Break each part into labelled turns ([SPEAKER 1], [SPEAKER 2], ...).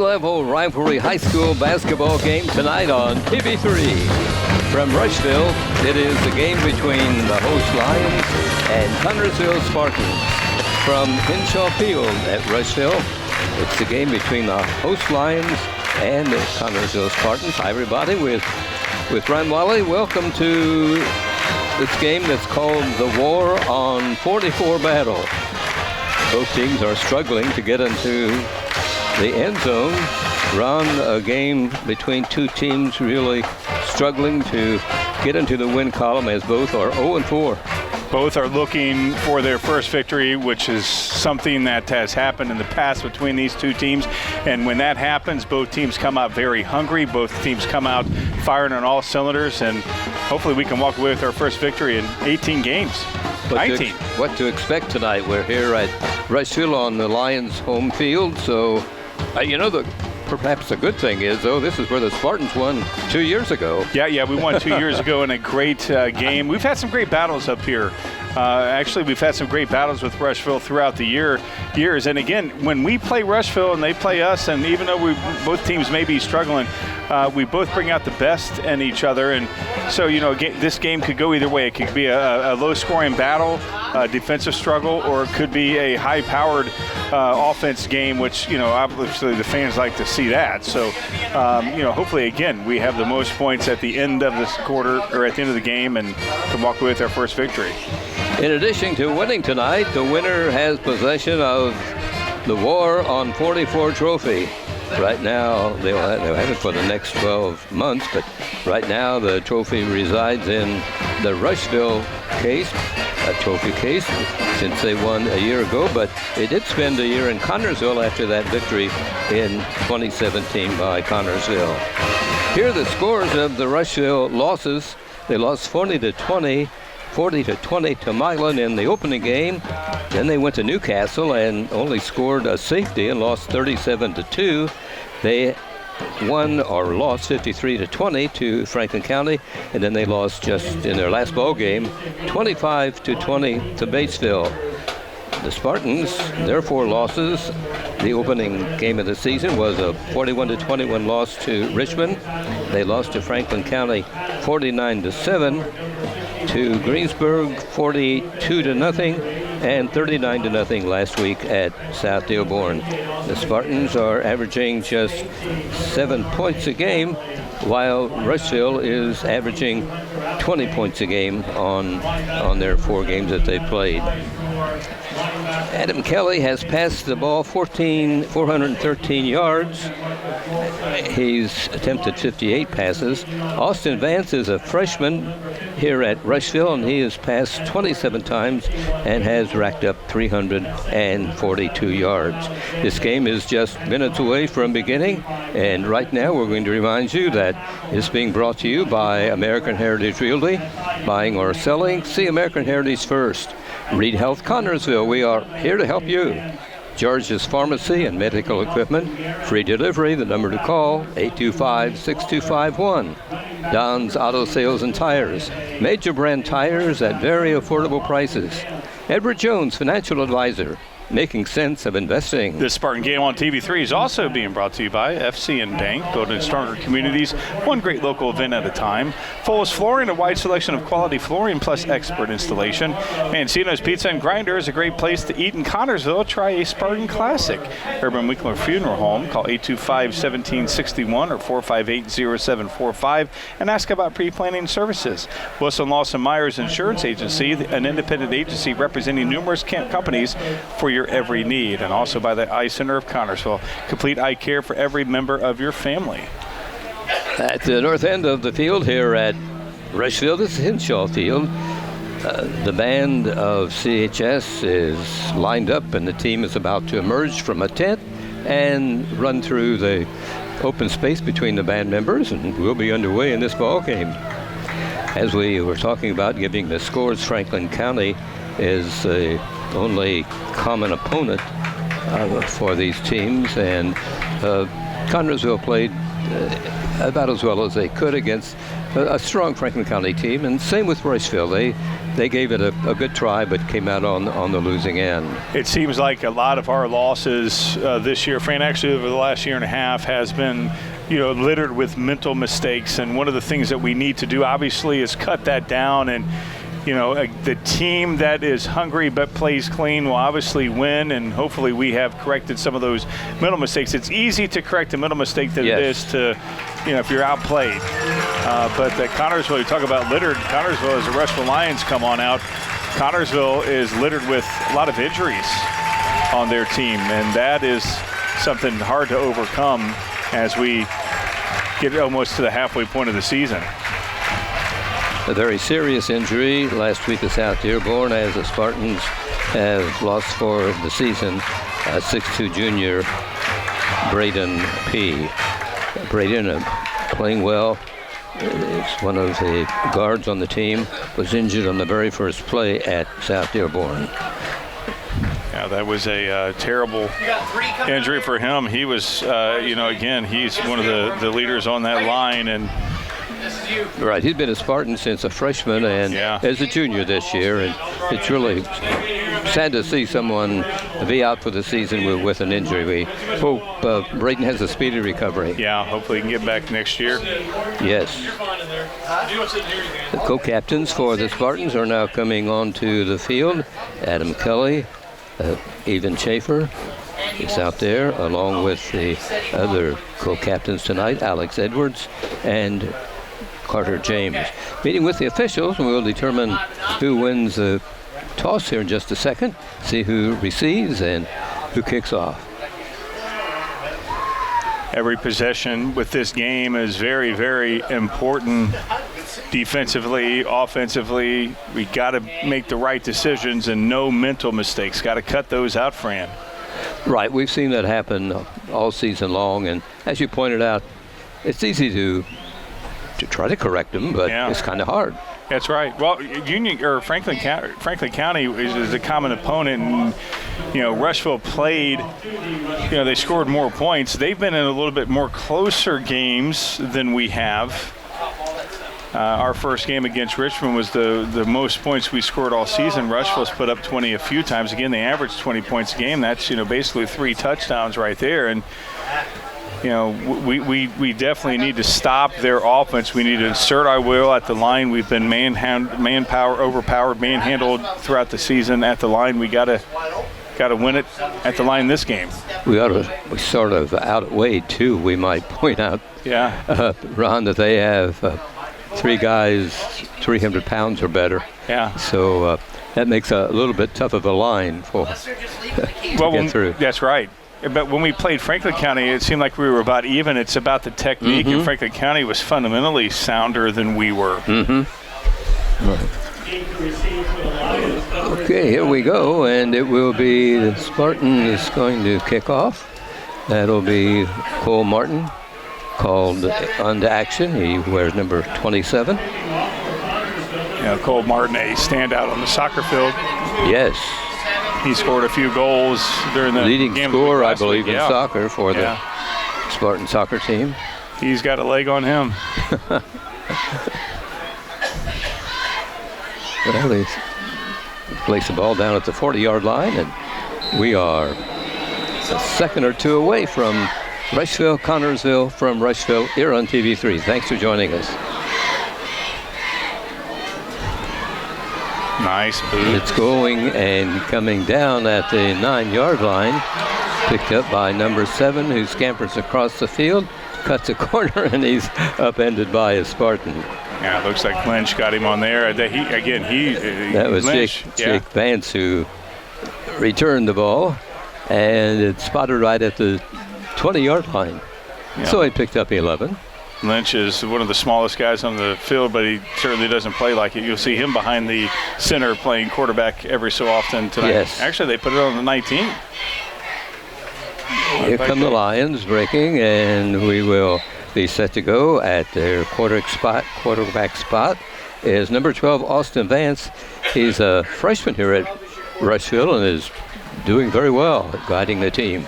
[SPEAKER 1] high-level rivalry high school basketball game tonight on TV3. From Rushville, it is the game between the host Lions and CHS Spartans. From Hinshaw Field at Rushville, it's the game between the host Lions and the CHS Spartans. Hi, everybody, with Ron Wally. Welcome to this game that's called the War on 44 Battle. Both teams are struggling to get into the end zone. Ron, a game between two teams really struggling to get into the win column as both are 0-4.
[SPEAKER 2] Both are looking for their first victory, which is something that has happened in the past between these two teams. And when that happens, both teams come out very hungry. Both teams come out firing on all cylinders. And hopefully we can walk away with our first victory in 18 games. 19.
[SPEAKER 1] What to expect tonight? We're here at Rushville on the Lions' home field. So, perhaps the good thing is, though, this is where the Spartans won 2 years ago.
[SPEAKER 2] Yeah, we won 2 years ago in a great game. We've had some great battles up here. Actually, we've had some great battles with Rushville throughout the years. And again, when we play Rushville and they play us, and even though both teams may be struggling, we both bring out the best in each other. And so, this game could go either way. It could be a low-scoring battle, a defensive struggle, or it could be a high-powered offense game, which, obviously the fans like to see that. So, hopefully, again, we have the most points at the end of this quarter or at the end of the game and can walk away with our first victory.
[SPEAKER 1] In addition to winning tonight, the winner has possession of the War on 44 trophy. Right now, they'll have it for the next 12 months, but right now the trophy resides in the Rushville case, a trophy case, since they won a year ago, but they did spend a year in Connersville after that victory in 2017 by Connersville. Here are the scores of the Rushville losses. They lost 40-20 to Milan in the opening game. Then they went to Newcastle and only scored a safety and lost 37-2. They won or lost 53-20 to Franklin County, and then they lost just in their last ball game 25-20 to Batesville. The Spartans, their 4 losses, the opening game of the season was a 41-21 loss to Richmond. They lost to Franklin County 49-7, to Greensburg 42-0, and 39-0 last week at South Dearborn. The Spartans are averaging just 7 points a game, while Rushville is averaging 20 points a game on their 4 games that they played. Adam Kelly has passed the ball 413 yards. He's attempted 58 passes. Austin Vance is a freshman here at Rushville, and he has passed 27 times and has racked up 342 yards. This game is just minutes away from beginning, and right now we're going to remind you that it's being brought to you by American Heritage Realty. Buying or selling, see American Heritage first. Reed Health Connersville, we are here to help you. George's Pharmacy and Medical Equipment, free delivery, the number to call, 825-6251. Don's Auto Sales and Tires, major brand tires at very affordable prices. Edward Jones, Financial Advisor, making sense of investing.
[SPEAKER 2] This Spartan game on TV3 is also being brought to you by FCN Bank, building stronger communities, one great local event at a time. Fullest Flooring, a wide selection of quality flooring plus expert installation. Mancino's Pizza and Grinder is a great place to eat in Connersville. Try a Spartan Classic. Urban Winkler Funeral Home, call 825-1761 or 458-0745 and ask about pre-planning services. Wilson Lawson Myers Insurance Agency, an independent agency representing numerous companies for your every need, and also by the Eye Center of Connersville, complete eye care for every member of your family.
[SPEAKER 1] At the north end of the field here at Rushville, this is Hinshaw Field. The band of CHS is lined up, and the team is about to emerge from a tent and run through the open space between the band members, and we'll be underway in this ball game. As we were talking about giving the scores, Franklin County is the only common opponent for these teams, and Connersville played about as well as they could against a strong Franklin County team, and same with Rushville. They gave it a good try, but came out on the losing end.
[SPEAKER 2] It seems like a lot of our losses this year, Fran, actually over the last year and a half, has been littered with mental mistakes. And one of the things that we need to do, obviously, is cut that down. And the team that is hungry but plays clean will obviously win, and hopefully we have corrected some of those mental mistakes. It's easy to correct a mental mistake than it is to, if you're outplayed. But Connersville, you talk about littered. Connersville, as the Rushville Lions come on out, Connersville is littered with a lot of injuries on their team, and that is something hard to overcome as we get almost to the halfway point of the season.
[SPEAKER 1] A very serious injury last week at South Dearborn, as the Spartans have lost for the season 6'2" junior Braden P. Braden playing well. It's one of the guards on the team, was injured on the very first play at South Dearborn.
[SPEAKER 2] Yeah, that was a terrible injury for him. He was, again, he's one of the leaders on that line, and
[SPEAKER 1] right, he's been a Spartan since a freshman and as a junior this year, and it's really sad to see someone be out for the season with an injury. We hope Braden has a speedy recovery.
[SPEAKER 2] Yeah, hopefully he can get back next year.
[SPEAKER 1] Yes. The co-captains for the Spartans are now coming onto the field. Adam Kelly, Evan Schaefer is out there, along with the other co-captains tonight, Alex Edwards and Carter James. Meeting with the officials, and we'll determine who wins the toss here in just a second, see who receives and who kicks off.
[SPEAKER 2] Every possession with this game is very, very important. Defensively, offensively, we got to make the right decisions and no mental mistakes. Got to cut those out, Fran.
[SPEAKER 1] Right, we've seen that happen all season long, and as you pointed out, it's easy to try to correct them, but it's kind of hard.
[SPEAKER 2] That's right. Well, Franklin County is a common opponent, and Rushville played. They scored more points. They've been in a little bit more closer games than we have. Our first game against Richmond was the most points we scored all season. Rushville's put up 20 a few times. Again, they averaged 20 points a game. That's basically 3 touchdowns right there, and. We definitely need to stop their offense. We need to insert our will at the line. We've been overpowered, manhandled throughout the season at the line. We gotta win it at the line this game.
[SPEAKER 1] We sort of outweighed too. We might point out, Ron, that they have 3 guys 300 pounds or better.
[SPEAKER 2] Yeah.
[SPEAKER 1] So that makes a little bit tough of a line to get through.
[SPEAKER 2] That's right. But when we played Franklin County, it seemed like we were about even. It's about the technique, and Franklin County was fundamentally sounder than we were.
[SPEAKER 1] Okay, here we go, and it will be the Spartan is going to kick off. That'll be Cole Martin, called onto action. He wears number 27.
[SPEAKER 2] Cole Martin, a standout on the soccer field.
[SPEAKER 1] Yes.
[SPEAKER 2] He scored a few goals during the
[SPEAKER 1] leading
[SPEAKER 2] game
[SPEAKER 1] scorer, I believe, in soccer for the Spartan soccer team.
[SPEAKER 2] He's got a leg on him.
[SPEAKER 1] Well, they place the ball down at the 40-yard line, and we are a second or two away from Rushville, Connersville, from Rushville here on TV3. Thanks for joining us.
[SPEAKER 2] Nice boot.
[SPEAKER 1] It's going and coming down at the 9-yard line. Picked up by number 7, who scampers across the field, cuts a corner, and he's upended by a Spartan.
[SPEAKER 2] Yeah, it looks like Lynch got him on there.
[SPEAKER 1] That was Jake Vance who returned the ball, and it spotted right at the 20-yard line. Yeah. So he picked up 11.
[SPEAKER 2] Lynch is one of the smallest guys on the field, but he certainly doesn't play like it. You'll see him behind the center playing quarterback every so often tonight.
[SPEAKER 1] Yes.
[SPEAKER 2] Actually, they put it on the 19.
[SPEAKER 1] Here come the Lions breaking, and we will be set to go at their quarterback spot is number 12, Austin Vance. He's a freshman here at Rushville and is doing very well at guiding the team.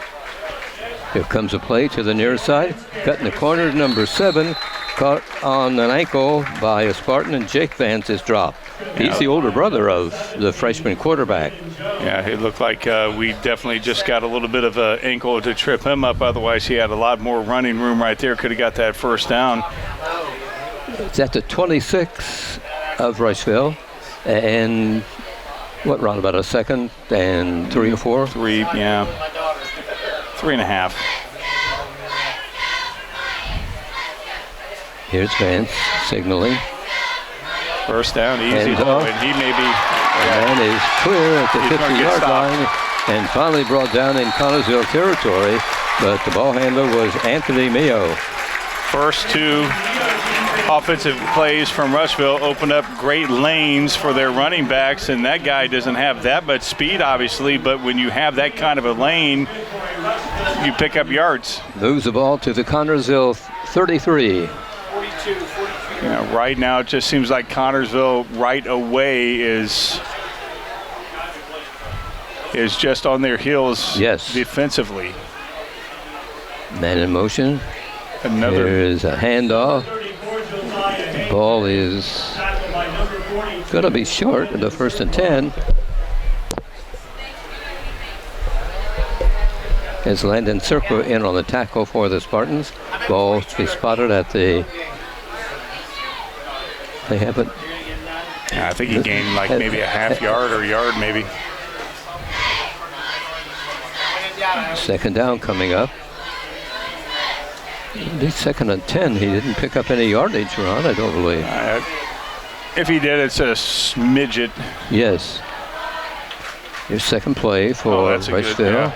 [SPEAKER 1] Here comes a play to the near side. Cut in the corner, number 7. Caught on an ankle by a Spartan, and Jake Vance is dropped. He's the older brother of the freshman quarterback.
[SPEAKER 2] Yeah, it looked like we definitely just got a little bit of an ankle to trip him up. Otherwise, he had a lot more running room right there. Could have got that first down.
[SPEAKER 1] It's at the 26 of Rushville. And what, round about a second and 3 or 4?
[SPEAKER 2] 3, yeah. 3.5.
[SPEAKER 1] Here's Vance signaling.
[SPEAKER 2] First down, easy. And he may be.
[SPEAKER 1] And is clear at the 50-yard line and finally brought down in Connersville territory. But the ball handler was Anthony Mio.
[SPEAKER 2] First 2 offensive plays from Rushville opened up great lanes for their running backs, and that guy doesn't have that much speed, obviously, but when you have that kind of a lane, you pick up yards.
[SPEAKER 1] Moves the ball to the Connersville 33.
[SPEAKER 2] Right now it just seems like Connersville right away is just on their heels defensively.
[SPEAKER 1] Man in motion. There's a handoff. The ball is going to be short of the 1st and 10. As Landon Circle in on the tackle for the Spartans. Ball to be spotted at the... They haven't...
[SPEAKER 2] I think he gained like maybe a half yard or yard maybe.
[SPEAKER 1] Second down coming up. This 2nd and 10, he didn't pick up any yardage, Ron, I don't believe.
[SPEAKER 2] If he did, it's a smidget.
[SPEAKER 1] Yes. Your second play for Rushville.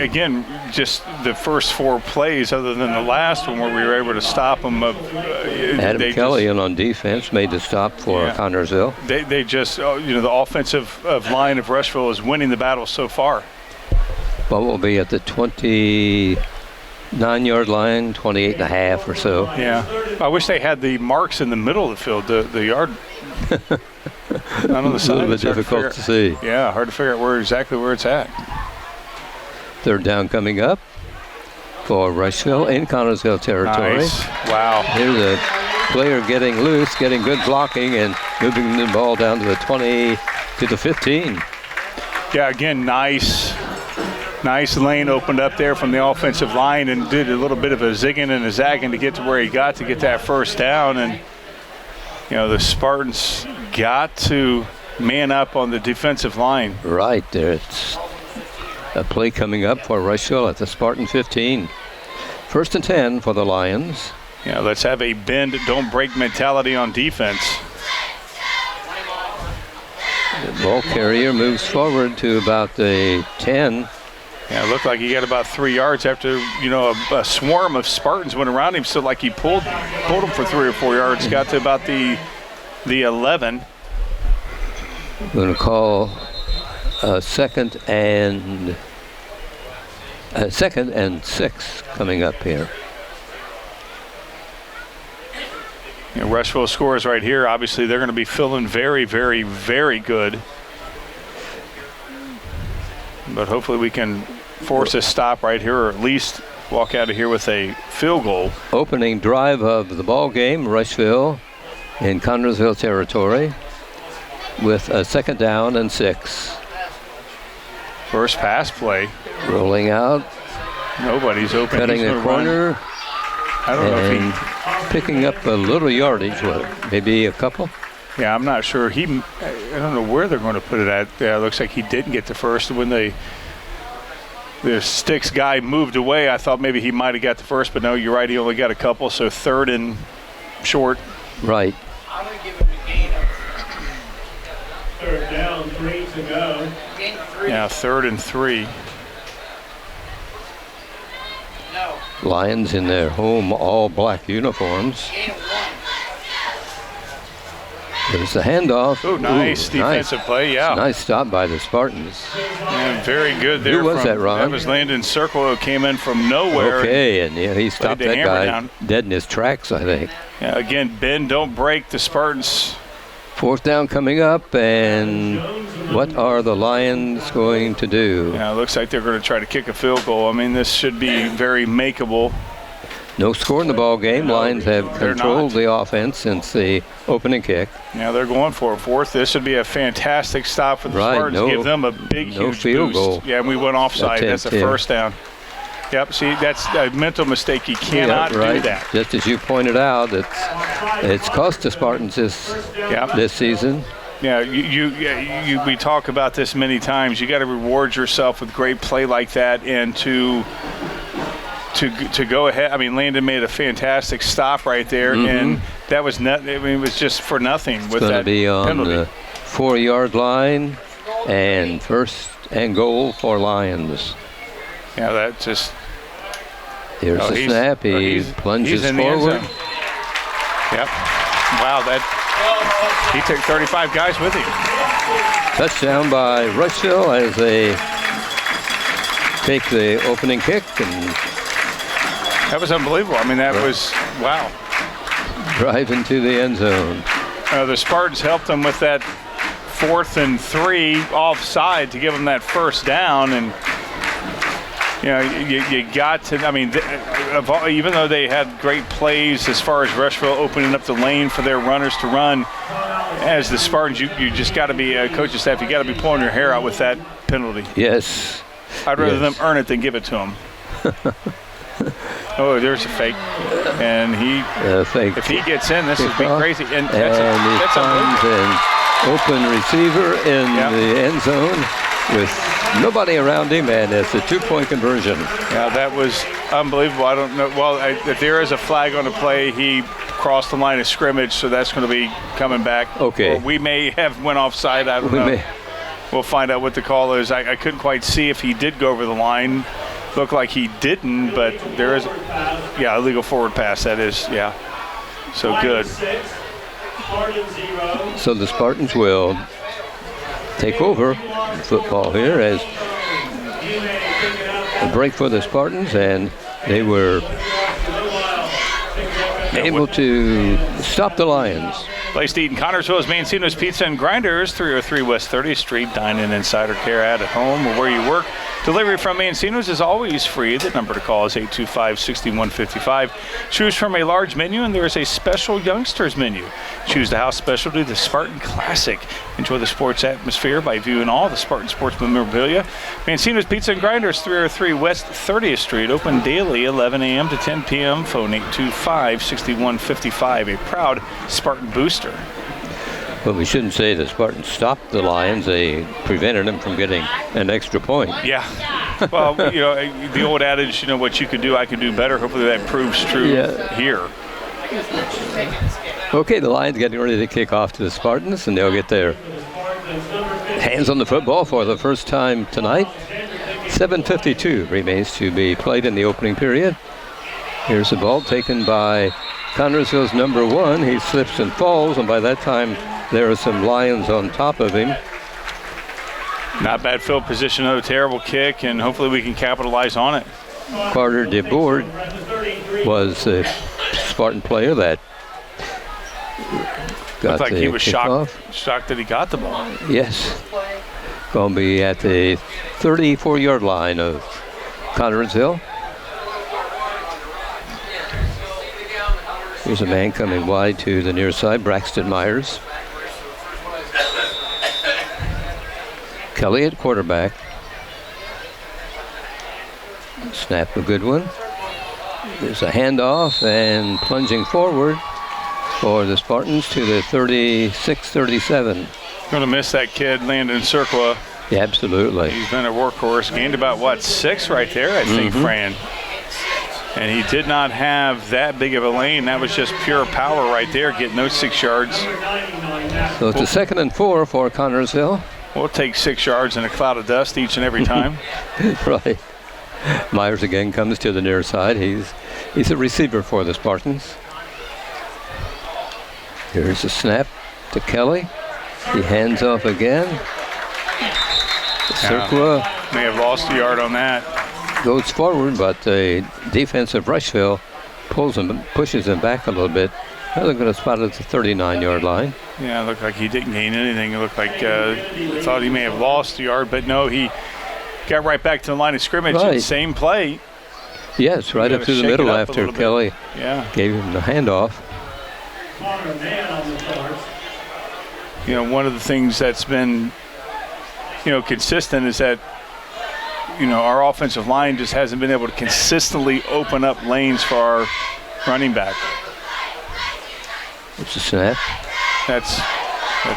[SPEAKER 2] Again, just the first 4 plays, other than the last one where we were able to stop them.
[SPEAKER 1] Adam Kelly in on defense made the stop for Connersville.
[SPEAKER 2] They just, the offensive line of Rushville is winning the battle so far.
[SPEAKER 1] Ball will be at the 29-yard line, 28 and a half or so.
[SPEAKER 2] Yeah. I wish they had the marks in the middle of the field, the yard. Not on the side.
[SPEAKER 1] A little bit difficult to see.
[SPEAKER 2] Yeah, hard to figure out exactly where it's at.
[SPEAKER 1] Third down coming up for Rushville in Connersville territory.
[SPEAKER 2] Nice. Wow.
[SPEAKER 1] Here's a player getting loose, getting good blocking, and moving the ball down to the 20 to the 15.
[SPEAKER 2] Yeah, again, nice lane opened up there from the offensive line and did a little bit of a zigging and a zagging to get to where he got to get that first down. And, the Spartans got to man up on the defensive line.
[SPEAKER 1] Right there. It's a play coming up for Rushville at the Spartan 15. 1st and 10 for the Lions.
[SPEAKER 2] Yeah, let's have a bend, don't break mentality on defense.
[SPEAKER 1] The ball carrier moves forward to about the 10.
[SPEAKER 2] Yeah, it looked like he got about 3 yards after, a swarm of Spartans went around him. So like he pulled him for 3 or 4 yards, got to about the 11.
[SPEAKER 1] We're going to call a second and 6 coming up here.
[SPEAKER 2] Rushville scores right here. Obviously, they're going to be feeling very, very, very good. But hopefully we can force a stop right here, or at least walk out of here with a field goal.
[SPEAKER 1] Opening drive of the ball game, Rushville in Connersville territory with a 2nd down and 6.
[SPEAKER 2] First pass play.
[SPEAKER 1] Rolling out.
[SPEAKER 2] Nobody's open.
[SPEAKER 1] Cutting the corner.
[SPEAKER 2] I don't know if he...
[SPEAKER 1] Picking up a little yardage, maybe a couple?
[SPEAKER 2] Yeah, I'm not sure. I don't know where they're going to put it at. Yeah, it looks like he didn't get the first. When the sticks guy moved away, I thought maybe he might have got the first, but no, you're right. He only got a couple, so 3rd and short.
[SPEAKER 1] Right.
[SPEAKER 3] I'm going to give him a gain of 3rd down, 3 to go. Gain of 3.
[SPEAKER 2] Yeah, 3rd and 3.
[SPEAKER 3] No.
[SPEAKER 1] Lions in their home all-black uniforms.
[SPEAKER 3] Gain of 1.
[SPEAKER 1] There's the handoff.
[SPEAKER 2] Oh, nice defensive play, yeah.
[SPEAKER 1] Nice stop by the Spartans.
[SPEAKER 2] And very good there.
[SPEAKER 1] Who was that, Ron?
[SPEAKER 2] That was Landon Circle, who came in from nowhere.
[SPEAKER 1] Okay, and he stopped that guy
[SPEAKER 2] down.
[SPEAKER 1] Dead in his tracks, I think.
[SPEAKER 2] Yeah, again, bend, don't break. The Spartans.
[SPEAKER 1] 4th down coming up, and What are the Lions going to do?
[SPEAKER 2] Yeah, it looks like they're going to try to kick a field goal. I mean, this should be very makeable.
[SPEAKER 1] No score in the ball game. Lions have
[SPEAKER 2] they're
[SPEAKER 1] controlled
[SPEAKER 2] not.
[SPEAKER 1] the offense since the opening kick.
[SPEAKER 2] Yeah, they're going for a fourth. This would be a fantastic stop for the Spartans. Give them a big, huge
[SPEAKER 1] field
[SPEAKER 2] boost.
[SPEAKER 1] goal.
[SPEAKER 2] Yeah, and we went offside. That's a first down. Yep, see, that's a mental mistake. You cannot do that.
[SPEAKER 1] Just as you pointed out, it's cost the Spartans this season.
[SPEAKER 2] Yeah, we talk about this many times. You got to reward yourself with great play like that, and to go ahead. I mean, Landon made a fantastic stop right there, and that was it was just for nothing with that penalty.
[SPEAKER 1] It's going to be on the 4-yard line, and first and goal for Lions.
[SPEAKER 2] Yeah, that just.
[SPEAKER 1] Here's the snap. He plunges forward.
[SPEAKER 2] Yep. Wow, he took 35 guys with him.
[SPEAKER 1] Touchdown by Rushville as they take the opening kick, and
[SPEAKER 2] that was unbelievable. I mean, that was wow. Drive
[SPEAKER 1] into the end zone.
[SPEAKER 2] The Spartans helped them with that 4th and 3 offside to give them that first down, and you know, you got to. I mean, even though they had great plays as far as Rushville opening up the lane for their runners to run, as the Spartans, you just got to be coaching staff. You got to be pulling your hair out with that penalty.
[SPEAKER 1] Yes.
[SPEAKER 2] I'd rather them earn it than give it to them. Oh, there's a fake, and if he gets in, this would be crazy. And
[SPEAKER 1] he finds an open receiver in the end zone with nobody around him, and it's a 2-point conversion.
[SPEAKER 2] Yeah, that was unbelievable. I don't know. Well, if there is a flag on the play, he crossed the line of scrimmage, so that's going to be coming back.
[SPEAKER 1] Okay.
[SPEAKER 2] Or we may have went offside. I don't know. We'll find out what the call is. I couldn't quite see if he did go over the line. Looked like he didn't, but there is, illegal forward pass. That is, so good.
[SPEAKER 1] So the Spartans will take over football here as a break for the Spartans, and they were able to stop the Lions.
[SPEAKER 2] Place to eat in Connersville is Mancino's Pizza and Grinders, 303 West 30th Street. Dine-in insider care at home or where you work. Delivery from Mancino's is always free. The number to call is 825-6155. Choose from a large menu, and there is a special youngsters menu. Choose the house specialty, the Spartan Classic. Enjoy the sports atmosphere by viewing all the Spartan sports memorabilia. Mancino's Pizza and Grinders, 303 West 30th Street. Open daily, 11 a.m. to 10 p.m. Phone 825-6155. A proud Spartan booster.
[SPEAKER 1] But we shouldn't say the Spartans stopped the Lions. They prevented them from getting an extra point.
[SPEAKER 2] Yeah. Well, the old adage, what you could do, I could do better. Hopefully that proves true here.
[SPEAKER 1] Okay, the Lions getting ready to kick off to the Spartans, and they'll get their hands on the football for the first time tonight. 7:52 remains to be played in the opening period. Here's the ball taken by Connersville's number 1. He slips and falls, and by that time there are some Lions on top of him.
[SPEAKER 2] Not bad field position, a terrible kick, and hopefully we can capitalize on it.
[SPEAKER 1] Carter DeBoard was a Spartan player that got
[SPEAKER 2] looked like he was shocked that he got the ball.
[SPEAKER 1] Yes. Going to be at the 34-yard line of Connersville. Here's a man coming wide to the near side, Braxton Myers. Kelly at quarterback. Snap, a good one. There's a handoff and plunging forward for the Spartans to the 36-37.
[SPEAKER 2] Going to miss that kid, Landon Cirqua.
[SPEAKER 1] Yeah, absolutely.
[SPEAKER 2] He's been a workhorse. Gained about, 6 right there, I think, Fran. And he did not have that big of a lane. That was just pure power right there, getting those 6 yards.
[SPEAKER 1] So it's a 2nd and 4 for Connersville.
[SPEAKER 2] We'll take 6 yards in a cloud of dust each and every time.
[SPEAKER 1] Right. Myers again comes to the near side. He's a receiver for the Spartans. Here's a snap to Kelly. He hands off again. Cirqua
[SPEAKER 2] may have lost a yard on that.
[SPEAKER 1] Goes forward, but the defense of Rushville pushes him back a little bit Well, they're going to spot it at the 39-yard line.
[SPEAKER 2] Yeah, it looked like he didn't gain anything. It looked like thought he may have lost a yard, but no, he got right back to the line of scrimmage.
[SPEAKER 1] Right.
[SPEAKER 2] Same play.
[SPEAKER 1] Yes, right up through the middle after Kelly gave him the handoff.
[SPEAKER 2] You know, one of the things that's been, consistent is that, our offensive line just hasn't been able to consistently open up lanes for our running back.
[SPEAKER 1] It's a snap.
[SPEAKER 2] That's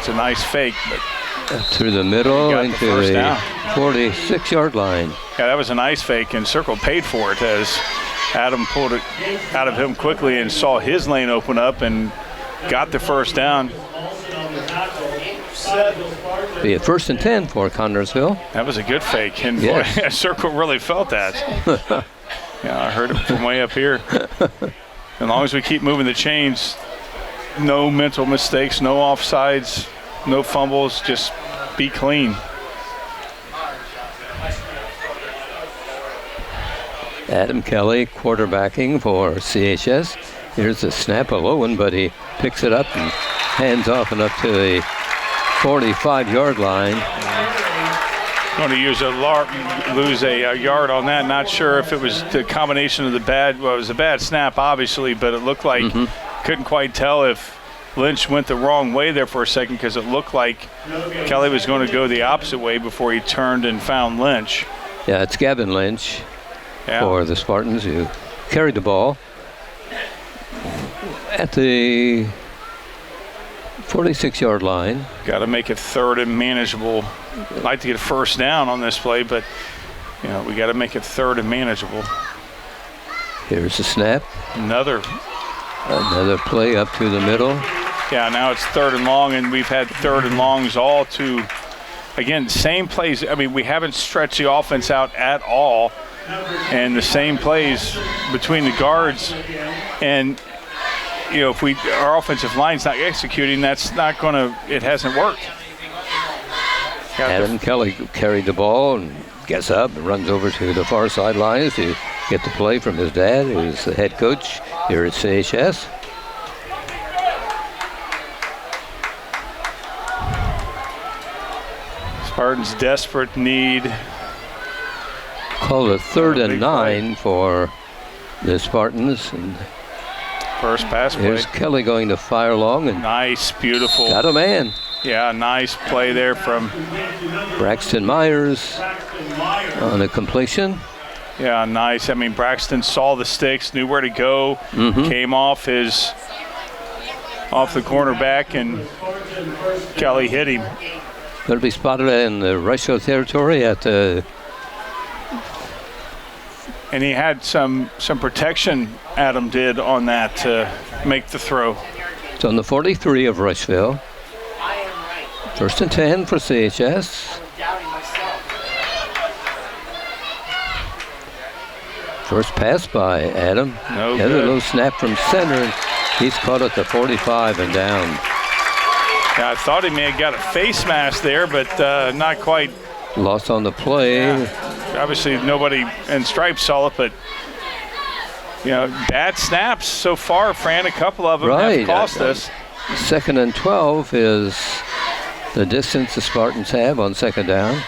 [SPEAKER 2] a nice fake, but
[SPEAKER 1] through the middle into the 46-yard line.
[SPEAKER 2] Yeah, that was a nice fake, and Circle paid for it as Adam pulled it out of him quickly and saw his lane open up and got the first down.
[SPEAKER 1] Be a 1st and 10 for Connersville.
[SPEAKER 2] That was a good fake, and
[SPEAKER 1] yes.
[SPEAKER 2] boy, Circle really felt that. Yeah, I heard it from way up here. As long as we keep moving the chains, no mental mistakes, no offsides, no fumbles, just be clean.
[SPEAKER 1] Adam Kelly quarterbacking for CHS. Here's a snap, a low one, but he picks it up and hands off and up to the 45-yard line.
[SPEAKER 2] Going to lose a yard on that. Not sure if it was the combination of it was a bad snap, obviously, but it looked like couldn't quite tell if Lynch went the wrong way there for a second because it looked like Kelly was going to go the opposite way before he turned and found Lynch.
[SPEAKER 1] Yeah, it's Gavin Lynch for the Spartans who carried the ball at the 46-yard line.
[SPEAKER 2] Got to make it 3rd and manageable. I'd like to get a first down on this play, but we got to make it 3rd and manageable.
[SPEAKER 1] Here's the snap.
[SPEAKER 2] Another
[SPEAKER 1] play up to the middle.
[SPEAKER 2] Yeah, now it's 3rd and long, and we've had 3rd and longs all to, again, same plays. I mean, we haven't stretched the offense out at all, and the same plays between the guards. And, if our offensive line's not executing, that's not going to, it hasn't worked.
[SPEAKER 1] Adam Kelly carried the ball and gets up and runs over to the far sidelines to get the play from his dad, who's the head coach here at CHS.
[SPEAKER 2] Spartans' desperate need.
[SPEAKER 1] Called a 3rd and 9 for the Spartans. And
[SPEAKER 2] first pass play.
[SPEAKER 1] Here's Kelly going to fire long. And
[SPEAKER 2] nice, beautiful.
[SPEAKER 1] Got a man.
[SPEAKER 2] Yeah, nice play there from
[SPEAKER 1] Braxton Myers on a completion.
[SPEAKER 2] Yeah, nice. I mean, Braxton saw the sticks, knew where to go, came off the cornerback, and Kelly hit him.
[SPEAKER 1] Going to be spotted in the Rushville territory at the.
[SPEAKER 2] And he had some protection, Adam did, on that to make the throw.
[SPEAKER 1] It's on the 43 of Rushville. 1st and 10 for CHS. First pass by Adam.
[SPEAKER 2] No
[SPEAKER 1] good. A
[SPEAKER 2] good.
[SPEAKER 1] little snap from center. He's caught at the 45 and down.
[SPEAKER 2] Yeah, I thought he may have got a face mask there, but not quite.
[SPEAKER 1] Lost on the play.
[SPEAKER 2] Yeah. Obviously, nobody in stripes saw it, but bad snaps so far, Fran. A couple of them have cost us.
[SPEAKER 1] 2nd and 12 is the distance the Spartans have on 2nd down.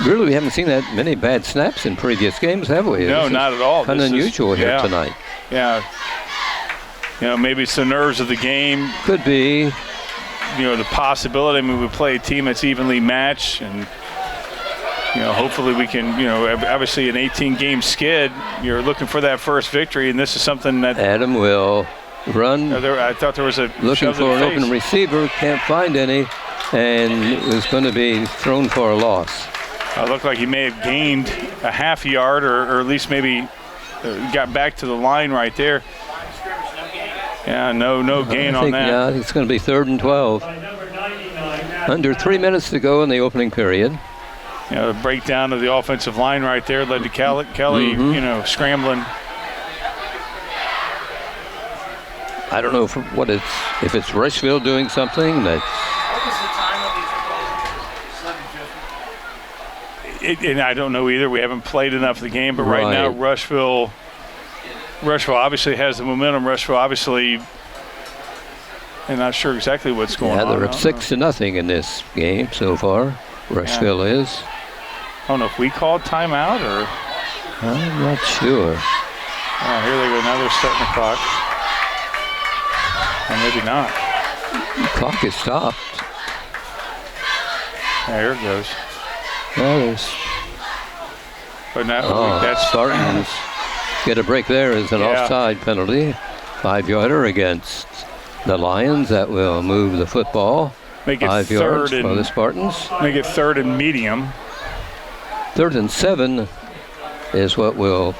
[SPEAKER 1] Really, we haven't seen that many bad snaps in previous games, have we?
[SPEAKER 2] No, not at all.
[SPEAKER 1] Kind of unusual here tonight.
[SPEAKER 2] Yeah. Maybe it's the nerves of the game.
[SPEAKER 1] Could be.
[SPEAKER 2] The possibility. I mean, we play a team that's evenly matched, and hopefully we can. Obviously an 18-game skid. You're looking for that first victory, and this is something that
[SPEAKER 1] Adam will run.
[SPEAKER 2] I thought there was a
[SPEAKER 1] looking for an open receiver. Can't find any, and it was going to be thrown for a loss.
[SPEAKER 2] It looked like he may have gained a half yard, or at least maybe got back to the line right there. Yeah, no gain on that.
[SPEAKER 1] Yeah, it's going to be 3rd and 12. Under 3 minutes to go in the opening period.
[SPEAKER 2] The breakdown of the offensive line right there led to Kelly, scrambling.
[SPEAKER 1] I don't know if it's Rushville doing something that's.
[SPEAKER 2] And I don't know either. We haven't played enough of the game, but right now Rushville obviously has the momentum. Rushville obviously I'm not sure exactly what's going on.
[SPEAKER 1] Yeah, they're up 6-0 in this game so far. Rushville is.
[SPEAKER 2] I don't know if we called timeout or.
[SPEAKER 1] I'm not sure.
[SPEAKER 2] Oh, here they go. Now they're starting the clock. Or maybe not.
[SPEAKER 1] The clock is stopped.
[SPEAKER 2] There it goes.
[SPEAKER 1] Well, there's.
[SPEAKER 2] But now
[SPEAKER 1] That's Spartans get a break there as an
[SPEAKER 2] Yeah.
[SPEAKER 1] offside penalty. 5-yarder against the Lions. That will move the football.
[SPEAKER 2] make it
[SPEAKER 1] 5 yards
[SPEAKER 2] third
[SPEAKER 1] for the
[SPEAKER 2] and
[SPEAKER 1] Spartans.
[SPEAKER 2] make it third and medium.
[SPEAKER 1] 3rd and 7 is what will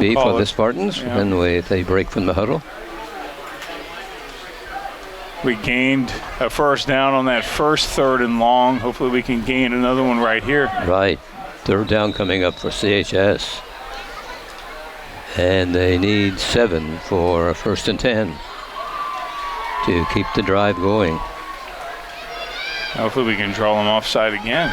[SPEAKER 1] be
[SPEAKER 2] call
[SPEAKER 1] for the
[SPEAKER 2] it.
[SPEAKER 1] Spartans
[SPEAKER 2] Yeah.
[SPEAKER 1] when they break from the huddle.
[SPEAKER 2] We gained a first down on that first 3rd and long. Hopefully we can gain another one right here.
[SPEAKER 1] Right. 3rd down coming up for CHS. And they need 7 for 1st and 10 to keep the drive going.
[SPEAKER 2] Hopefully we can draw them offside again.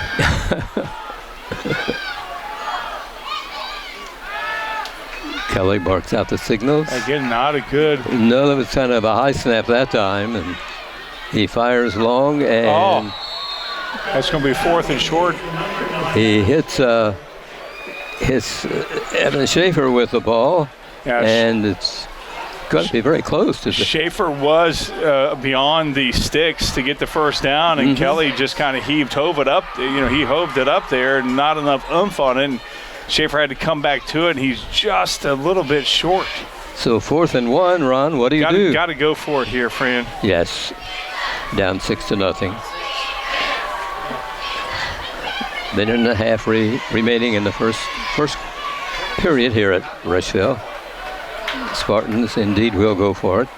[SPEAKER 1] Kelly barks out the signals.
[SPEAKER 2] Again, not a good.
[SPEAKER 1] No, that was kind of a high snap that time, and he fires long, and
[SPEAKER 2] That's going to be 4th and short.
[SPEAKER 1] he hits Evan Schaefer with the ball,
[SPEAKER 2] Yeah,
[SPEAKER 1] and it's going to be very close to the.
[SPEAKER 2] Schaefer was beyond the sticks to get the first down, and Kelly just kind of hove it up. He hoved it up there, not enough oomph on it. And Schaefer had to come back to it, and he's just a little bit short.
[SPEAKER 1] So 4th and 1, Ron. What do you do?
[SPEAKER 2] Got to go for it here, Fran.
[SPEAKER 1] Yes, down 6-0. Minute and a half remaining in the first period here at Rushville. Spartans indeed will go for it.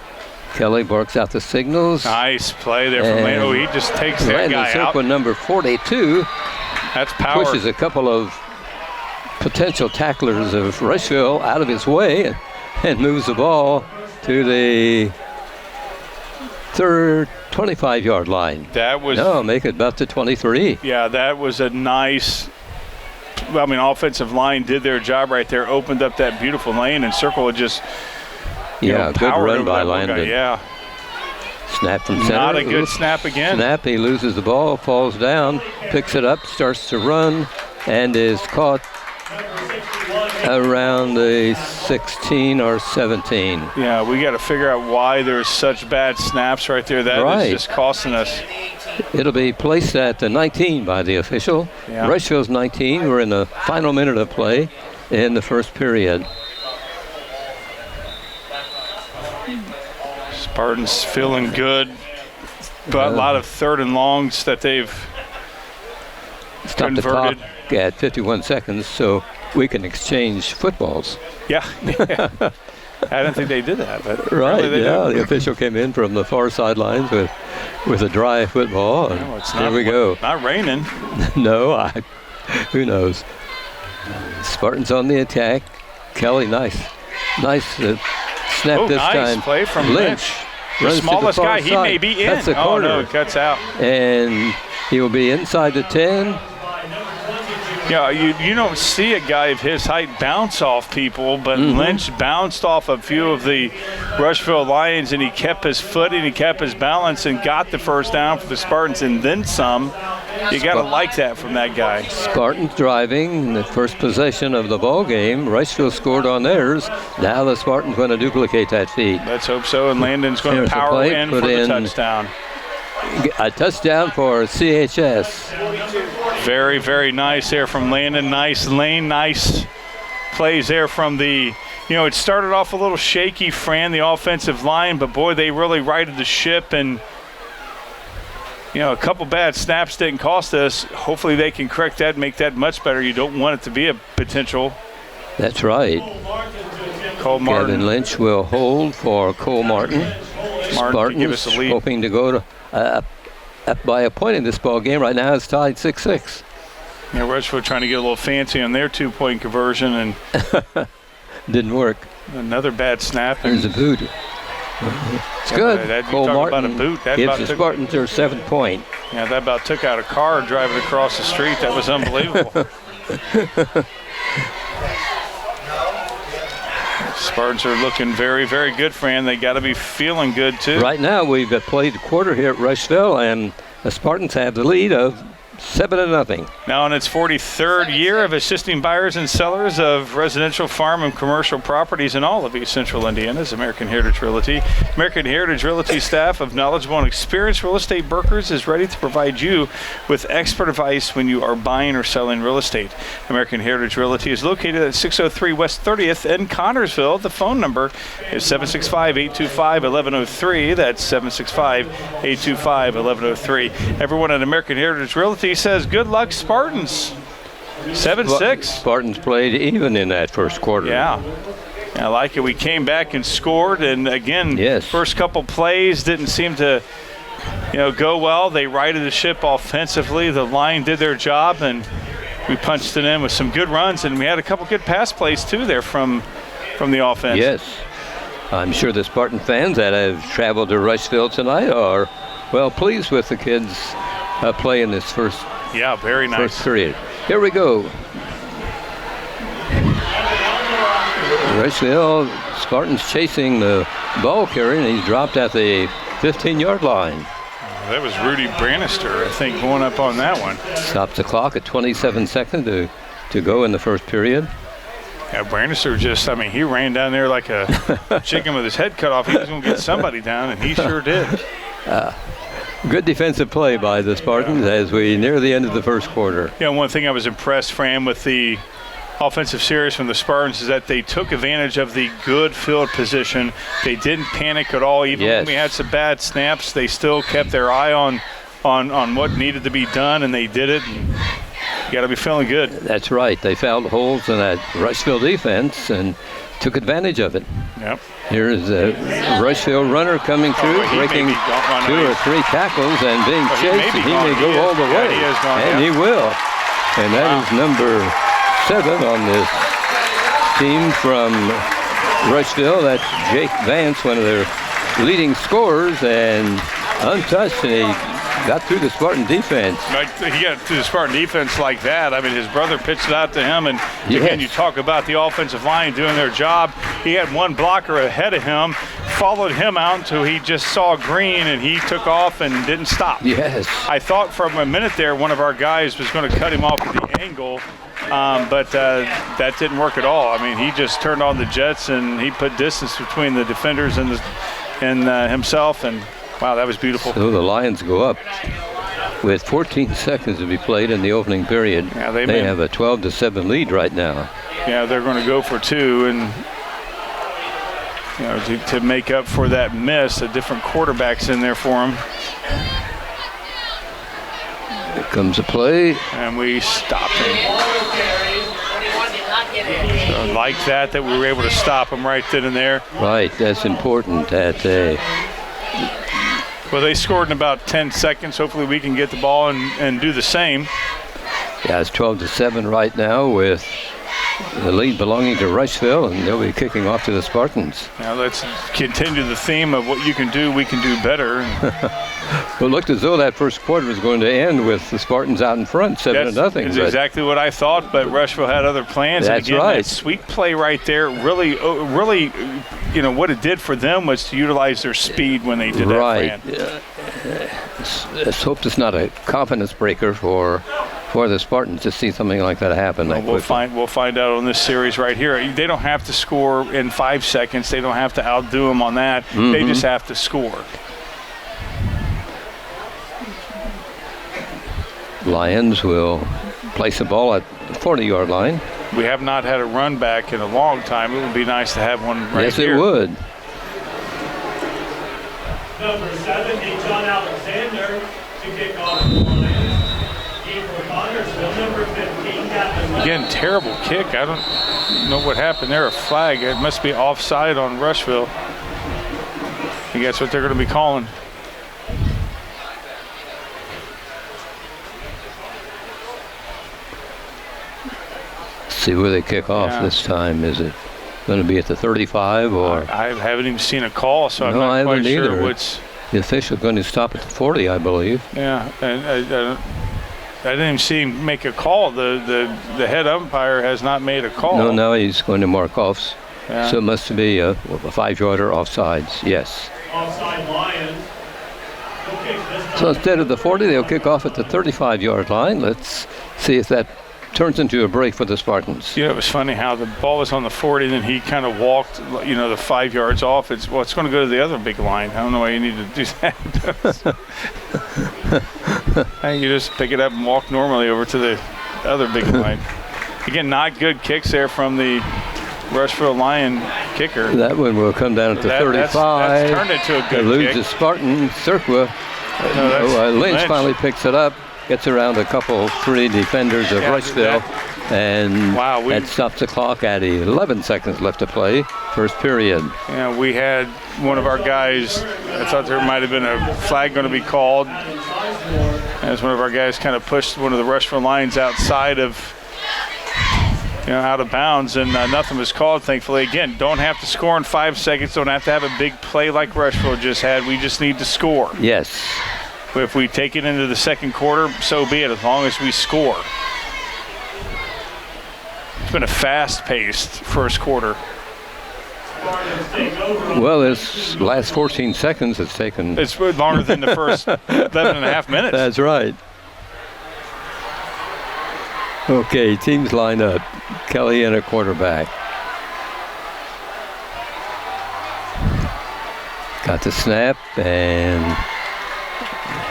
[SPEAKER 1] Kelly barks out the signals.
[SPEAKER 2] Nice play there from Landon. Oh, he just takes that
[SPEAKER 1] Landon
[SPEAKER 2] guy out.
[SPEAKER 1] Serpent, number 42,
[SPEAKER 2] That's power.
[SPEAKER 1] pushes a couple of potential tacklers of Rushville out of his way and moves the ball to the 25-yard line.
[SPEAKER 2] That was
[SPEAKER 1] make it about to 23.
[SPEAKER 2] Yeah, that was a nice. Offensive line did their job right there. Opened up that beautiful lane, and Circle had just
[SPEAKER 1] Good
[SPEAKER 2] powered
[SPEAKER 1] run
[SPEAKER 2] over
[SPEAKER 1] by
[SPEAKER 2] that one guy.
[SPEAKER 1] Landon.
[SPEAKER 2] Yeah,
[SPEAKER 1] Snap from center.
[SPEAKER 2] not a good
[SPEAKER 1] Oops.
[SPEAKER 2] snap again.
[SPEAKER 1] Snap, he loses the ball, falls down, picks it up, starts to run, and is caught around the 16 or 17.
[SPEAKER 2] Yeah, we got to figure out why there's such bad snaps right there. That
[SPEAKER 1] Right.
[SPEAKER 2] is just costing us.
[SPEAKER 1] It'll be placed at the 19 by the official.
[SPEAKER 2] Yeah.
[SPEAKER 1] Rushville's 19. We're in the final minute of play in the first period.
[SPEAKER 2] Spartans feeling good, but a lot of 3rd and longs that they've
[SPEAKER 1] Stop the
[SPEAKER 2] converted.
[SPEAKER 1] clock at 51 seconds so we can exchange footballs.
[SPEAKER 2] Yeah. I don't think they did that, but
[SPEAKER 1] Right,
[SPEAKER 2] apparently they
[SPEAKER 1] yeah.
[SPEAKER 2] did.
[SPEAKER 1] The official came in from the far sidelines with a dry football. And
[SPEAKER 2] Oh, it's
[SPEAKER 1] there
[SPEAKER 2] not,
[SPEAKER 1] we go.
[SPEAKER 2] Not raining.
[SPEAKER 1] No, who knows? Spartans on the attack. Kelly, nice snap
[SPEAKER 2] Oh,
[SPEAKER 1] this
[SPEAKER 2] nice
[SPEAKER 1] time.
[SPEAKER 2] play from Lynch. The
[SPEAKER 1] runs to
[SPEAKER 2] smallest
[SPEAKER 1] far
[SPEAKER 2] guy, he
[SPEAKER 1] side,
[SPEAKER 2] may be in.
[SPEAKER 1] cuts the
[SPEAKER 2] Oh,
[SPEAKER 1] corner,
[SPEAKER 2] no, cuts out.
[SPEAKER 1] and he will be inside the 10.
[SPEAKER 2] Yeah, you don't see a guy of his height bounce off people, but Lynch bounced off a few of the Rushville Lions, and he kept his footing, he kept his balance, and got the first down for the Spartans, and then some. You got to like that from that guy.
[SPEAKER 1] Spartans driving in the first possession of the ball game. Rushville scored on theirs. Now the Spartans going to duplicate that feat.
[SPEAKER 2] Let's hope so, and Landon's going
[SPEAKER 1] Here's
[SPEAKER 2] to
[SPEAKER 1] the
[SPEAKER 2] power
[SPEAKER 1] play,
[SPEAKER 2] in
[SPEAKER 1] put
[SPEAKER 2] for the
[SPEAKER 1] in-
[SPEAKER 2] touchdown.
[SPEAKER 1] A touchdown for CHS.
[SPEAKER 2] Very, very nice there from Landon. Nice lane, nice plays there from the, it started off a little shaky, Fran, the offensive line, but boy, they really righted the ship, and, a couple bad snaps didn't cost us. Hopefully they can correct that, make that much better. You don't want it to be a potential.
[SPEAKER 1] That's right.
[SPEAKER 2] Cole Martin.
[SPEAKER 1] Kevin Lynch will hold for Cole Martin.
[SPEAKER 2] Martin to give us a
[SPEAKER 1] Spartans
[SPEAKER 2] lead.
[SPEAKER 1] hoping to go to up by a point in this ball game. Right now it's tied 6-6.
[SPEAKER 2] Rushville trying to get a little fancy on their 2-point conversion, and
[SPEAKER 1] Didn't work.
[SPEAKER 2] another bad snap. And
[SPEAKER 1] There's a boot. It's good.
[SPEAKER 2] that- you
[SPEAKER 1] Cole
[SPEAKER 2] talk about
[SPEAKER 1] Martin
[SPEAKER 2] a boot, that
[SPEAKER 1] gives
[SPEAKER 2] about
[SPEAKER 1] the
[SPEAKER 2] took-
[SPEAKER 1] Spartans their 7th point.
[SPEAKER 2] that about took out a car driving across the street. That was unbelievable. Spartans are looking very, very good, Fran. They got to be feeling good, too.
[SPEAKER 1] Right now, we've played the quarter here at Rushville, and the Spartans have the lead of 7-0.
[SPEAKER 2] Now in its 43rd year of assisting buyers and sellers of residential, farm, and commercial properties in all of East Central Indiana's American Heritage Realty. American Heritage Realty staff of knowledgeable and experienced real estate brokers is ready to provide you with expert advice when you are buying or selling real estate. American Heritage Realty is located at 603 West 30th in Connorsville. The phone number is 765-825-1103. That's 765-825-1103. Everyone at American Heritage Realty says good luck, Spartans. 7-6.
[SPEAKER 1] Spartans played even in that first quarter.
[SPEAKER 2] Yeah. I like it. We came back and scored, and again, first couple plays didn't seem to go well. They righted the ship offensively. The line did their job, and we punched it in with some good runs, and we had a couple good pass plays too there from the offense.
[SPEAKER 1] Yes. I'm sure the Spartan fans that have traveled to Rushville tonight are well pleased with the kids play in this first
[SPEAKER 2] very nice
[SPEAKER 1] first period. Here we go. Rushville Spartans chasing the ball carrier, and he's dropped at the 15-yard line.
[SPEAKER 2] That was Rudy Bannister, I think, going up on that one.
[SPEAKER 1] Stops the clock at 27 seconds to go in the first period.
[SPEAKER 2] Yeah, Bannister he ran down there like a chicken with his head cut off. He was going to get somebody down, and he sure did.
[SPEAKER 1] Good defensive play by the Spartans as we near the end of the first quarter.
[SPEAKER 2] Yeah, one thing I was impressed, Fran, with the offensive series from the Spartans is that they took advantage of the good field position. They didn't panic at all. Even when we had some bad snaps, they still kept their eye on what needed to be done, and they did it. And you got to be feeling good.
[SPEAKER 1] That's right. They found holes in that Rushville defense and took advantage of it.
[SPEAKER 2] Yep.
[SPEAKER 1] Here's a Rushville runner coming through, breaking 2 or 3 tackles and being chased. He may go all the way, and he will. And that is number 7 on this team from Rushville. That's Jake Vance, one of their leading scorers, and untouched, and he got through the Spartan defense.
[SPEAKER 2] He got through the Spartan defense like that. I mean, his brother pitched it out to him, and again, you talk about the offensive line doing their job. He had one blocker ahead of him, followed him out until he just saw green, and he took off and didn't stop.
[SPEAKER 1] Yes.
[SPEAKER 2] I thought for a minute there one of our guys was going to cut him off at the angle, but that didn't work at all. I mean, he just turned on the jets, and he put distance between the defenders and himself, and wow, that was beautiful.
[SPEAKER 1] So the Lions go up with 14 seconds to be played in the opening period.
[SPEAKER 2] Yeah,
[SPEAKER 1] they have a 12-7 lead right now.
[SPEAKER 2] Yeah, they're going to go for 2, and to make up for that miss, a different quarterback's in there for them.
[SPEAKER 1] Here comes a play,
[SPEAKER 2] and we stopped him. So I like that we were able to stop him right then and there.
[SPEAKER 1] Right, that's important.
[SPEAKER 2] Well, they scored in about 10 seconds. Hopefully we can get the ball and do the same.
[SPEAKER 1] Yeah, it's 12-7 right now with the lead belonging to Rushville, and they'll be kicking off to the Spartans.
[SPEAKER 2] Now let's continue the theme of what you can do, we can do better.
[SPEAKER 1] Well, it looked as though that first quarter was going to end with the Spartans out in front, 7-0.
[SPEAKER 2] That's exactly what I thought, but Rushville had other plans.
[SPEAKER 1] That's
[SPEAKER 2] and again,
[SPEAKER 1] right.
[SPEAKER 2] That sweep play right there really, what it did for them was to utilize their speed when they did that.
[SPEAKER 1] Right. Let's hope it's not a confidence breaker for the Spartans to see something like that happen.
[SPEAKER 2] Well, we'll find out on this series right here. They don't have to score in 5 seconds. They don't have to outdo them on that. Mm-hmm. They just have to score.
[SPEAKER 1] Lions will place the ball at the 40-yard line.
[SPEAKER 2] We have not had a run back in a long time. It would be nice to have one right
[SPEAKER 1] yes,
[SPEAKER 2] here.
[SPEAKER 1] Yes, it would.
[SPEAKER 3] Number 70, John Alexander, to kick off the line. Number 15,
[SPEAKER 2] again, terrible kick. I don't know what happened there. A flag. It must be offside on Rushville. I think that's what they're going to be calling.
[SPEAKER 1] See where they kick off this time. Is it going to be at the 35 or?
[SPEAKER 2] I haven't even seen a call, so I'm not quite sure what's.
[SPEAKER 1] The official going to stop at the 40, I believe.
[SPEAKER 2] Yeah, and I didn't even see him make a call. The head umpire has not made a call.
[SPEAKER 1] No, he's going to mark off
[SPEAKER 2] Yeah.
[SPEAKER 1] So it must be a 5-yarder offsides. Yes.
[SPEAKER 3] Offside Lions. They'll kick this time.
[SPEAKER 1] So instead of the 40, they'll kick off at the 35-yard line. Let's see if that turns into a break for the Spartans.
[SPEAKER 2] It was funny how the ball was on the 40, then he kind of walked, the 5 yards off. It's going to go to the other big line. I don't know why you need to do that. I think you just pick it up and walk normally over to the other big line. Again, not good kicks there from the Rushville Lion kicker.
[SPEAKER 1] That one will come down at the 35.
[SPEAKER 2] That's turned into a good
[SPEAKER 1] Eludes
[SPEAKER 2] kick.
[SPEAKER 1] the Spartan. Cirqua. Lynch finally picks it up. Gets around a couple, 3 defenders of Rushville. And that stops the clock at 11 seconds left to play. First period.
[SPEAKER 2] Yeah, we had one of our guys, I thought there might have been a flag going to be called, as one of our guys kind of pushed one of the Rushville Lions outside of, out of bounds, and nothing was called, thankfully. Again, don't have to score in 5 seconds, don't have to have a big play like Rushville just had. We just need to score.
[SPEAKER 1] Yes.
[SPEAKER 2] If we take it into the second quarter, so be it, as long as we score. It's been a fast-paced first quarter.
[SPEAKER 1] Well, this last 14 seconds it's taken.
[SPEAKER 2] It's longer than the first 11 and a half minutes.
[SPEAKER 1] That's right. Okay, teams line up. Kelly and a quarterback. Got the snap and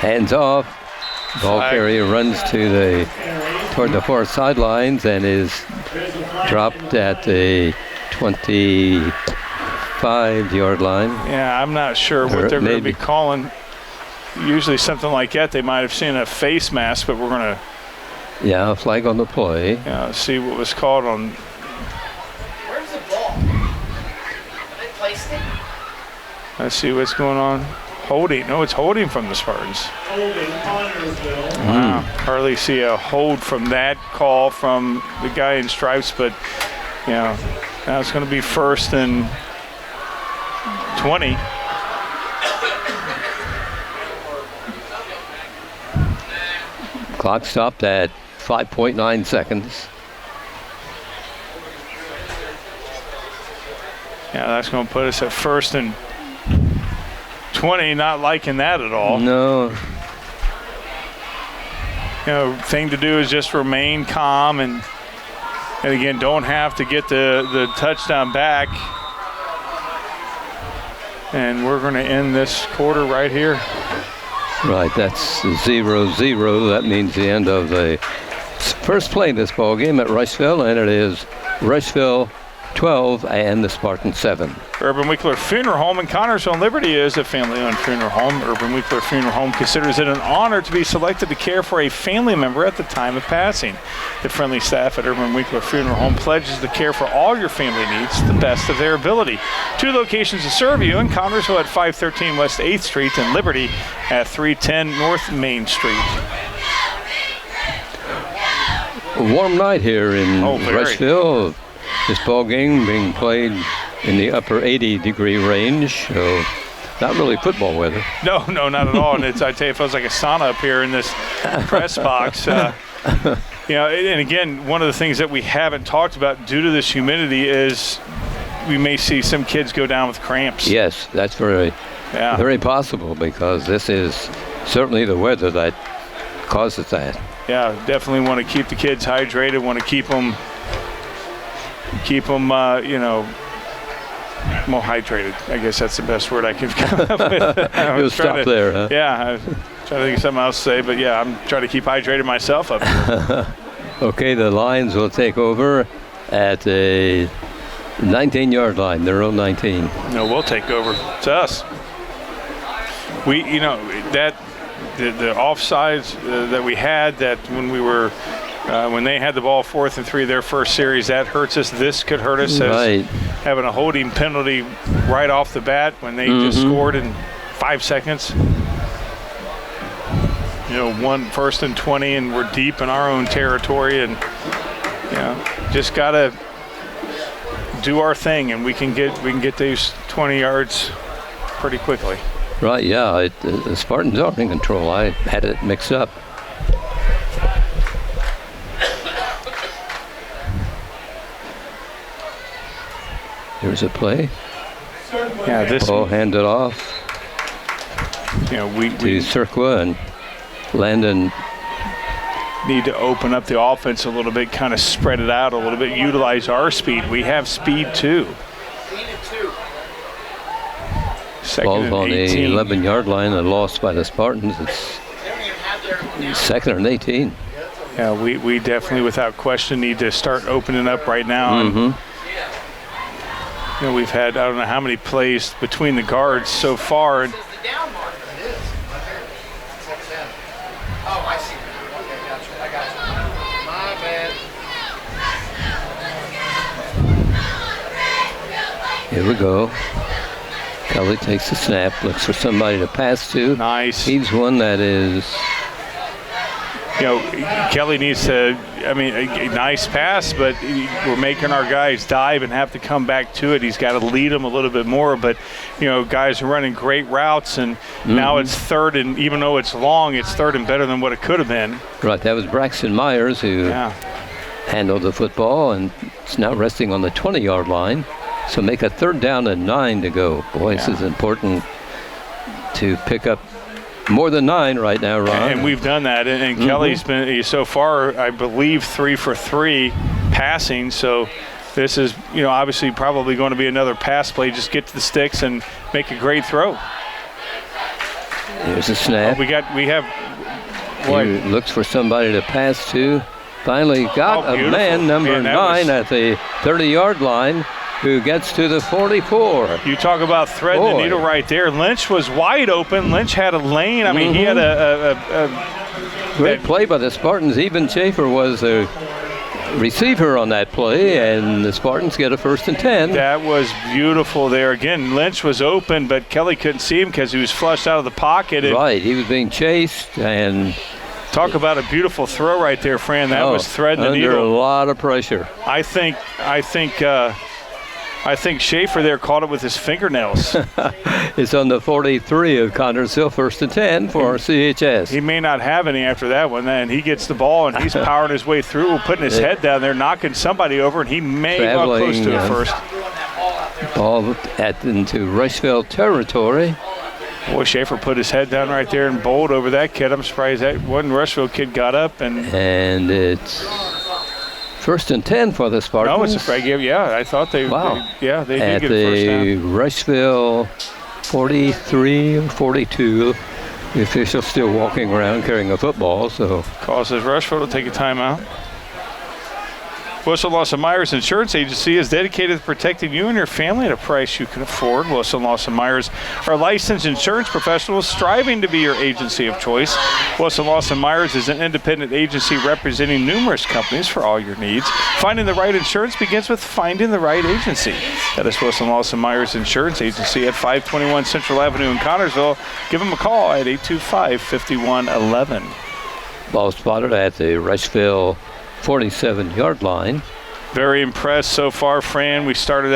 [SPEAKER 1] hands off. Ball carrier runs toward the far sidelines and is dropped at the 25-yard line.
[SPEAKER 2] Yeah, I'm not sure what they're going to be calling. Usually something like that, they might have seen a face mask, but we're going to...
[SPEAKER 1] Yeah, a flag on the play.
[SPEAKER 2] Yeah, see what was called on...
[SPEAKER 4] Where's the ball? Have they placed it?
[SPEAKER 2] Let's see what's going on. Holding. No, it's holding from the Spartans.
[SPEAKER 3] Holding Connersville.
[SPEAKER 2] Wow. Hardly see a hold from that call from the guy in stripes, but, now it's going to be 1st and 20.
[SPEAKER 1] Clock stopped at 5.9 seconds.
[SPEAKER 2] Yeah, that's going to put us at 1st and 20. Not liking that at all.
[SPEAKER 1] No.
[SPEAKER 2] Thing to do is just remain calm and again, don't have to get the touchdown back. And we're going to end this quarter right here.
[SPEAKER 1] Right, that's 0-0. That means the end of the first play of this ball game at Rushville, and it is Rushville 12 and the Spartan 7.
[SPEAKER 2] Urban Winkler Funeral Home in Connersville and Liberty is a family-owned funeral home. Urban Winkler Funeral Home considers it an honor to be selected to care for a family member at the time of passing. The friendly staff at Urban Winkler Funeral Home pledges to care for all your family needs to the best of their ability. 2 locations to serve you in Connersville at 513 West 8th Street and Liberty at 310 North Main Street.
[SPEAKER 1] A warm night here in Rushville. This ball game being played in the upper 80-degree range, so not really football weather.
[SPEAKER 2] No, not at all. And I tell you, it feels like a sauna up here in this press box. And again, one of the things that we haven't talked about due to this humidity is we may see some kids go down with cramps.
[SPEAKER 1] Yes, that's very possible because this is certainly the weather that causes that.
[SPEAKER 2] Yeah, definitely want to keep the kids hydrated, want to keep them more hydrated. I guess that's the best word I can come up with.
[SPEAKER 1] You'll stop there, huh?
[SPEAKER 2] Yeah, I was trying to think of something else to say, but yeah, I'm trying to keep hydrated myself up here.
[SPEAKER 1] Okay, the Lions will take over at a 19-yard line, their own 19.
[SPEAKER 2] No, we'll take over. It's us. The offsides that we had, that when we were when they had the ball 4th and 3 their first series, that hurts us. This could hurt us as having a holding penalty right off the bat when they just scored in 5 seconds. 1st and 20 and we're deep in our own territory, and just gotta do our thing and we can get these 20 yards pretty quickly.
[SPEAKER 1] Right, yeah, the Spartans are in control. I had it mixed up. Here's a play.
[SPEAKER 2] Yeah, this
[SPEAKER 1] Ball handed off
[SPEAKER 2] we
[SPEAKER 1] to Cirqua, and Landon
[SPEAKER 2] need to open up the offense a little bit, kind of spread it out a little bit, utilize our speed. We have speed too. Second
[SPEAKER 1] ball's
[SPEAKER 2] and
[SPEAKER 1] on
[SPEAKER 2] 18.
[SPEAKER 1] the 11-yard line and lost by the Spartans. It's second and 18.
[SPEAKER 2] Yeah, we definitely, without question, need to start opening up right now. And, we've had, I don't know how many plays between the guards so far. And
[SPEAKER 4] Oh, I see. Okay, I got you. My bad.
[SPEAKER 1] Here we go. Kelly takes the snap, looks for somebody to pass to.
[SPEAKER 2] nice.
[SPEAKER 1] He's one that is,
[SPEAKER 2] Kelly needs to, a nice pass, but we're making our guys dive and have to come back to it. He's got to lead them a little bit more, but, guys are running great routes, and now it's third, and even though it's long, it's third and better than what it could have been.
[SPEAKER 1] right, that was Braxton Myers who handled the football, and it's now resting on the 20-yard line. So make a 3rd down and 9 to go. Boy, this is important to pick up more than 9 right now, Ron.
[SPEAKER 2] And we've done that. And Kelly's been, so far, I believe, 3 for 3 passing. So this is, obviously probably going to be another pass play. Just get to the sticks and make a great throw.
[SPEAKER 1] There's a snap.
[SPEAKER 2] We have.
[SPEAKER 1] He looks for somebody to pass to. Finally got a man, number 9, at the 30-yard line, who gets to the 44.
[SPEAKER 2] You talk about threading the needle right there. Lynch was wide open. Lynch had a lane. He had a
[SPEAKER 1] great play by the Spartans. Even Schaefer was the receiver on that play, and the Spartans get a 1st and 10.
[SPEAKER 2] That was beautiful there. Again, Lynch was open, but Kelly couldn't see him because he was flushed out of the pocket.
[SPEAKER 1] Right, he was being chased, and
[SPEAKER 2] talk about a beautiful throw right there, Fran. That was threading the needle.
[SPEAKER 1] Under a lot of pressure.
[SPEAKER 2] I think Schaefer there caught it with his fingernails.
[SPEAKER 1] It's on the 43 of Connersville, 1st and 10 for CHS.
[SPEAKER 2] He may not have any after that one. Then he gets the ball, and he's powering his way through, putting his head down there, knocking somebody over, and he may get close to it first.
[SPEAKER 1] Ball into Rushville territory.
[SPEAKER 2] Boy, Schaefer put his head down right there and bowled over that kid. I'm surprised that one Rushville kid got up. And
[SPEAKER 1] it's 1st and 10 for the Spartans.
[SPEAKER 2] No, it's I thought they.
[SPEAKER 1] Wow.
[SPEAKER 2] They did get a first
[SPEAKER 1] At the
[SPEAKER 2] down.
[SPEAKER 1] Rushville 43 or 42, the official's still walking around carrying a football. So
[SPEAKER 2] causes Rushville to take a timeout. Wilson Lawson Myers Insurance Agency is dedicated to protecting you and your family at a price you can afford. Wilson Lawson Myers are licensed insurance professionals striving to be your agency of choice. Wilson Lawson Myers is an independent agency representing numerous companies for all your needs. Finding the right insurance begins with finding the right agency. That is Wilson Lawson Myers Insurance Agency at 521 Central Avenue in Connersville. Give them a call at 825-5111.
[SPEAKER 1] ball spotted at the Rushville 47-yard line.
[SPEAKER 2] Very impressed so far, Fran. We started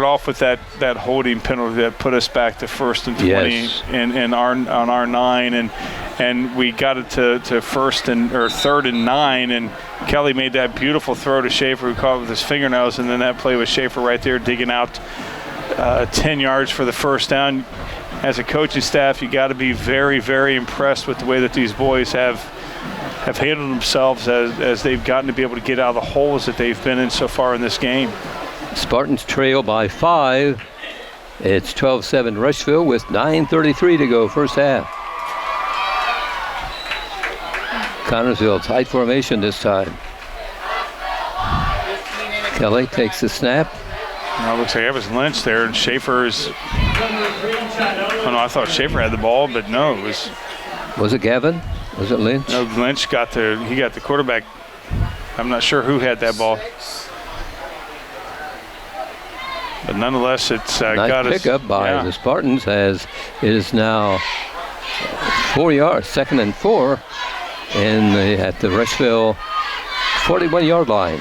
[SPEAKER 2] off with that holding penalty that put us back to 1st and 20 on our 9, and we got it to 3rd and 9, and Kelly made that beautiful throw to Schaefer, who caught it with his fingernails, and then that play with Schaefer right there digging out 10 yards for the first down. As a coaching staff, you got to be very, very impressed with the way that these boys have handled themselves as they've gotten to be able to get out of the holes that they've been in so far in this game. Spartans
[SPEAKER 1] trail by 5. It's 12-7 Rushville with 9:33 to go, first half. Connersville tight formation this time. Kelly takes the snap.
[SPEAKER 2] It looks like it was Lynch there, and Schaefer is. Oh no, I thought Schaefer had the ball, but no, it was.
[SPEAKER 1] Was it Gavin? Was it Lynch?
[SPEAKER 2] No, Lynch got the quarterback. I'm not sure who had that ball. But nonetheless, it's
[SPEAKER 1] nice
[SPEAKER 2] got us.
[SPEAKER 1] Pickup by the Spartans as it is now 4 yards, 2nd and 4 at the Rushville 41-yard line.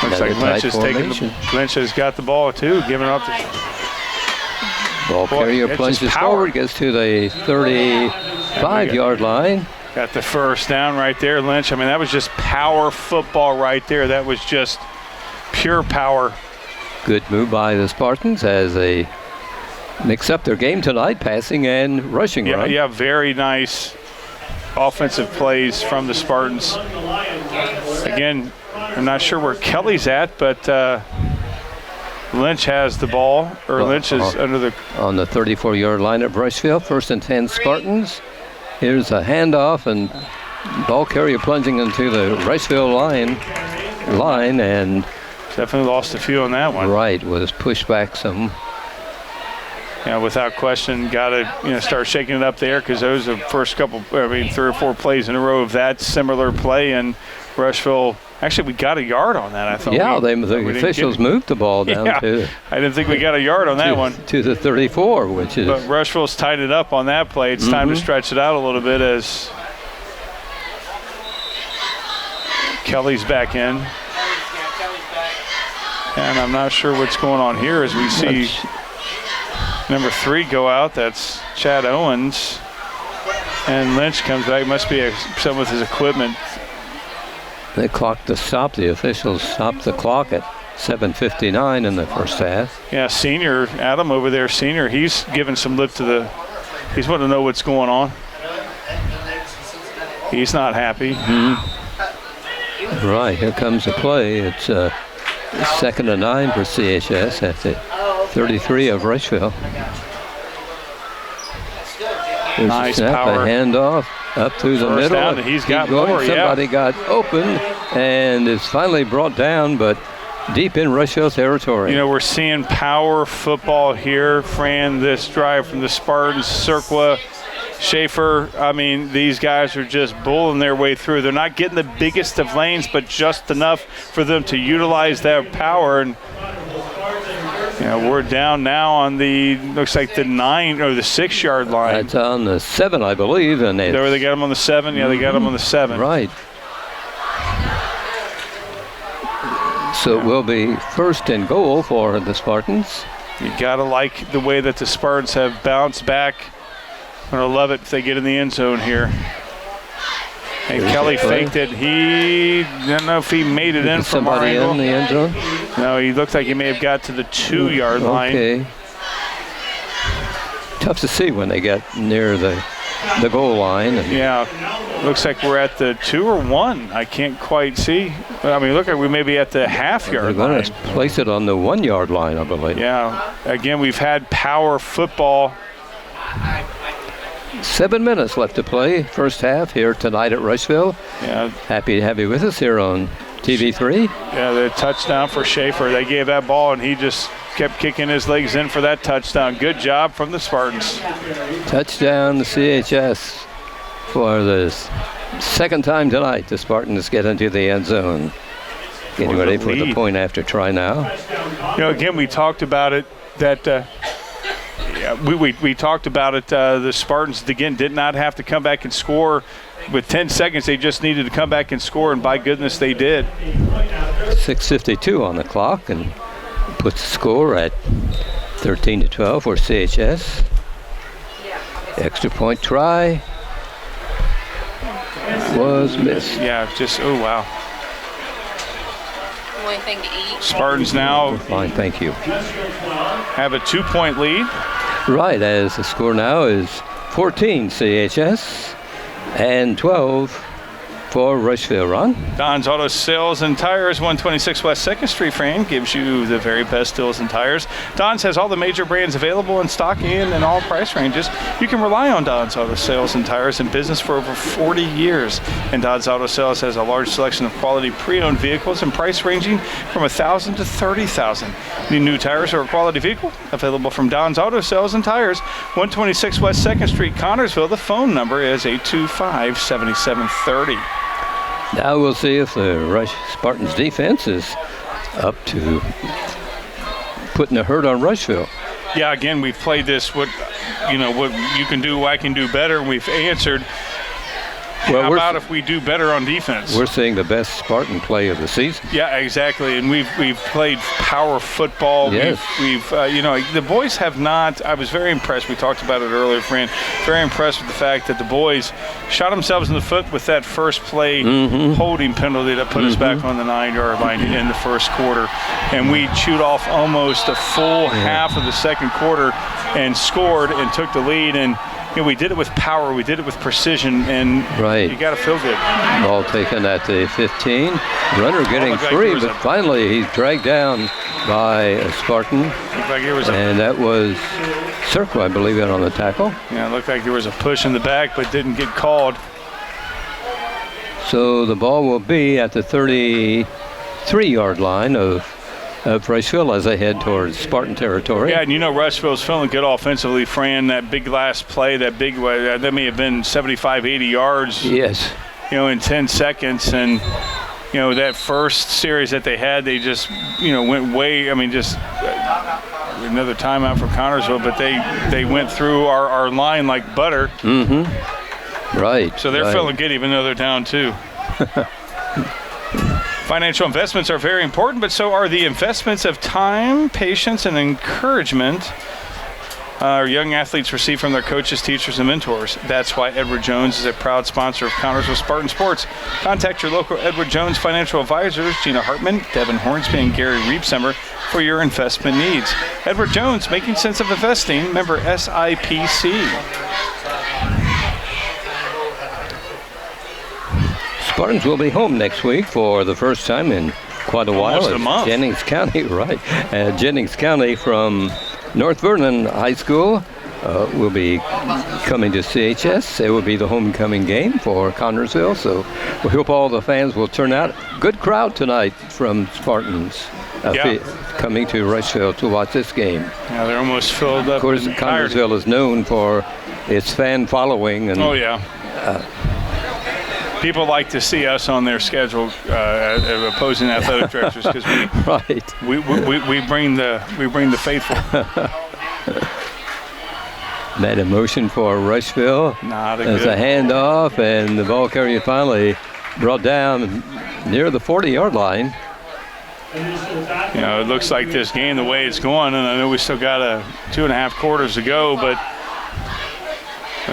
[SPEAKER 2] Looks like Lynch has got the ball too, giving up the
[SPEAKER 1] ball carrier plunges forward, gets to the 35-yard line.
[SPEAKER 2] Got the first down right there, Lynch. I mean, that was just power football right there. That was just pure power.
[SPEAKER 1] Good move by the Spartans as they mix up their game tonight, passing and rushing.
[SPEAKER 2] Yeah,
[SPEAKER 1] right?
[SPEAKER 2] yeah, very nice offensive plays from the Spartans. Again, I'm not sure where Kelly's at, but Lynch has the ball, or Lynch is under the...
[SPEAKER 1] On the 34-yard line at Rushville, 1st and 10 Spartans. Here's a handoff, and ball carrier plunging into the Rushville line, and
[SPEAKER 2] Definitely lost a few on that one.
[SPEAKER 1] Right, was pushed back some.
[SPEAKER 2] Yeah, without question, got to start shaking it up there, because those are the first couple, 3 or 4 plays in a row of that similar play, and Rushville. Actually, we got a yard on that. I thought.
[SPEAKER 1] Yeah, the officials moved the ball down to.
[SPEAKER 2] I didn't think we got a yard on that one.
[SPEAKER 1] To the 34, which is.
[SPEAKER 2] But Rushville's tied it up on that play. It's time to stretch it out a little bit as Kelly's back in. And I'm not sure what's going on here as we see number 3 go out. That's Chad Owens. And Lynch comes back. Must be something with his equipment.
[SPEAKER 1] They clocked to stop. The officials stopped the clock at 7:59 in the first half.
[SPEAKER 2] Yeah, senior, Adam over there, senior, he's giving some lift to the, he's wanting to know what's going on. He's not happy.
[SPEAKER 1] Right, here comes the play. It's 2nd and 9 for CHS at the 33 of Rushville. There's
[SPEAKER 2] nice
[SPEAKER 1] a snap,
[SPEAKER 2] power.
[SPEAKER 1] A handoff up through the
[SPEAKER 2] First
[SPEAKER 1] middle.
[SPEAKER 2] down, and he's got
[SPEAKER 1] going.
[SPEAKER 2] more,
[SPEAKER 1] Somebody got open, and it's finally brought down, but deep in Rushville territory.
[SPEAKER 2] We're seeing power football here, Fran, this drive from the Spartans, Cirqua, Schaefer. I mean, these guys are just bulling their way through. They're not getting the biggest of lanes, but just enough for them to utilize that power. And we're down now on the, looks like the 9 or the 6-yard line.
[SPEAKER 1] That's on the 7, I believe. And
[SPEAKER 2] there they got him on the 7? Yeah, they got him on the 7.
[SPEAKER 1] Right. So it will be 1st and goal for the Spartans.
[SPEAKER 2] You got to like the way that the Spartans have bounced back. I'm going to love it if they get in the end zone here. And Kelly faked it. I don't know if he made it in from our angle.
[SPEAKER 1] Somebody in the end zone?
[SPEAKER 2] No, he looked like he may have got to the 2-yard line.
[SPEAKER 1] Okay. Tough to see when they get near the goal line.
[SPEAKER 2] Yeah, looks like we're at the 2 or 1. I can't quite see. I mean, look like we may be at the half-yard line.
[SPEAKER 1] They're going to place it on the 1-yard line, I believe.
[SPEAKER 2] Yeah, again, we've had power football.
[SPEAKER 1] 7 minutes left to play, first half here tonight at Rushville.
[SPEAKER 2] Yeah.
[SPEAKER 1] Happy to have you with us here on TV3.
[SPEAKER 2] Yeah, the touchdown for Schaefer. They gave that ball, and he just kept kicking his legs in for that touchdown. Good job from the Spartans.
[SPEAKER 1] Touchdown to CHS for the 2nd time tonight. The Spartans get into the end zone. Getting ready for the point after try now.
[SPEAKER 2] Again, we talked about it that we talked about it. The Spartans, again, did not have to come back and score. With 10 seconds, they just needed to come back and score, and by goodness, they did.
[SPEAKER 1] 6:52 on the clock, and puts the score at 13-12 for CHS. Extra point try was missed.
[SPEAKER 2] Yeah, oh, wow.
[SPEAKER 5] Anything to eat?
[SPEAKER 2] Spartans now
[SPEAKER 1] Fine, thank you.
[SPEAKER 2] have a 2-point lead.
[SPEAKER 1] Right, as the score now is 14 CHS and 12 for Rushville. Ron?
[SPEAKER 2] Don's Auto Sales and Tires, 126 West 2nd Street, Fran, gives you the very best deals and tires. Don's has all the major brands available in stock and in all price ranges. You can rely on Don's Auto Sales and Tires in business for over 40 years. And Don's Auto Sales has a large selection of quality pre-owned vehicles and price ranging from $1,000 to $30,000. Need new tires or a quality vehicle? Available from Don's Auto Sales and Tires, 126 West 2nd Street, Connorsville. The phone number is 825-7730.
[SPEAKER 1] Now we'll see if the Spartans defense is up to putting a hurt on Rushville.
[SPEAKER 2] Yeah, again, we've played this, what you can do, I can do better, and we've answered. how about if we do better on defense?
[SPEAKER 1] We're seeing the best Spartan play of the season.
[SPEAKER 2] Yeah, exactly. And we've played power football.
[SPEAKER 1] Yes.
[SPEAKER 2] We've the boys have not. I was very impressed. We talked about it earlier, Fran. Very impressed with the fact that the boys shot themselves in the foot with that first play holding penalty that put us back on the 9-yard line in the first quarter. And we chewed off almost a full half of the second quarter and scored and took the lead. And we did it with power. We did it with precision. And you got to feel good.
[SPEAKER 1] Ball taken at the 15. Runner getting free, but finally he's dragged down by a Spartan. And that was Circle, I believe, on the tackle.
[SPEAKER 2] Yeah, it looked like there was a push in the back, but didn't get called.
[SPEAKER 1] So the ball will be at the 33-yard line of Rushville as they head towards Spartan territory.
[SPEAKER 2] Yeah, and Rushville's feeling good offensively, Fran. That big last play, that may have been 75, 80 yards.
[SPEAKER 1] Yes.
[SPEAKER 2] In 10 seconds. And, that first series that they had, they just, went way, just another timeout for Connersville, but they went through our line like butter.
[SPEAKER 1] Right.
[SPEAKER 2] So they're feeling good even though they're down 2. Financial investments are very important, but so are the investments of time, patience, and encouragement our young athletes receive from their coaches, teachers, and mentors. That's why Edward Jones is a proud sponsor of Connersville Spartan Sports. Contact your local Edward Jones financial advisors, Gina Hartman, Devin Hornsby, and Gary Reepsummer for your investment needs. Edward Jones, making sense of investing, member SIPC.
[SPEAKER 1] Spartans will be home next week for the first time in quite a while.
[SPEAKER 2] Almost a month.
[SPEAKER 1] Jennings County, right. Jennings County from North Vernon High School will be coming to CHS. It will be the homecoming game for Connersville, so we hope all the fans will turn out. Good crowd tonight from Spartans coming to Rushville to watch this game.
[SPEAKER 2] Yeah, they're almost filled up.
[SPEAKER 1] Of course, Connersville is known for its fan following. And,
[SPEAKER 2] people like to see us on their schedule, opposing athletic directors, because we bring the faithful.
[SPEAKER 1] That emotion for Rushville. As a handoff, and the ball carrier finally brought down near the 40-yard line.
[SPEAKER 2] It looks like this game, the way it's going, and I know we still got 2.5 quarters to go, but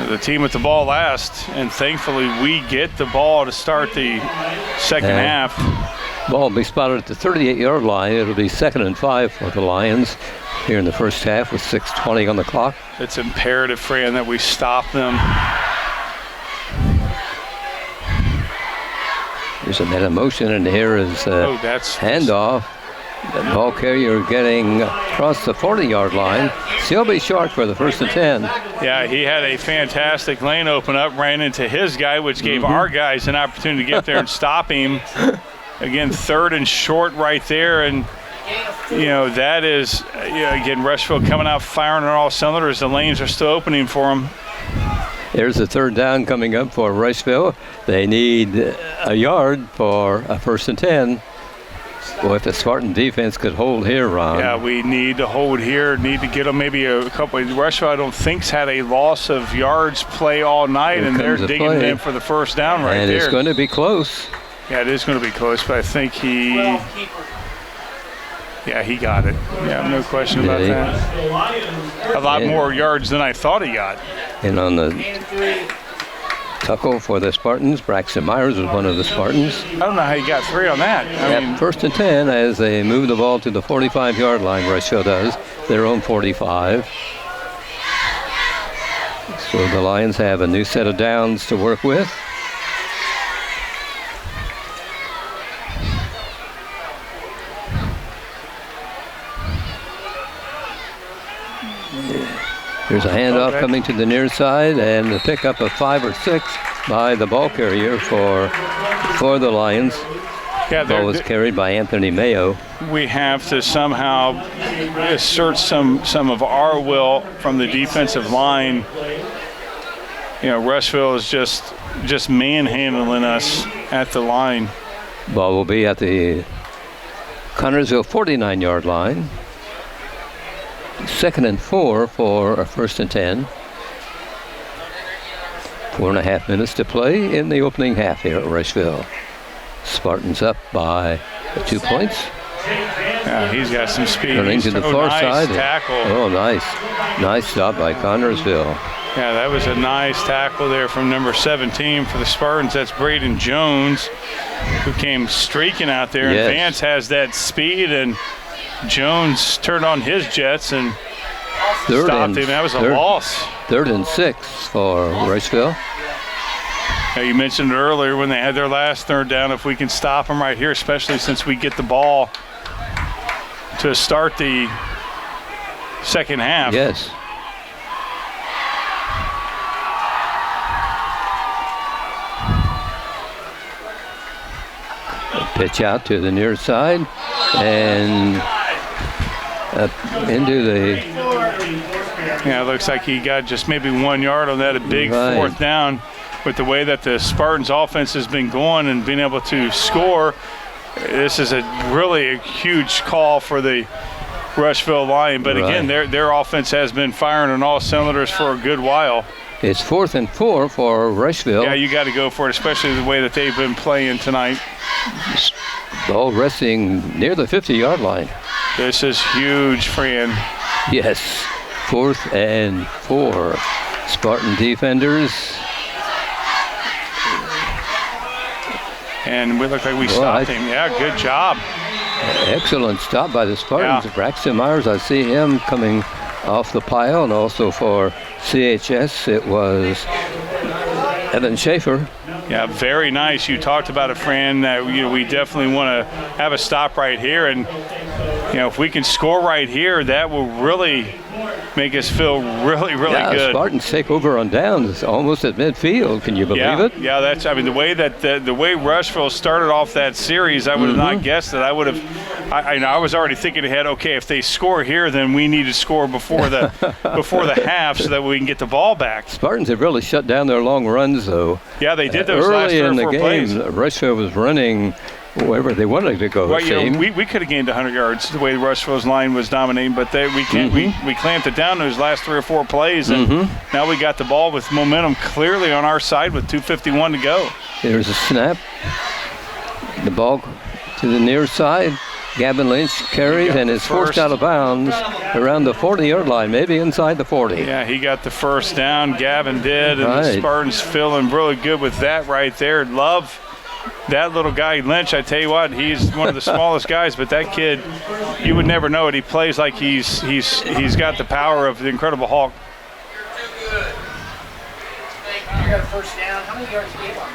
[SPEAKER 2] the team with the ball last, and thankfully we get the ball to start the second half.
[SPEAKER 1] Ball will be spotted at the 38-yard line. It'll be 2nd and 5 for the Lions here in the first half with 6:20 on the clock.
[SPEAKER 2] It's imperative, Fran, that we stop them.
[SPEAKER 1] There's a net of motion, and here is handoff. The ball carrier getting across the 40-yard line. Still be short for the 1st and 10.
[SPEAKER 2] Yeah, he had a fantastic lane open up, ran into his guy, which gave our guys an opportunity to get there and stop him. Again, 3rd and short right there. And, that is, again, Rushville coming out firing on all cylinders. The lanes are still opening for them.
[SPEAKER 1] There's the 3rd down coming up for Rushville. They need a yard for a 1st and 10. Well, if the Spartan defense could hold here, Ron.
[SPEAKER 2] Yeah, we need to hold here. Need to get them maybe a couple. Rushville, I don't think's had a loss of yards play all night, and they're digging in for the first down right there.
[SPEAKER 1] And it's going to be close.
[SPEAKER 2] Yeah, it is going to be close, but I think he got it. Yeah, no question about that. A lot more yards than I thought he got.
[SPEAKER 1] And on the tackle for the Spartans, Braxton Myers was one of the Spartans.
[SPEAKER 2] I don't know how he got 3 on that. I mean,
[SPEAKER 1] 1st and 10 as they move the ball to the 45-yard line. Rushville does their own 45. So the Lions have a new set of downs to work with. There's a handoff coming to the near side, and the pickup of 5 or 6 by the ball carrier for the Lions. Yeah, the ball was carried by Anthony Mayo.
[SPEAKER 2] We have to somehow assert some of our will from the defensive line. Rushville is just manhandling us at the line.
[SPEAKER 1] Ball will be at the Connersville 49-yard line. 2nd and 4 for a 1st and 10. 4.5 minutes to play in the opening half here at Rushville. Spartans up by 2 points.
[SPEAKER 2] Yeah, he's got some speed.
[SPEAKER 1] Running to the far
[SPEAKER 2] nice
[SPEAKER 1] side.
[SPEAKER 2] Tackle.
[SPEAKER 1] Oh, nice. Nice stop by Connorsville.
[SPEAKER 2] Yeah, that was a nice tackle there from number 17 for the Spartans. That's Braden Jones, who came streaking out there.
[SPEAKER 1] Yes.
[SPEAKER 2] And Vance has that speed, and Jones turned on his jets and stopped him. That was a loss.
[SPEAKER 1] 3rd and 6 for Rushville.
[SPEAKER 2] Now, you mentioned earlier when they had their last third down, if we can stop them right here, especially since we get the ball to start the second half.
[SPEAKER 1] Yes. Pitch out to the near side and up into the...
[SPEAKER 2] Yeah, it looks like he got just maybe 1 yard on that, a big fourth down. With the way that the Spartans offense has been going and being able to score, this is really a huge call for the Rushville Lion. But again, their offense has been firing on all cylinders for a good while.
[SPEAKER 1] It's 4th and 4 for Rushville.
[SPEAKER 2] Yeah, you got to go for it, especially the way that they've been playing tonight.
[SPEAKER 1] Ball resting near the 50-yard line.
[SPEAKER 2] This is huge, Fran.
[SPEAKER 1] Yes, 4th and 4. Spartan defenders.
[SPEAKER 2] And we look like we stopped him. Yeah, good job.
[SPEAKER 1] Excellent stop by the Spartans.
[SPEAKER 2] Yeah.
[SPEAKER 1] Braxton Myers, I see him coming off the pile. And also for CHS, it was Evan Schaefer.
[SPEAKER 2] Yeah, very nice. You talked about it, Fran. We definitely want to have a stop right here. And, if we can score right here, that will really make us feel really good.
[SPEAKER 1] Spartans take over on downs almost at midfield. Can you believe it?
[SPEAKER 2] Yeah, that's. I mean, the way that the way Rushville started off that series, I would have not guessed that. I would have. I was already thinking ahead. Okay, if they score here, then we need to score before the half so that we can get the ball back.
[SPEAKER 1] Spartans have really shut down their long runs, though.
[SPEAKER 2] Yeah, they did those last
[SPEAKER 1] early
[SPEAKER 2] 3 or
[SPEAKER 1] in the
[SPEAKER 2] 4
[SPEAKER 1] game.
[SPEAKER 2] plays.
[SPEAKER 1] Rushville was running wherever they wanted to go.
[SPEAKER 2] Well, we could have gained 100 yards the way Rushville's line was dominating, but we can't. We clamped it down those last 3 or 4 plays, and now we got the ball with momentum clearly on our side with 2:51 to go.
[SPEAKER 1] There's a snap. The ball to the near side. Gavin Lynch carries and is forced out of bounds around the 40-yard line, maybe inside the 40.
[SPEAKER 2] Yeah, he got the first down. Gavin did, and the Spartans feeling really good with that right there. Love that little guy, Lynch. I tell you what, he's one of the smallest guys, but that kid, you would never know it. He plays like he's got the power of the Incredible Hulk.
[SPEAKER 4] You got a first down. How many yards do you want?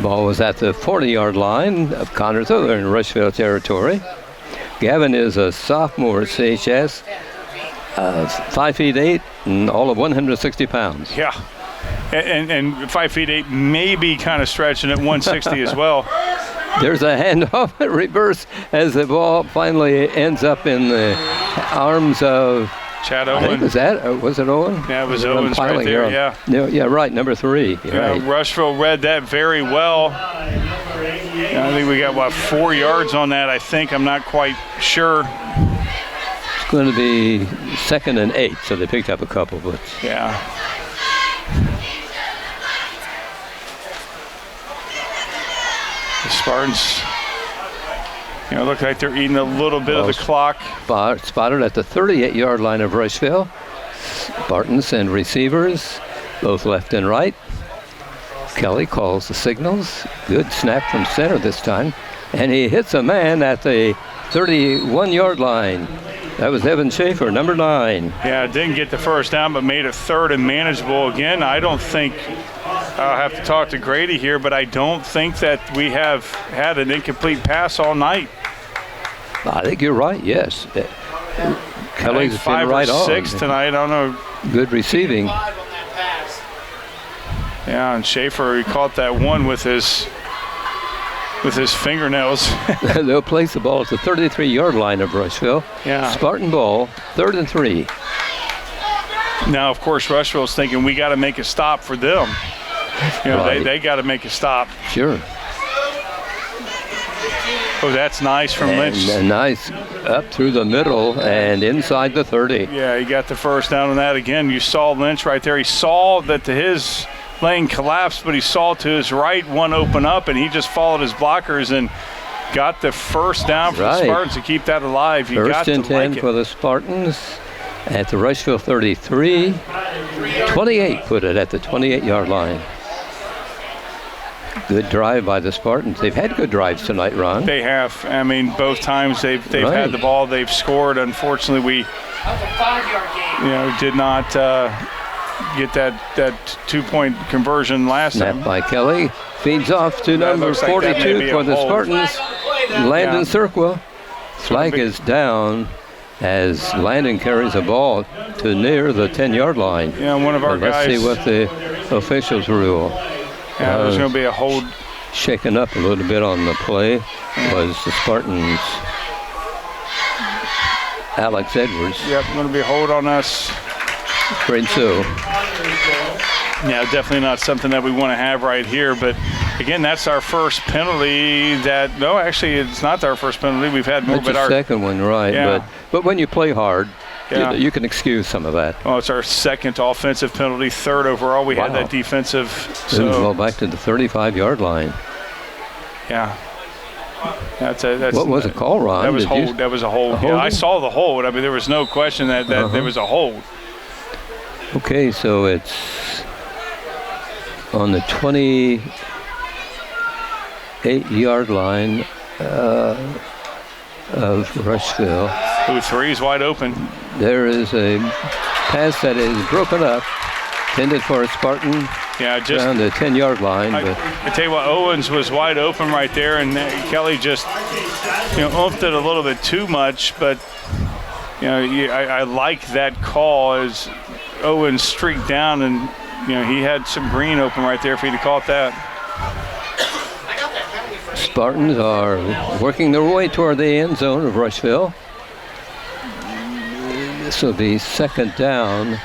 [SPEAKER 1] Ball was at the 40-yard line of Connersville. They're in Rushville territory. Gavin is a sophomore at CHS, 5'8" and all of 160 pounds.
[SPEAKER 2] Yeah, and 5'8" maybe kind of stretching at 160 as well.
[SPEAKER 1] There's a handoff at reverse as the ball finally ends up in the arms of
[SPEAKER 2] Chad Owen.
[SPEAKER 1] Was it Owen?
[SPEAKER 2] Yeah, it was Owens right there,
[SPEAKER 1] Yeah, right, number 3. Right.
[SPEAKER 2] Rushville read that very well. I think we got, 4 yards on that, I think. I'm not quite sure.
[SPEAKER 1] It's going to be 2nd and 8, so they picked up a couple. But
[SPEAKER 2] yeah. The Spartans, look like they're eating a little bit of the clock.
[SPEAKER 1] Spotted at the 38-yard line of Rushville. Spartans and receivers, both left and right. Kelly calls the signals. Good snap from center this time. And he hits a man at the 31-yard line. That was Evan Schaefer, number 9.
[SPEAKER 2] Yeah, didn't get the first down, but made it 3rd and manageable. Again, I don't think, I'll have to talk to Grady here, but I don't think that we have had an incomplete pass all night.
[SPEAKER 1] I think you're right, yes. Kelly's been
[SPEAKER 2] 5
[SPEAKER 1] right
[SPEAKER 2] or
[SPEAKER 1] on.
[SPEAKER 2] 6 tonight, I don't know.
[SPEAKER 1] Good receiving.
[SPEAKER 2] Yeah, and Schaefer, he caught that one with his fingernails.
[SPEAKER 1] They'll place the ball at the 33-yard line of Rushville.
[SPEAKER 2] Yeah.
[SPEAKER 1] Spartan ball, 3rd and 3.
[SPEAKER 2] Now, of course, Rushville's thinking we got to make a stop for them. They got to make a stop.
[SPEAKER 1] Sure.
[SPEAKER 2] Oh, that's nice from Lynch.
[SPEAKER 1] And nice up through the middle and inside the 30.
[SPEAKER 2] Yeah, he got the first down on that again. You saw Lynch right there. He saw that his lane collapsed, but he saw to his right one open up, and he just followed his blockers and got the first down for the Spartans to keep that alive. You got
[SPEAKER 1] First and 10 for the Spartans at the Rushville 33. 28 put it at the 28-yard line. Good drive by the Spartans. They've had good drives tonight, Ron.
[SPEAKER 2] They have. I mean, both times they've had the ball, they've scored. Unfortunately, we did not get that 2-point conversion last time.
[SPEAKER 1] Snap by Kelly. Feeds off to number 42 for the Spartans. Landon Cirqua. Flag is down as Landon carries the ball to near the 10-yard line.
[SPEAKER 2] Yeah, one of our guys.
[SPEAKER 1] Let's see what the officials rule.
[SPEAKER 2] Yeah, there's going to be a hold.
[SPEAKER 1] Shaken up a little bit on the play was the Spartans. Alex Edwards.
[SPEAKER 2] Yep, going to be a hold on us.
[SPEAKER 1] Afraid so.
[SPEAKER 2] Yeah, definitely not something that we want to have right here. But again, that's our first penalty. Actually, it's not our first penalty. We've had more.
[SPEAKER 1] That's the second one, right?
[SPEAKER 2] Yeah.
[SPEAKER 1] But when you play hard, you can excuse some of that.
[SPEAKER 2] Oh, it's our second offensive penalty, third overall. We had that defensive.
[SPEAKER 1] So back to the 35-yard line.
[SPEAKER 2] Yeah. That's
[SPEAKER 1] what was the call, Ron?
[SPEAKER 2] That was hold. That was a hold. Yeah, I saw the hold. I mean, there was no question that there was a hold.
[SPEAKER 1] Okay, so it's on the 28-yard line of Rushville.
[SPEAKER 2] 3 is wide open.
[SPEAKER 1] There is a pass that is broken up, intended for a Spartan.
[SPEAKER 2] Yeah, just
[SPEAKER 1] around the 10-yard line.
[SPEAKER 2] I tell you what, Owens was wide open right there, and Kelly just, oomphed it a little bit too much. But I like that call as Owens streaked down, and he had some green open right there for you to call it that.
[SPEAKER 1] Spartans are working their way toward the end zone of Rushville. This will be second down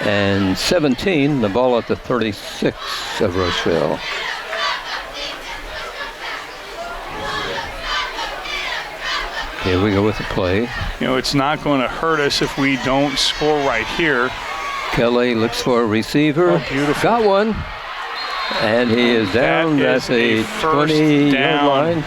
[SPEAKER 1] and 17, the ball at the 36 of Rushville. Here we go with the play.
[SPEAKER 2] It's not going to hurt us if we don't score right here.
[SPEAKER 1] Kelly looks for a receiver.
[SPEAKER 2] Oh, beautiful.
[SPEAKER 1] Got one. And he is down at the 20-yard line.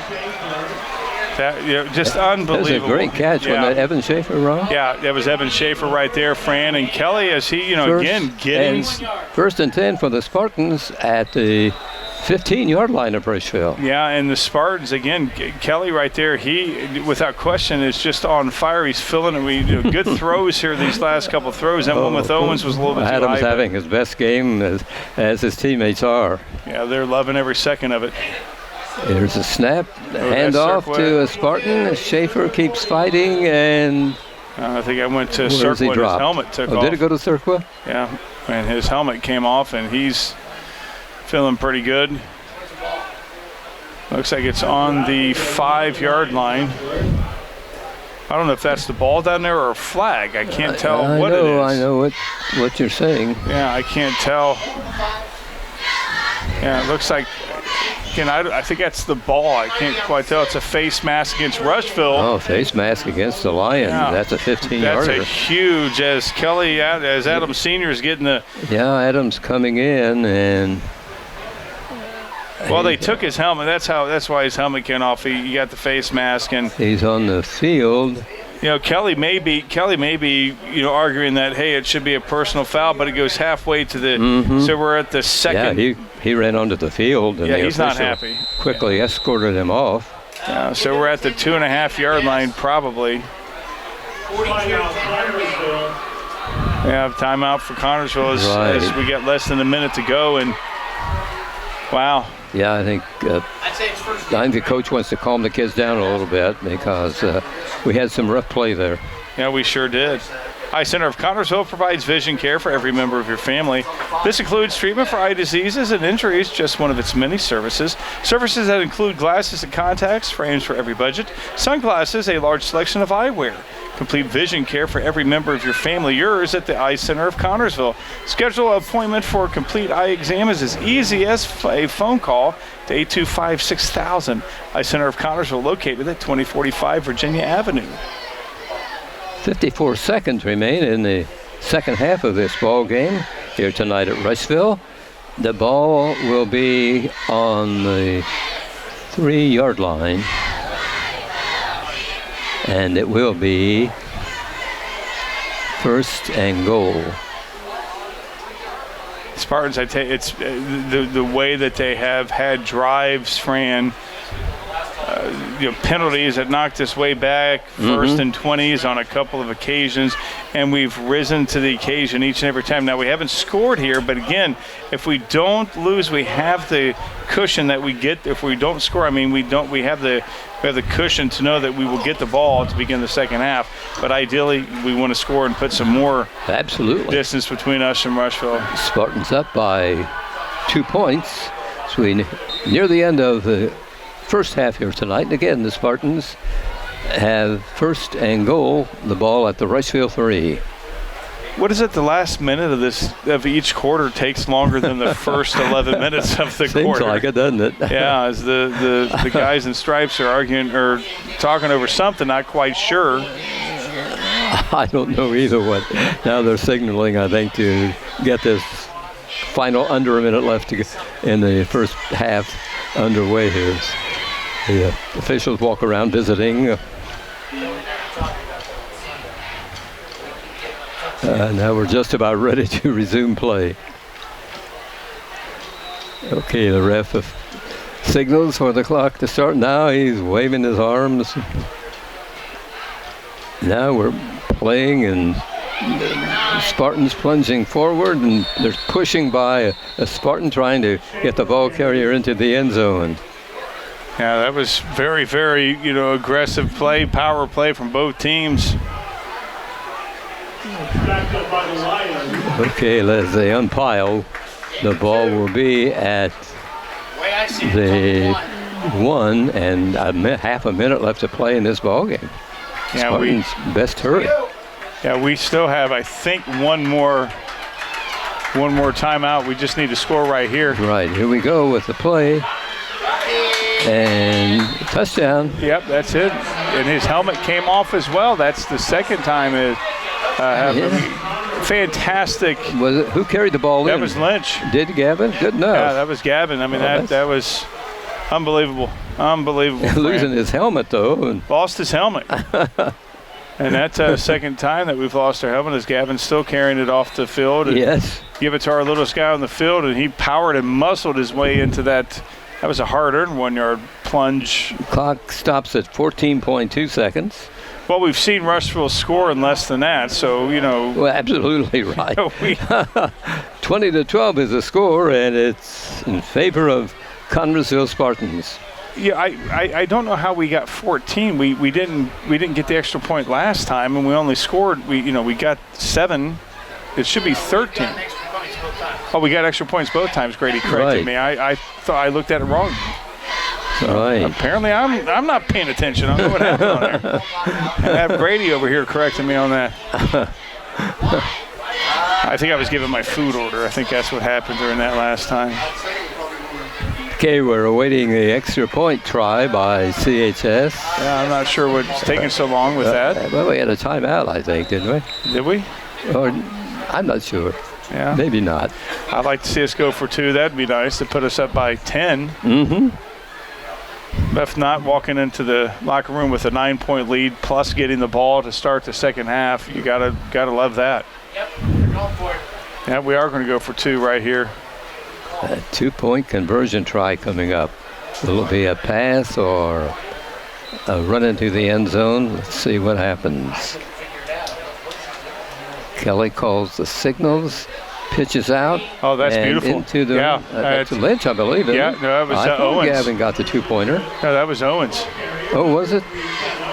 [SPEAKER 2] Just unbelievable.
[SPEAKER 1] That was a great catch. Wasn't that Evan Schaefer, Ron?
[SPEAKER 2] Yeah, that was Evan Schaefer right there, Fran. And Kelly, as he, again, getting.
[SPEAKER 1] First and 10 for the Spartans at the 15-yard line of Rushville.
[SPEAKER 2] Yeah, and the Spartans, again, Kelly right there, he, without question, is just on fire. He's filling it. Good throws here, these last couple of throws. That one with Owens was a little bit too
[SPEAKER 1] Adams
[SPEAKER 2] high,
[SPEAKER 1] having his best game as his teammates are.
[SPEAKER 2] Yeah, they're loving every second of it.
[SPEAKER 1] There's a snap, handoff to a Spartan. Schaefer keeps fighting, and
[SPEAKER 2] I think I went to Cirqua, and his helmet took off.
[SPEAKER 1] Did it go to Cirqua?
[SPEAKER 2] Yeah, and his helmet came off, and he's feeling pretty good. Looks like it's on the 5-yard line. I don't know if that's the ball down there or a flag. I can't tell what it is.
[SPEAKER 1] I know what you're saying.
[SPEAKER 2] Yeah, I can't tell. Yeah, it looks like. Again, I think that's the ball. I can't quite tell. It's a face mask against Rushville.
[SPEAKER 1] Oh, face mask against the Lions. Yeah. That's a 15-yarder.
[SPEAKER 2] That's a huge, as Adams Sr. is getting the.
[SPEAKER 1] Yeah, Adams coming in and.
[SPEAKER 2] Well, they took his helmet. That's why his helmet came off. He got the face mask, and
[SPEAKER 1] he's on the field.
[SPEAKER 2] Kelly may be arguing that, hey, it should be a personal foul, but it goes halfway to the. So we're at the second.
[SPEAKER 1] Yeah, he ran onto the field, and
[SPEAKER 2] he's not happy.
[SPEAKER 1] Quickly escorted him off.
[SPEAKER 2] Yeah, so we're at the 2.5-yard line, probably. Yeah, timeout for Connersville as we get less than a minute to go, and wow.
[SPEAKER 1] Yeah, I think the coach wants to calm the kids down a little bit because we had some rough play there.
[SPEAKER 2] Yeah, we sure did. Eye Center of Connersville provides vision care for every member of your family. This includes treatment for eye diseases and injuries, just one of its many services. Services that include glasses and contacts, frames for every budget, sunglasses, a large selection of eyewear. Complete vision care for every member of your family. Yours at the Eye Center of Connersville. Schedule an appointment for a complete eye exam is as easy as a phone call to 825-6000. Eye Center of Connersville, located at 2045 Virginia Avenue.
[SPEAKER 1] 54 seconds remain in the second half of this ball game here tonight at Rushville. The ball will be on the 3-yard line, and it will be first and goal.
[SPEAKER 2] Spartans, I tell you, it's the way that they have had drives, Fran. Penalties that knocked us way back, first and 20s on a couple of occasions, and we've risen to the occasion each and every time. Now, we haven't scored here, but again, if we don't lose, we have the cushion that we get. If we don't score, I mean, we have the cushion to know that we will get the ball to begin the second half. But ideally, we want to score and put some more distance between us and Rushville.
[SPEAKER 1] Spartans up by 2 points. So we near the end of the first half here tonight. And again, the Spartans have first and goal, the ball at the Rushville 3.
[SPEAKER 2] What is it, the last minute of each quarter takes longer than the first 11 minutes of the quarter?
[SPEAKER 1] Seems like it, doesn't it?
[SPEAKER 2] Yeah, as the guys in stripes are arguing or talking over something, not quite sure.
[SPEAKER 1] I don't know either what. Now they're signaling, I think, to get this final under a minute left to get in the first half underway here. The officials walk around visiting. Now we're just about ready to resume play. Okay, the ref signals for the clock to start. Now he's waving his arms. Now we're playing, and Spartans plunging forward, and they're pushing by a Spartan trying to get the ball carrier into the end zone.
[SPEAKER 2] Yeah, that was very, very, aggressive play, power play from both teams.
[SPEAKER 1] Okay, as they unpile, the ball will be at the 1, and half a minute left to play in this ball game.
[SPEAKER 2] Yeah,
[SPEAKER 1] Spartans best hurry.
[SPEAKER 2] Yeah, we still have, I think, one more timeout. We just need to score right here.
[SPEAKER 1] Right, here we go with the play. And touchdown.
[SPEAKER 2] Yep, that's it. And his helmet came off as well. That's the second time it fantastic.
[SPEAKER 1] Was it who carried the ball in?
[SPEAKER 2] That was Lynch.
[SPEAKER 1] Did Gavin? Good enough.
[SPEAKER 2] Yeah, that was Gavin. I mean, that was unbelievable. Unbelievable.
[SPEAKER 1] Losing his helmet, though. And
[SPEAKER 2] lost his helmet. And that's the second time that we've lost our helmet, as Gavin's still carrying it off the field. And
[SPEAKER 1] yes.
[SPEAKER 2] Give it to our littlest guy on the field, and he powered and muscled his way into that. That was a hard-earned 1-yard plunge.
[SPEAKER 1] Clock stops at 14.2 seconds.
[SPEAKER 2] Well, we've seen Rushville score in less than that, so,
[SPEAKER 1] Well, absolutely right. 20-12 is the score, and it's in favor of Connersville Spartans.
[SPEAKER 2] Yeah, I don't know how we got 14. We didn't get the extra point last time, and we only scored. We got 7. It should be 13. Oh, we got extra points both times. Grady corrected me. I thought I looked at it wrong.
[SPEAKER 1] All right.
[SPEAKER 2] Apparently, I'm not paying attention. I don't know what happened on there. I have Grady over here correcting me on that. I think I was giving my food order. I think that's what happened during that last time.
[SPEAKER 1] Okay, we're awaiting the extra point try by CHS.
[SPEAKER 2] Yeah, I'm not sure what's taking so long with that.
[SPEAKER 1] Well, we had a timeout, I think, didn't we?
[SPEAKER 2] Did we?
[SPEAKER 1] Or I'm not sure.
[SPEAKER 2] Yeah.
[SPEAKER 1] Maybe not.
[SPEAKER 2] I'd like to see us go for 2. That'd be nice to put us up by 10.
[SPEAKER 1] Mm-hmm.
[SPEAKER 2] But if not, walking into the locker room with a 9-point lead plus getting the ball to start the second half, you gotta love that.
[SPEAKER 4] Yep, they're going for it.
[SPEAKER 2] Yeah, we are going to go for 2 right here.
[SPEAKER 1] A 2-point conversion try coming up. Will it be a pass or a run into the end zone? Let's see what happens. Kelly calls the signals, pitches out.
[SPEAKER 2] Oh, that's
[SPEAKER 1] and
[SPEAKER 2] beautiful.
[SPEAKER 1] Into the to Lynch, I believe.
[SPEAKER 2] Yeah, no, that was
[SPEAKER 1] I thought
[SPEAKER 2] Owens.
[SPEAKER 1] Gavin got the 2-pointer.
[SPEAKER 2] No, that was Owens.
[SPEAKER 1] Oh, was it?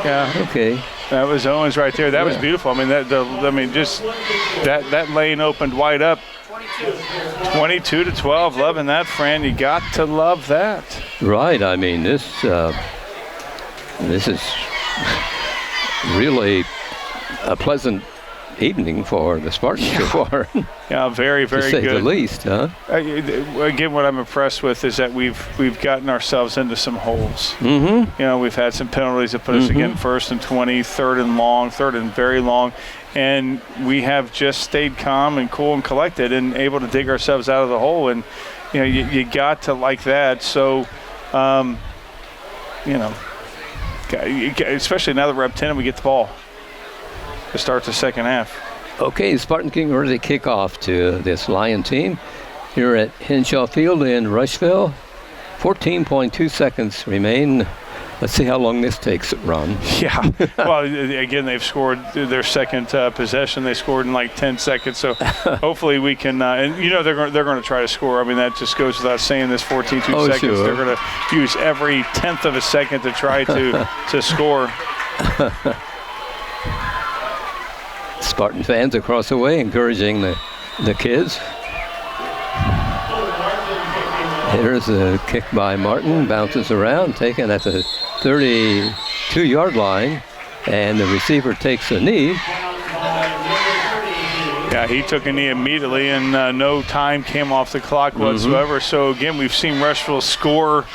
[SPEAKER 2] Yeah.
[SPEAKER 1] Okay.
[SPEAKER 2] That was Owens right there. That was beautiful. I mean, just that lane opened wide up. 22-12. Loving that, Fran. You got to love that.
[SPEAKER 1] Right. I mean, this is really a pleasant evening for the Spartans so far.
[SPEAKER 2] Yeah, very, very
[SPEAKER 1] to say
[SPEAKER 2] good.
[SPEAKER 1] the least, huh?
[SPEAKER 2] Again, what I'm impressed with is that we've gotten ourselves into some holes.
[SPEAKER 1] Mm-hmm.
[SPEAKER 2] You know, we've had some penalties that put us again 1st and 20, 3rd and long, 3rd and very long, and we have just stayed calm and cool and collected and able to dig ourselves out of the hole. And you know, you got to like that. So, you know, especially now that we're up 10 and we get the ball to start the second half.
[SPEAKER 1] Okay, Spartan getting ready to kick off to this Lion team here at Henshaw Field in Rushville. 14.2 seconds remain. Let's see how long this takes, Ron.
[SPEAKER 2] Yeah. Well, again, they've scored their second possession. They scored in like 10 seconds. So hopefully we can, and you know, they're going to try to score. I mean, that just goes without saying. This 14.2 seconds,
[SPEAKER 1] sure.
[SPEAKER 2] They're going to use every 10th of a second to try to score.
[SPEAKER 1] Spartan fans across the way encouraging the kids. Here's a kick by Martin, bounces around, taken at the 32-yard line, and the receiver takes a knee.
[SPEAKER 2] Yeah, he took a knee immediately, and no time came off the clock whatsoever. So, again, we've seen Rushville score.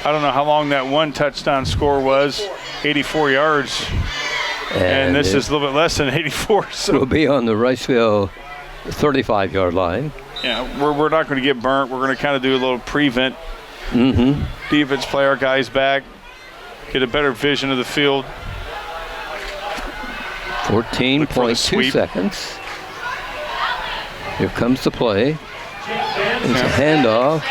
[SPEAKER 2] I don't know how long that one touchdown score was, 84 yards. And this is a little bit less than 84. So
[SPEAKER 1] we'll be on the Rushville 35-yard line.
[SPEAKER 2] Yeah, we're not going to get burnt. We're going to kind of do a little prevent. Defense, play our guys back, get a better vision of the field.
[SPEAKER 1] 14.2 seconds. Here comes the play. It's a handoff.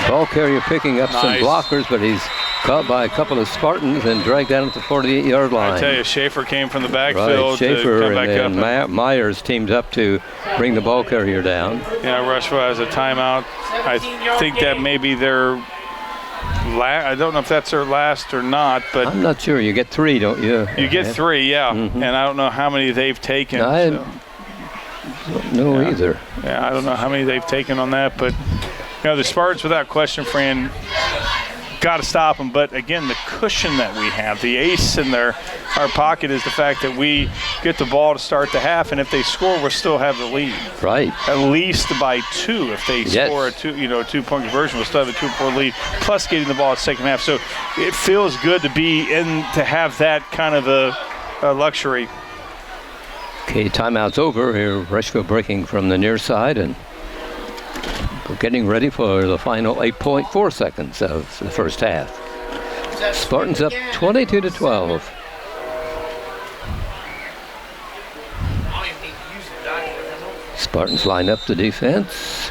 [SPEAKER 1] Ball carrier picking up some blockers, but he's caught by a couple of Spartans and dragged down at the 48-yard line.
[SPEAKER 2] I tell you, Schaefer came from the backfield.
[SPEAKER 1] Right, Schaefer
[SPEAKER 2] to come back
[SPEAKER 1] and
[SPEAKER 2] up.
[SPEAKER 1] Myers teamed up to bring the ball carrier down.
[SPEAKER 2] Yeah, Rushville has a timeout. I think that may be their I don't know if that's their last or not, but
[SPEAKER 1] I'm not sure. You get 3, don't you?
[SPEAKER 2] You get 3, yeah. And I don't know how many they've taken.
[SPEAKER 1] I don't know either.
[SPEAKER 2] Yeah, I don't know how many they've taken on that, but you know, the Spartans, without question, Fran, got to stop them. But again, the cushion that we have, the ace in our pocket, is the fact that we get the ball to start the half, and if they score, we'll still have the lead.
[SPEAKER 1] Right.
[SPEAKER 2] At least by 2. If they score a 2-point conversion, we'll still have a 2-point lead, plus getting the ball at second half. So it feels good to be in, to have that kind of a luxury.
[SPEAKER 1] Okay, timeout's over here. Rushville breaking from the near side, and we're getting ready for the final 8.4 seconds of the first half. Spartans up 22-12. Spartans line up the defense.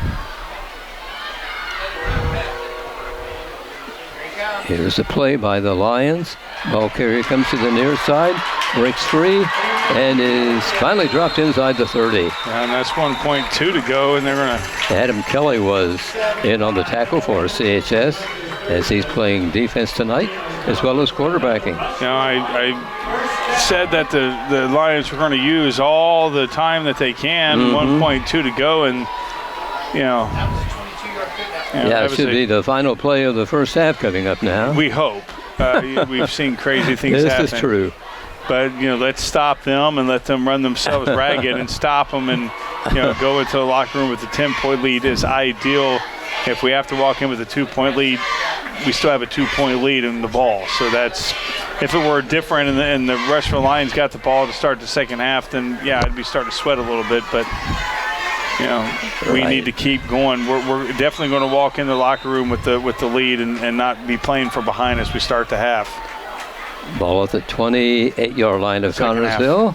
[SPEAKER 1] Here's a play by the Lions. Ball carrier comes to the near side, breaks free, and is finally dropped inside the 30.
[SPEAKER 2] And that's 1.2 to go, and they're going to...
[SPEAKER 1] Adam Kelly was in on the tackle for CHS as he's playing defense tonight, as well as quarterbacking.
[SPEAKER 2] You know, I said that the Lions were going to use all the time that they can, 1.2 to go, and, you know...
[SPEAKER 1] Yeah, it should be the final play of the first half coming up now.
[SPEAKER 2] We hope. We've seen crazy things happen.
[SPEAKER 1] This is true.
[SPEAKER 2] But, you know, let's stop them and let them run themselves ragged and stop them and, you know, go into the locker room with a 10-point lead is ideal. If we have to walk in with a 2-point lead, we still have a 2-point lead in the ball. So that's, if it were different and the Rushville Lions got the ball to start the second half, then, yeah, I'd be starting to sweat a little bit. But, you know, we need to keep going. We're definitely going to walk in the locker room with the lead and not be playing from behind as we start the half.
[SPEAKER 1] Ball at the 28-yard line of Connersville.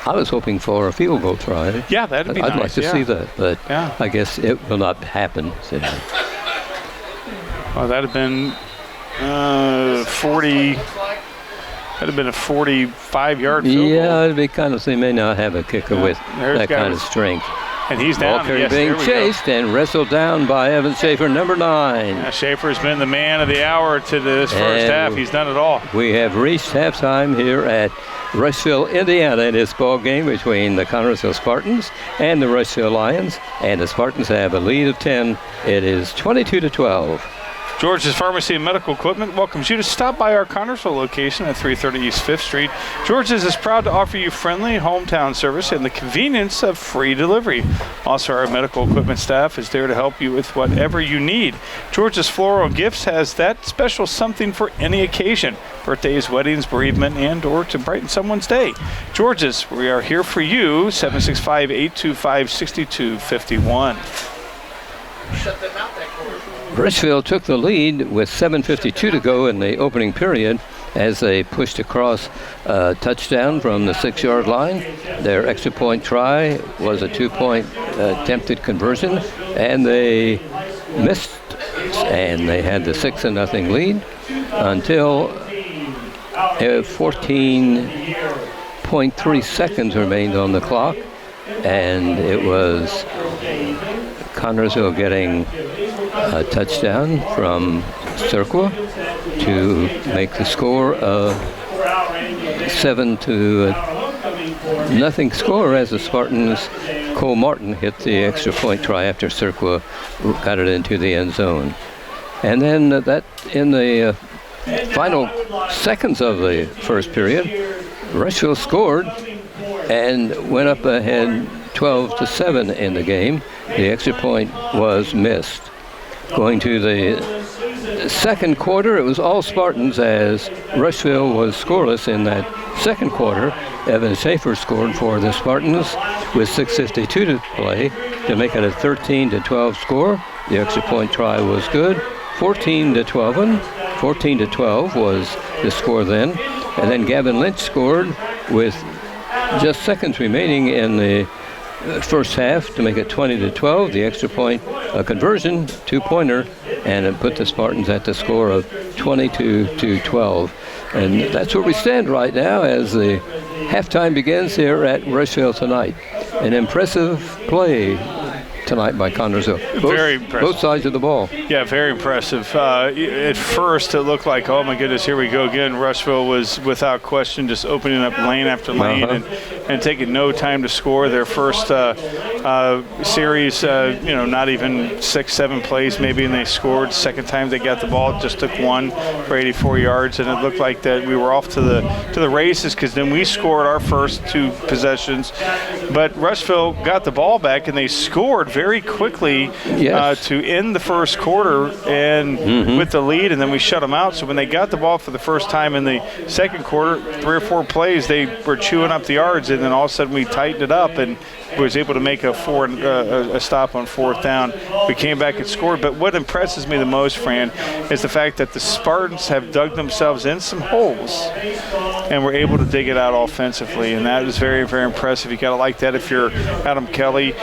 [SPEAKER 1] I was hoping for a field goal try.
[SPEAKER 2] Yeah, that'd be nice.
[SPEAKER 1] I'd like to see that, but I guess it will not happen. So.
[SPEAKER 2] Well, that'd have been 40. That'd have been a 45-yard field goal.
[SPEAKER 1] Yeah, it'd be kind of, they may not have a kicker with that kind of strength.
[SPEAKER 2] And he's down.
[SPEAKER 1] Ball carrier being chased and wrestled down by Evan Schaefer, number 9.
[SPEAKER 2] Yeah, Schaefer's been the man of the hour to this first half. He's done it all.
[SPEAKER 1] We have reached halftime here at Rushville, Indiana, in this ball game between the Connersville Spartans and the Rushville Lions. And the Spartans have a lead of 10. It is 22-12.
[SPEAKER 2] George's Pharmacy and Medical Equipment welcomes you to stop by our Connersville location at 330 East 5th Street. George's is proud to offer you friendly hometown service and the convenience of free delivery. Also, our medical equipment staff is there to help you with whatever you need. George's Floral Gifts has that special something for any occasion. Birthdays, weddings, bereavement, and or to brighten someone's day. George's, we are here for you, 765-825-6251.
[SPEAKER 4] Shut them out that quarter.
[SPEAKER 1] Rushville took the lead with 7:52 to go in the opening period as they pushed across a touchdown from the 6-yard line. Their extra point try was a 2-point attempted conversion, and they missed, and they had the 6-0 lead until 14.3 seconds remained on the clock, and it was Connersville getting a touchdown from Cirqua to make the score a 7-0 score as the Spartans. Cole Martin hit the extra point try after Cirqua got it into the end zone. And then that in the final seconds of the first period, Rushville scored and went up ahead 12-7 in the game. The extra point was missed. Going to the second quarter, it was all Spartans as Rushville was scoreless in that second quarter. Evan Schaefer scored for the Spartans with 6:52 to play to make it a 13-12 score. The extra point try was good. 14-12 was the score then. And then Gavin Lynch scored with just seconds remaining in the first half to make it 20-12. The extra point, a conversion, 2-pointer, and it put the Spartans at the score of 22-12. And that's where we stand right now as the halftime begins here at Rushville tonight. An impressive play tonight by Connersville.
[SPEAKER 2] Very impressive.
[SPEAKER 1] Both sides of the ball.
[SPEAKER 2] Yeah, very impressive. At first, it looked like, oh my goodness, here we go again. Rushville was without question just opening up lane after lane and taking no time to score. Their first series, not even 6-7 plays maybe, and they scored. Second time they got the ball, it just took one for 84 yards, and it looked like that we were off to the races because then we scored our first 2 possessions. But Rushville got the ball back, and they scored very quickly to end the first quarter and with the lead, and then we shut them out. So when they got the ball for the first time in the second quarter, 3 or 4 plays, they were chewing up the yards, and then all of a sudden we tightened it up and was able to make a stop on 4th down. We came back and scored. But what impresses me the most, Fran, is the fact that the Spartans have dug themselves in some holes and were able to dig it out offensively, and that is very, very impressive. You got to like that if you're Adam Kelly.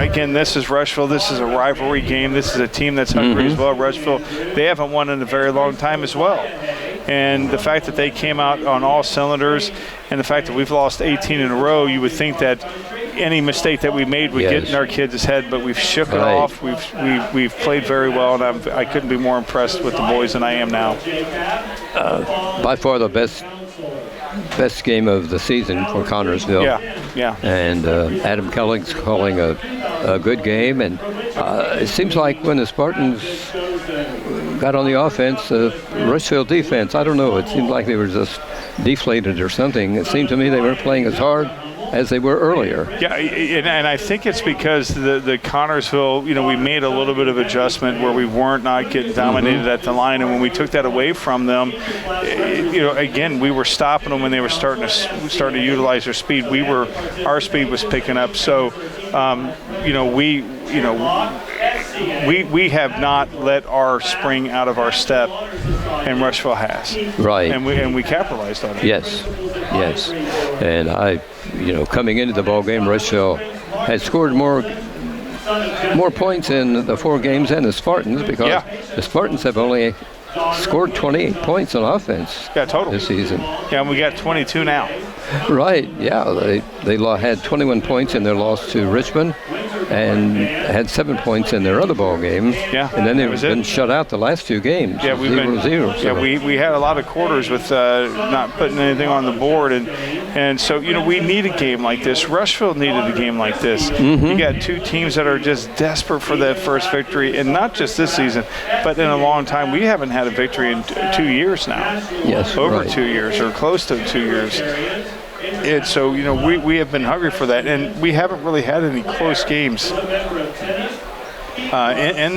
[SPEAKER 2] Again, this is Rushville. This is a rivalry game. This is a team that's hungry as well. Rushville, they haven't won in a very long time as well. And the fact that they came out on all cylinders, and the fact that we've lost 18 in a row, you would think that any mistake that we made would get in our kids' head, but we've shook it off. We've played very well, and I couldn't be more impressed with the boys than I am now.
[SPEAKER 1] By far the best game of the season for Connersville.
[SPEAKER 2] Yeah.
[SPEAKER 1] And Adam Kelly's calling a good game, and it seems like when the Spartans got on the offense, Rushville defense, I don't know, it seemed like they were just deflated or something. It seemed to me they weren't playing as hard as they were earlier.
[SPEAKER 2] Yeah, and I think it's because the Connersville, we made a little bit of adjustment where we weren't not getting dominated at the line, and when we took that away from them, again, we were stopping them when they were starting to utilize their speed. Our speed was picking up, so we have not let our spring out of our step, and Rushville has.
[SPEAKER 1] Right.
[SPEAKER 2] And we capitalized on it.
[SPEAKER 1] Yes. And coming into the ball game, Rushville had scored more points in the 4 games than the Spartans because the Spartans have only scored 28 points on offense this season.
[SPEAKER 2] Yeah, and we got 22 now.
[SPEAKER 1] Right, yeah. They had 21 points in their loss to Richmond, and had 7 points in their other ball game.
[SPEAKER 2] Yeah,
[SPEAKER 1] and then they've
[SPEAKER 2] was
[SPEAKER 1] been
[SPEAKER 2] it.
[SPEAKER 1] shut out the last 2 games.
[SPEAKER 2] Yeah, we've been
[SPEAKER 1] 0-0.
[SPEAKER 2] Yeah, we had a lot of quarters with not putting anything on the board, and so we need a game like this. Rushville needed a game like this. You got 2 teams that are just desperate for that first victory, and not just this season, but in a long time. We haven't had a victory in 2 years now.
[SPEAKER 1] Yes,
[SPEAKER 2] over
[SPEAKER 1] right.
[SPEAKER 2] 2 years or close to 2 years. And so we have been hungry for that, and we haven't really had any close games in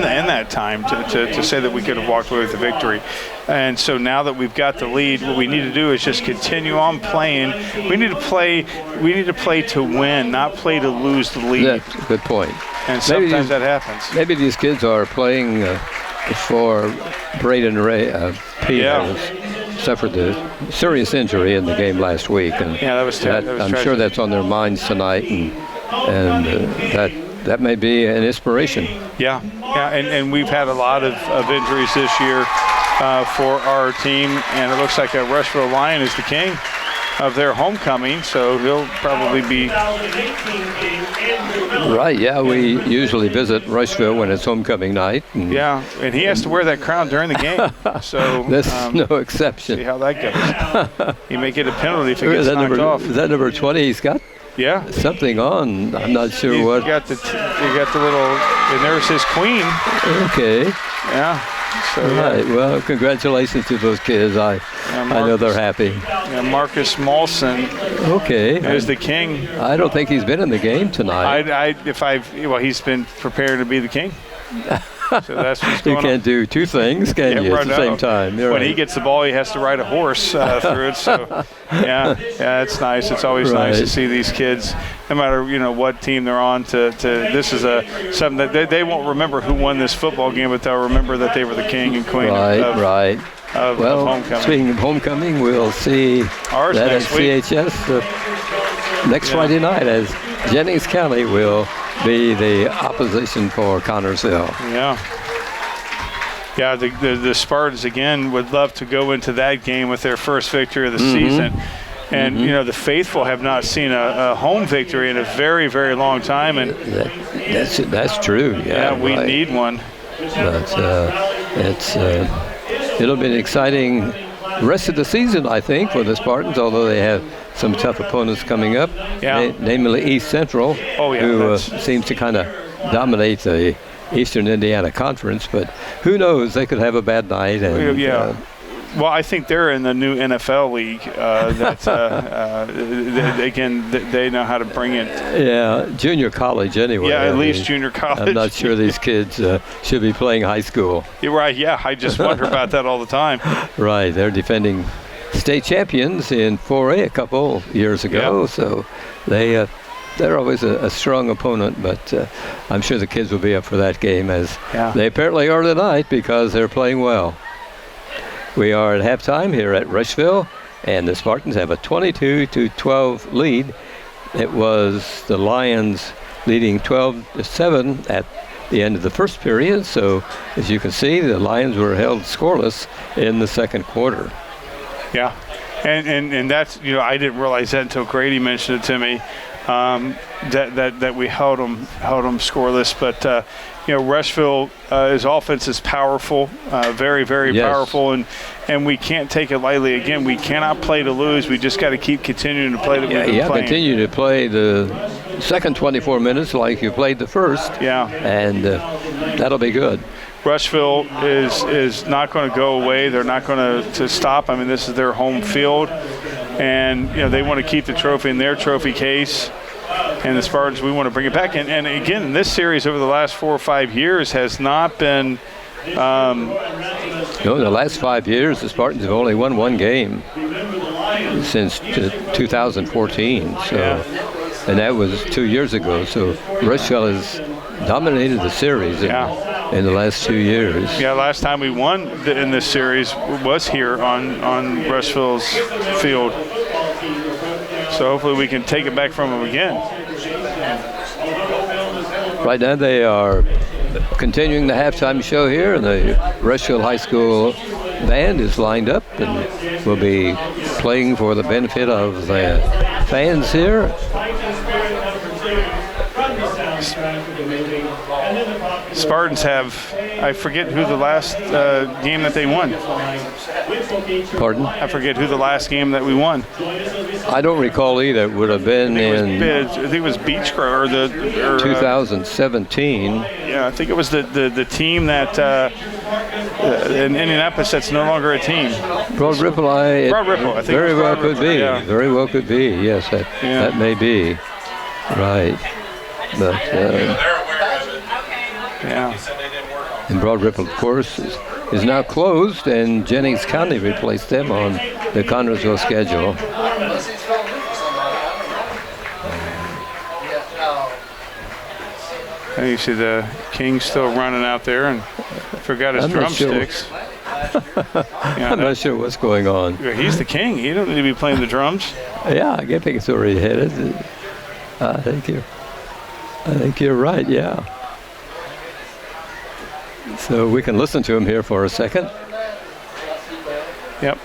[SPEAKER 2] that time to say that we could have walked away with a victory. And so now that we've got the lead, what we need to do is just continue on playing. We need to play to win, not play to lose the lead.
[SPEAKER 1] That's a good point.
[SPEAKER 2] And sometimes that happens.
[SPEAKER 1] Maybe these kids are playing for Braden Ray. Pete has suffered a serious injury in the game last week, and
[SPEAKER 2] that was terrible.
[SPEAKER 1] I'm sure that's on their minds tonight, and that may be an inspiration.
[SPEAKER 2] Yeah, and we've had a lot of injuries this year for our team, and it looks like a Rushville Lion is the king of their homecoming, so he'll probably be.
[SPEAKER 1] Right, yeah, we usually visit Rushville when it's homecoming night. And
[SPEAKER 2] and he has to wear that crown during the game, so
[SPEAKER 1] that's no exception.
[SPEAKER 2] See how that goes. He may get a penalty if it gets knocked off.
[SPEAKER 1] Is that number 20 he's got?
[SPEAKER 2] Yeah.
[SPEAKER 1] Something on, I'm not sure what.
[SPEAKER 2] You got the little, and there's his queen.
[SPEAKER 1] Okay.
[SPEAKER 2] Yeah. So,
[SPEAKER 1] right. Well, congratulations to those kids. I know they're happy.
[SPEAKER 2] Yeah, Marcus Molson.
[SPEAKER 1] Okay.
[SPEAKER 2] Is the king.
[SPEAKER 1] I don't think he's been in the game tonight.
[SPEAKER 2] He's been prepared to be the king. So that's what's going on.
[SPEAKER 1] You can't do 2 things, can you, at the same time?
[SPEAKER 2] When he gets the ball, he has to ride a horse through it. So, it's nice. It's always nice to see these kids, no matter what team they're on. This is something that they won't remember who won this football game, but they'll remember that they were the king and queen of homecoming.
[SPEAKER 1] Speaking of homecoming, we'll see
[SPEAKER 2] ours
[SPEAKER 1] that
[SPEAKER 2] next
[SPEAKER 1] at CHS next Friday night, as Jennings County will be the opposition for Connorsville.
[SPEAKER 2] Yeah, the Spartans again would love to go into that game with their first victory of the season. And the faithful have not seen a home victory in a very, very long time, and
[SPEAKER 1] that's true. Yeah,
[SPEAKER 2] we need one.
[SPEAKER 1] But it'll be an exciting rest of the season, I think, for the Spartans, although they have some tough opponents coming up, namely East Central, who seems to kind of dominate the Eastern Indiana Conference. But who knows? They could have a bad night. And,
[SPEAKER 2] well, I think they're in the new NFL league. They know how to bring it.
[SPEAKER 1] Yeah, junior college anyway.
[SPEAKER 2] Yeah, at least junior college.
[SPEAKER 1] I'm not sure these kids should be playing high school.
[SPEAKER 2] You're right. Yeah, I just wonder about that all the time.
[SPEAKER 1] Right, they're defending state champions in 4A a couple years ago, so they're always a strong opponent, but I'm sure the kids will be up for that game, as they apparently are tonight, because they're playing well. We are at halftime here at Rushville, and the Spartans have a 22-12 lead. It was the Lions leading 12-7 at the end of the first period, so as you can see, the Lions were held scoreless in the second quarter.
[SPEAKER 2] Yeah, and that's, I didn't realize that until Grady mentioned it to me, that we held them scoreless. But Rushville, his offense is powerful, very, very powerful, and we can't take it lightly. Again, we cannot play to lose. We just got to keep continuing to play the way we're playing.
[SPEAKER 1] Continue to play the second 24 minutes like you played the first.
[SPEAKER 2] Yeah,
[SPEAKER 1] and that'll be good.
[SPEAKER 2] Rushville is not going to go away. They're not going to stop. I mean, this is their home field, and they want to keep the trophy in their trophy case. And the Spartans, we want to bring it back. And again, this series over the last 4 or 5 years has not been.
[SPEAKER 1] The last 5 years, the Spartans have only won 1 game since 2014. So, and that was 2 years ago. So Rushville has dominated the series in the last 2 years.
[SPEAKER 2] Yeah, last time we won in this series was here on Rushville's field. So hopefully we can take it back from them again.
[SPEAKER 1] Right now they are continuing the halftime show here, and the Rushville High School band is lined up and will be playing for the benefit of the fans here.
[SPEAKER 2] Spartans have, I forget who the last game that they won.
[SPEAKER 1] Pardon?
[SPEAKER 2] I forget who the last game that we won.
[SPEAKER 1] I don't recall either. It would have been
[SPEAKER 2] I think it was Beach Grove or
[SPEAKER 1] 2017.
[SPEAKER 2] Yeah, I think it was the team that in Indianapolis that's no longer a team.
[SPEAKER 1] Broad Ripple,
[SPEAKER 2] I think
[SPEAKER 1] very well could be.
[SPEAKER 2] Yeah.
[SPEAKER 1] Very well could be. Yes, that may be. Right. But
[SPEAKER 2] yeah.
[SPEAKER 1] And Broad Ripple, of course, is now closed, and Jennings County replaced them on the Connersville schedule.
[SPEAKER 2] And you see the King still running out there and forgot his drumsticks.
[SPEAKER 1] I'm not sure what's going on.
[SPEAKER 2] He's the king. He don't need to be playing the drums.
[SPEAKER 1] Yeah, I think it's already headed. I think you're right. Yeah. So we can listen to him here for a second.
[SPEAKER 2] Yep.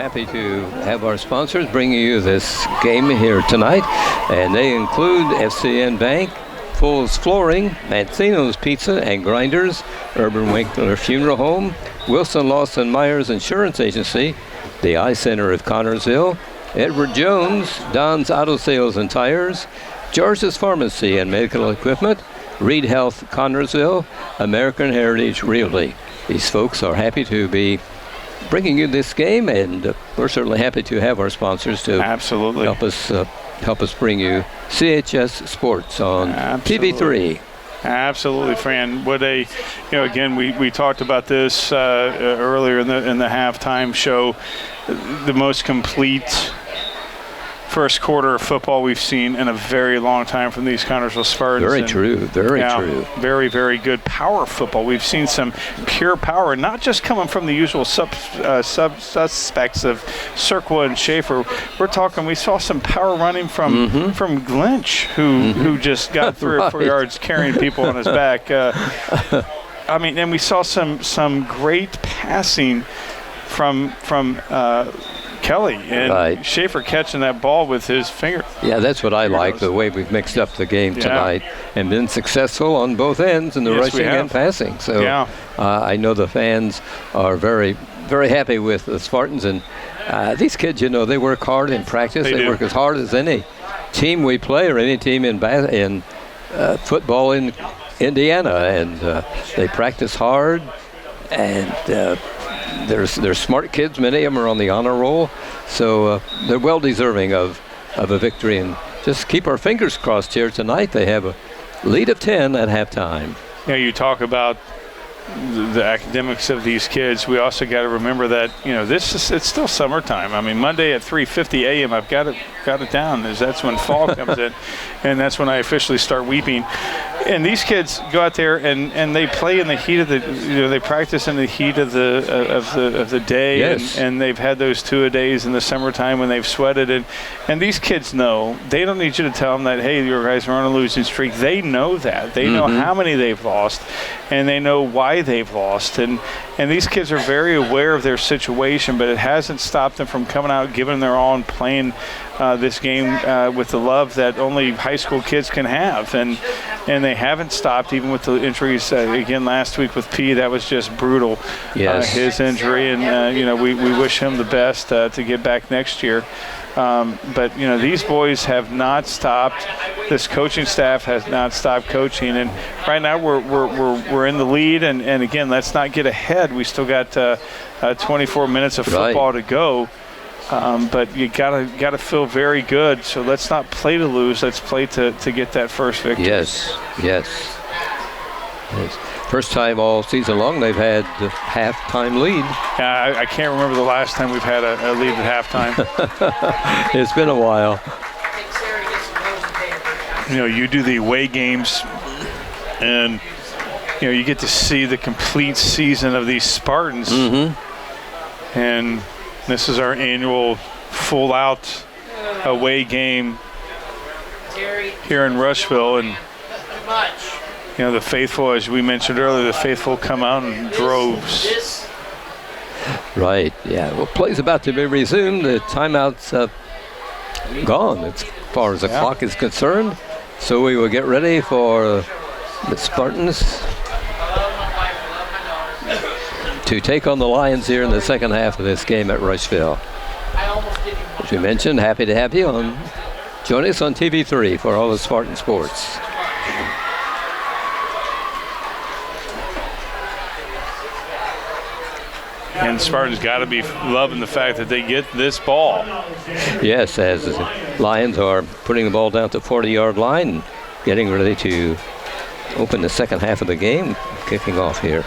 [SPEAKER 1] happy to have our sponsors bringing you this game here tonight, and they include FCN Bank, Fools Flooring, Mancino's Pizza and Grinders, Urban Winkler Funeral Home, Wilson Lawson Myers Insurance Agency, the Eye Center of Connorsville, Edward Jones, Don's Auto Sales and Tires, George's Pharmacy and Medical Equipment, Reed Health Connorsville, American Heritage Realty. These folks are happy to be bringing you this game, and we're certainly happy to have our sponsors to
[SPEAKER 2] absolutely
[SPEAKER 1] help us bring you CHS Sports on TV3.
[SPEAKER 2] Absolutely, Fran. What a, again, we talked about this earlier in the halftime show. The most complete first quarter of football we've seen in a very long time from these Connorsville Spartans.
[SPEAKER 1] Very true.
[SPEAKER 2] Very, very good power football. We've seen some pure power, not just coming from the usual suspects of Cirqua and Schaefer. We saw some power running from Glinch, who just got 3 or 4 yards carrying people on his back. And we saw some great passing from Kelly and Schaefer catching that ball with his finger.
[SPEAKER 1] Yeah, that's what I like, the way we've mixed up the game tonight and been successful on both ends in the rushing and passing. So I know the fans are very, very happy with the Spartans. And these kids, they work hard in practice. They work as hard as any team we play or any team in football in Indiana. And they practice hard. And they're smart kids. Many of them are on the honor roll, so they're well deserving of a victory. And just keep our fingers crossed here tonight. They have a lead of 10 at halftime.
[SPEAKER 2] Yeah, you talk about the academics of these kids. We also got to remember that it's still summertime. I mean, Monday at 3:50 a.m. I've got it down. That's when fall comes in, and that's when I officially start weeping. And these kids go out there and they play in the heat of they practice in the heat of the day.
[SPEAKER 1] Yes.
[SPEAKER 2] And they've had those 2-a-days in the summertime when they've sweated. And these kids know. They don't need you to tell them that, hey, your guys are on a losing streak. They know that. They know how many they've lost, and they know why they've lost. And these kids are very aware of their situation, but it hasn't stopped them from coming out, giving their all, and playing this game with the love that only high school kids can have. And they haven't stopped, even with the injuries. Again, last week with P, that was just brutal.
[SPEAKER 1] Yes.
[SPEAKER 2] His injury, and we wish him the best to get back next year. But these boys have not stopped. This coaching staff has not stopped coaching, and right now we're in the lead. And again, let's not get ahead. We still got 24 minutes of football to go. But you gotta feel very good. So let's not play to lose. Let's play to get that first victory.
[SPEAKER 1] Yes. First time all season long they've had the halftime lead.
[SPEAKER 2] I can't remember the last time we've had a lead at halftime.
[SPEAKER 1] It's been a while.
[SPEAKER 2] You do the away games, and you get to see the complete season of these Spartans. And this is our annual full-out away game here in Rushville, and the faithful, as we mentioned earlier, the faithful come out in droves.
[SPEAKER 1] Right. Yeah. Well, play's about to be resumed. The timeout's gone as far as the clock is concerned. So we will get ready for the Spartans to take on the Lions here in the second half of this game at Rushville. As we mentioned, happy to have you on. Join us on TV3 for all the Spartan sports.
[SPEAKER 2] And Spartans got to be loving the fact that they get this ball.
[SPEAKER 1] Yes, as the Lions are putting the ball down to the 40-yard line and getting ready to open the second half of the game, kicking off here.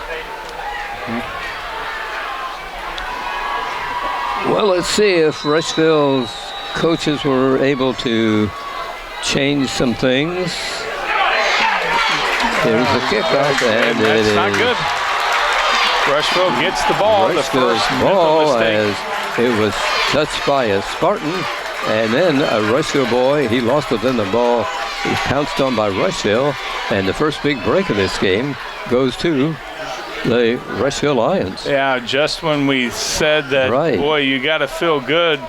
[SPEAKER 1] Well, let's see if Rushville's coaches were able to change some things. Here's the kickoff, and
[SPEAKER 2] that's not good. Rushville gets the ball.
[SPEAKER 1] Rushville's ball as it was touched by a Spartan, and then a Rushville boy, he lost it, then the ball was pounced on by Rushville, and the first big break of this game goes to the Rushville Lions.
[SPEAKER 2] Yeah, just when we said that,
[SPEAKER 1] Right.
[SPEAKER 2] boy, you got to feel good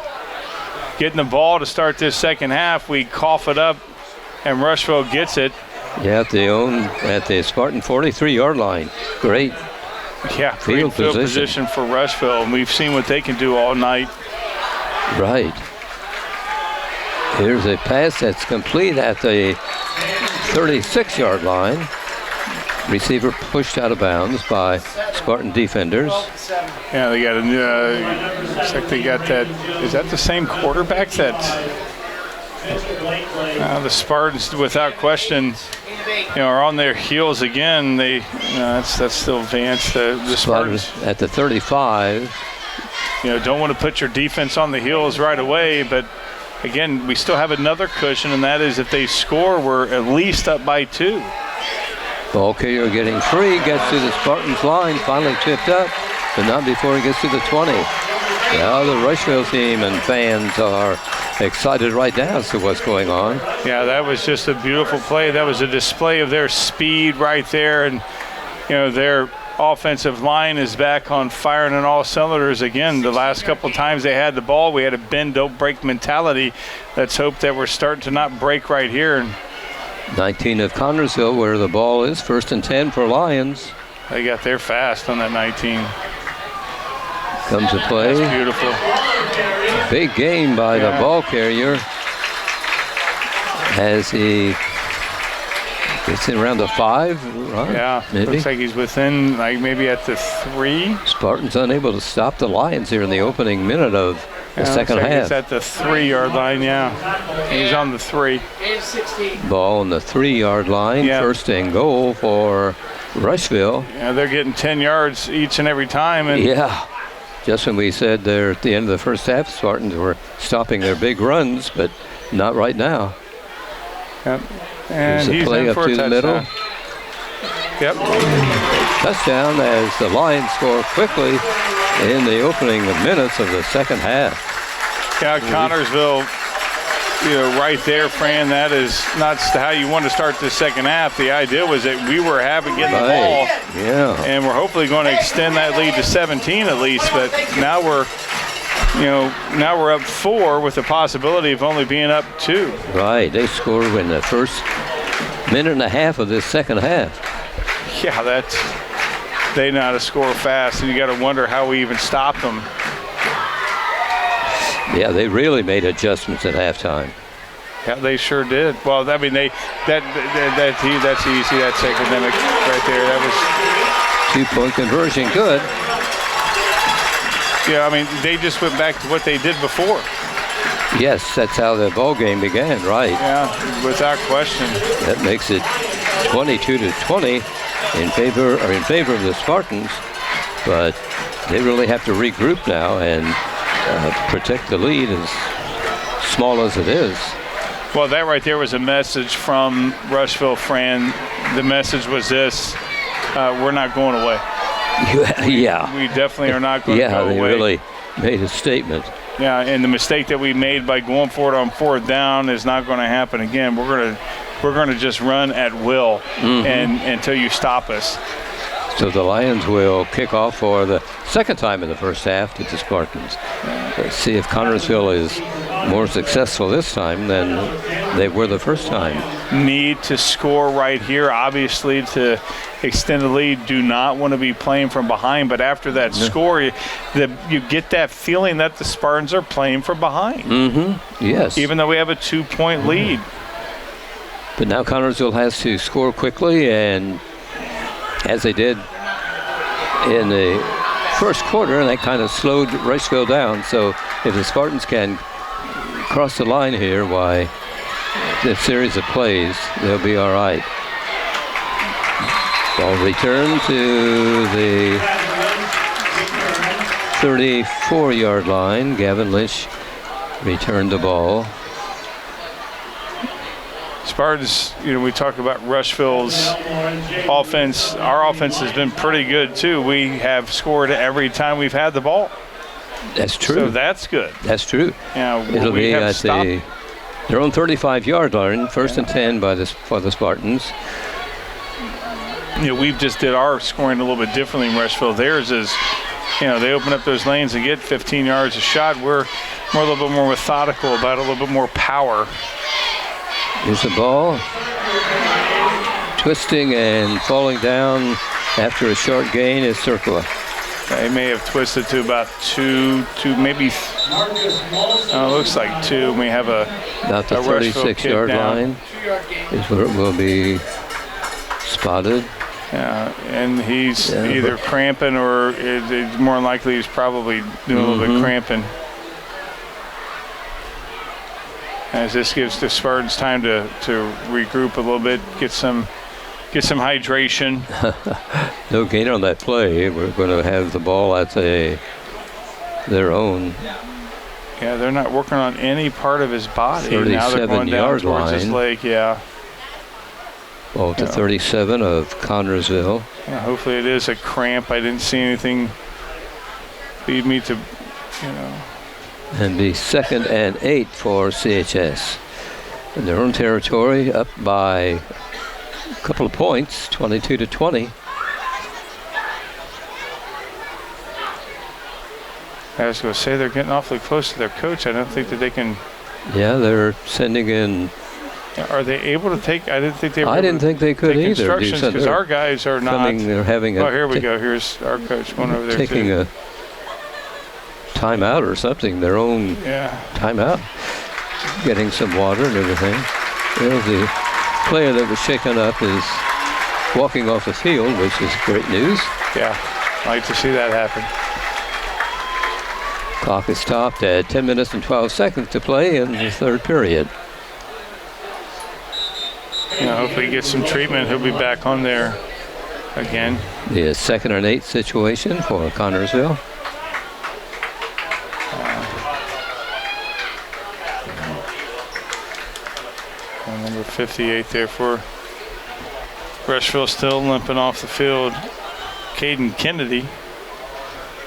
[SPEAKER 2] getting the ball to start this second half, we cough it up, and Rushville gets it.
[SPEAKER 1] Yeah, at the Spartan 43-yard line. Great.
[SPEAKER 2] Yeah,
[SPEAKER 1] Field
[SPEAKER 2] field
[SPEAKER 1] position.
[SPEAKER 2] position for Rushville, and we've seen what they can do all night.
[SPEAKER 1] Right. Here's a pass that's complete at the 36-yard line. Receiver pushed out of bounds by Spartan defenders.
[SPEAKER 2] Yeah, they got a looks like they got that. Is that the same quarterback that the Spartans, without question, are on their heels again? That's still Vance. The Spartans
[SPEAKER 1] at the 35.
[SPEAKER 2] Don't want to put your defense on the heels right away, but again, we still have another cushion, and that is if they score, we're at least up by 2.
[SPEAKER 1] Ball carrier getting free, gets to the Spartans line, finally tipped up, but not before he gets to the 20. Now the Rushville team and fans are excited right now as to what's going on.
[SPEAKER 2] Yeah, that was just a beautiful play. That was a display of their speed right there, and their offensive line is back on firing on all cylinders again. The last couple times they had the ball, we had a bend, don't break mentality. Let's hope that we're starting to not break right here.
[SPEAKER 1] 19 of Connersville, where the ball is, 1st and 10 for Lions.
[SPEAKER 2] They got there fast on that 19.
[SPEAKER 1] Comes to play.
[SPEAKER 2] That's beautiful.
[SPEAKER 1] Big gain by the ball carrier as he gets in around the 5, right?
[SPEAKER 2] Yeah,
[SPEAKER 1] maybe.
[SPEAKER 2] Looks like he's within, maybe at the 3.
[SPEAKER 1] Spartans unable to stop the Lions here in the opening minute of the second half.
[SPEAKER 2] He's at the 3-yard line, He's on the 3.
[SPEAKER 1] Ball on the 3-yard line.
[SPEAKER 2] Yeah.
[SPEAKER 1] 1st and goal for Rushville.
[SPEAKER 2] Yeah, they're getting 10 yards each and every time. And
[SPEAKER 1] Yeah. Just when we said they're at the end of the first half, Spartans were stopping their big runs, but not right now.
[SPEAKER 2] Yep.
[SPEAKER 1] There's
[SPEAKER 2] And
[SPEAKER 1] a
[SPEAKER 2] he's
[SPEAKER 1] play
[SPEAKER 2] in
[SPEAKER 1] up
[SPEAKER 2] for a
[SPEAKER 1] to the middle.
[SPEAKER 2] touchdown. Yep.
[SPEAKER 1] Touchdown as the Lions score quickly in the opening minutes of the second half.
[SPEAKER 2] Yeah, Connersville, right there, Fran, that is not how you want to start the second half. The idea was that we were getting the ball,
[SPEAKER 1] Yeah.
[SPEAKER 2] and we're hopefully going to extend that lead to 17 at least, but now we're up 4 with the possibility of only being up 2.
[SPEAKER 1] Right. They scored in the first minute and a half of this second half.
[SPEAKER 2] Yeah, they know how to score fast, and you got to wonder how we even stopped them.
[SPEAKER 1] Yeah, they really made adjustments at halftime.
[SPEAKER 2] Yeah, they sure did. Well, that's easy. That's academic right there. That was
[SPEAKER 1] 2-point conversion, good.
[SPEAKER 2] Yeah, they just went back to what they did before.
[SPEAKER 1] Yes, that's how the ball game began, right?
[SPEAKER 2] Yeah, without question.
[SPEAKER 1] That makes it 22-20 in favor of the Spartans, but they really have to regroup now and protect the lead, as small as it is.
[SPEAKER 2] Well, that right there was a message from Rushville, Fran. The message was this: we're not going away.
[SPEAKER 1] Yeah.
[SPEAKER 2] We definitely are not going to go away.
[SPEAKER 1] Yeah, they really made a statement.
[SPEAKER 2] Yeah, and the mistake that we made by going for it on 4th down is not going to happen again. We're going to just run at will and until you stop us.
[SPEAKER 1] So the Lions will kick off for the second time in the first half to the Spartans. Let's see if Connersville is more successful this time than they were the first time.
[SPEAKER 2] Need to score right here, obviously, to extend the lead. Do not want to be playing from behind, but after that score, you get that feeling that the Spartans are playing from behind.
[SPEAKER 1] Yes.
[SPEAKER 2] Even though we have a 2-point lead.
[SPEAKER 1] But now Connersville has to score quickly, and as they did in the first quarter, and that kind of slowed Rushville down. So if the Spartans can cross the line here, why, the series of plays, they'll be all right. Ball returned to the 34-yard line. Gavin Lynch returned the ball.
[SPEAKER 2] Spartans, we talk about Rushville's offense. Our offense has been pretty good, too. We have scored every time we've had the ball.
[SPEAKER 1] That's true.
[SPEAKER 2] So that's good.
[SPEAKER 1] That's true. It'll
[SPEAKER 2] we
[SPEAKER 1] be
[SPEAKER 2] have
[SPEAKER 1] at
[SPEAKER 2] stopped.
[SPEAKER 1] their own 35-yard line, 1st and 10 for the Spartans.
[SPEAKER 2] we've just did our scoring a little bit differently in Rushville. Theirs is, they open up those lanes and get 15 yards a shot. We're a little bit more methodical about it, a little bit more power.
[SPEAKER 1] Here's the ball. Twisting and falling down after a short gain is Circula.
[SPEAKER 2] They may have twisted to about two, maybe, looks like 2. We have
[SPEAKER 1] about the 36-yard line is where it will be spotted.
[SPEAKER 2] Yeah, and he's either cramping or it's more than likely he's probably doing a little bit cramping. As this gives the Spartans time to regroup a little bit, get some hydration.
[SPEAKER 1] No gain on that play. We're going to have the ball at their own.
[SPEAKER 2] Yeah, they're not working on any part of his body. Now they're going down towards his leg. Yeah.
[SPEAKER 1] Ball to 37 of Connersville.
[SPEAKER 2] Yeah, hopefully it is a cramp. I didn't see anything lead me to,
[SPEAKER 1] And be 2nd and 8 for CHS. In their own territory, up by a couple of points, 22-20.
[SPEAKER 2] I was going to say they're getting awfully close to their coach. I don't think that they can.
[SPEAKER 1] Yeah, they're sending in.
[SPEAKER 2] Are they able to take? I didn't think they were.
[SPEAKER 1] I didn't think they could either.
[SPEAKER 2] Instructions, because our guys are not.
[SPEAKER 1] They're having
[SPEAKER 2] oh, here we go. Here's our coach going over there.
[SPEAKER 1] Taking a timeout or something, their own timeout. Getting some water and everything. Well, the player that was shaken up is walking off the field, which is great news.
[SPEAKER 2] Yeah, like to see that happen.
[SPEAKER 1] Clock is stopped at 10 minutes and 12 seconds to play in the third period.
[SPEAKER 2] Hopefully he gets some treatment. He'll be back on there again.
[SPEAKER 1] The 2nd and 8 situation for Connersville.
[SPEAKER 2] Number 58 there for Rushville, still limping off the field. Caden Kennedy.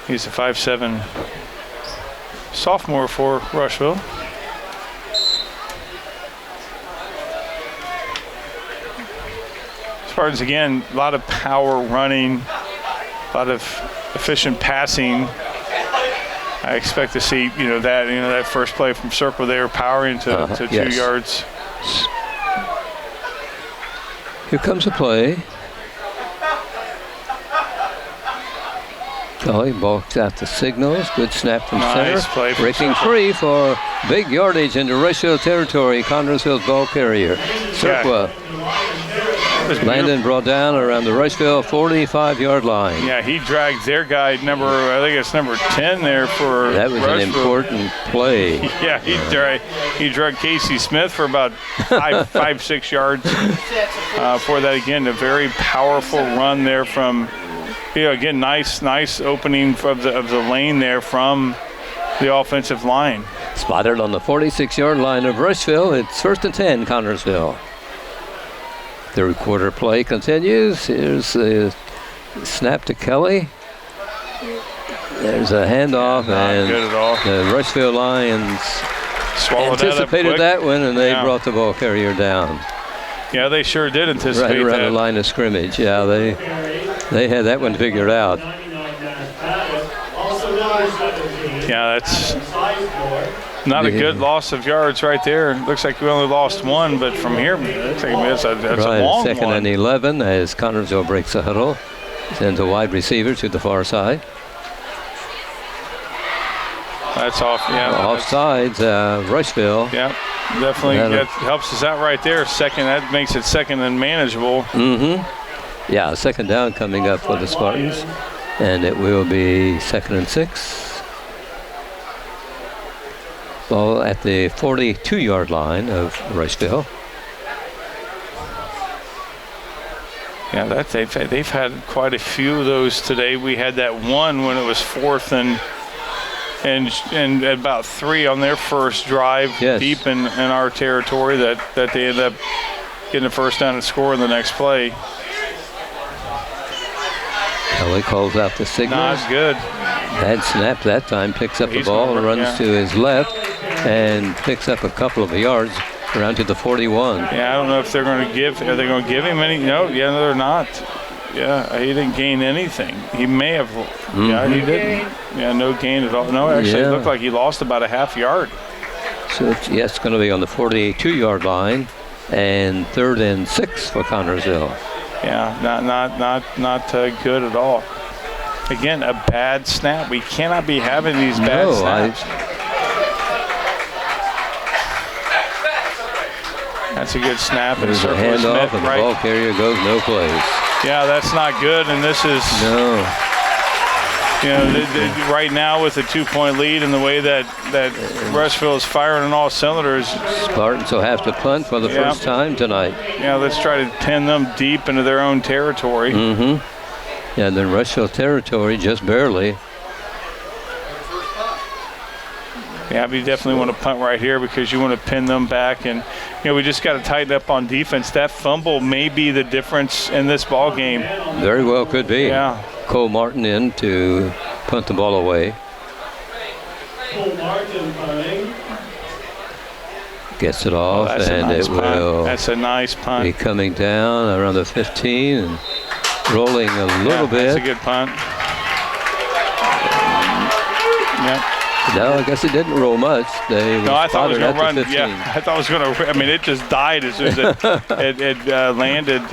[SPEAKER 2] He's a 5'7" sophomore for Rushville. Spartans again, a lot of power running, a lot of efficient passing. I expect to see, that first play from Circle there, powering to 2 yards.
[SPEAKER 1] Here comes a play. Kelly balks out the signals. Good snap from center.
[SPEAKER 2] Play from
[SPEAKER 1] breaking free for big yardage into Rushville territory. Connersville's ball carrier. Cirqua. Landon brought down around the Rushville 45-yard line.
[SPEAKER 2] Yeah, he dragged their guy, I think it's number 10 there for
[SPEAKER 1] That was
[SPEAKER 2] Rushville.
[SPEAKER 1] an important play.
[SPEAKER 2] Yeah, he dragged Casey Smith for about 5-6 yards for that. Again, a very powerful run there from, again, nice opening of the lane there from the offensive line.
[SPEAKER 1] Spotted on the 46-yard line of Rushville. It's 1st and 10, Connersville. Third quarter play continues. Here's the snap to Kelly. There's a handoff, and the Rushville Lions anticipated that one, and they brought the ball carrier down.
[SPEAKER 2] Yeah, they sure did anticipate
[SPEAKER 1] right around
[SPEAKER 2] that.
[SPEAKER 1] the line of scrimmage. Yeah, they had that one figured out.
[SPEAKER 2] Yeah, that's not a good loss of yards right there. Looks like we only lost 1, but from here, that's a long
[SPEAKER 1] 2nd
[SPEAKER 2] one.
[SPEAKER 1] and 11 as Connersville breaks the huddle. Sends a wide receiver to the far side.
[SPEAKER 2] That's off. Yeah.
[SPEAKER 1] Offsides, Rushville.
[SPEAKER 2] Yeah, definitely that helps us out right there. That makes it 2nd and manageable.
[SPEAKER 1] Yeah, 2nd down coming up for the Spartans. And it will be 2nd and 6. Ball at the 42-yard line of Rushville.
[SPEAKER 2] Yeah, they've had quite a few of those today. We had that one when it was 4th and about 3 on their first drive deep in our territory that they ended up getting a first down and scoring the next play.
[SPEAKER 1] Kelly calls out the signal.
[SPEAKER 2] Not good.
[SPEAKER 1] Bad snap that time. Picks up the ball and runs to his left and picks up a couple of yards around to the 41.
[SPEAKER 2] Yeah, I don't know if they're going to give. Are they going to give him any? No, they're not. Yeah, he didn't gain anything. He may have. Yeah, he didn't. Yeah, no gain at all. No, actually, it looked like he lost about a half yard.
[SPEAKER 1] So it's going to be on the 42-yard line, and 3rd and 6 for Connersville.
[SPEAKER 2] Yeah, not good at all. Again, a bad snap. We cannot be having these bad snaps. That's a good snap.
[SPEAKER 1] There's a handoff, and the ball carrier goes no place.
[SPEAKER 2] Yeah, that's not good, and this is.
[SPEAKER 1] No.
[SPEAKER 2] You know, right now with a 2-point lead and the way that Rushville is firing on all cylinders.
[SPEAKER 1] Spartans will have to punt for the first time tonight.
[SPEAKER 2] Yeah, let's try to pin them deep into their own territory.
[SPEAKER 1] Mm-hmm. Yeah, and then Rushville territory just barely.
[SPEAKER 2] Yeah, but you definitely want to punt right here because you want to pin them back. And, you know, we just got to tighten up on defense. That fumble may be the difference in this ball game.
[SPEAKER 1] Very well could be.
[SPEAKER 2] Yeah.
[SPEAKER 1] Cole Martin in to punt the ball away.
[SPEAKER 3] Cole Martin punting.
[SPEAKER 1] Gets it off, and it will.
[SPEAKER 2] That's a nice punt.
[SPEAKER 1] Be coming down around the 15 and rolling a little bit.
[SPEAKER 2] That's a good punt. Yep.
[SPEAKER 1] No, I guess it didn't roll much.
[SPEAKER 2] I thought it was going to run. Yeah, I thought it was going to. I mean, it just died as soon as it landed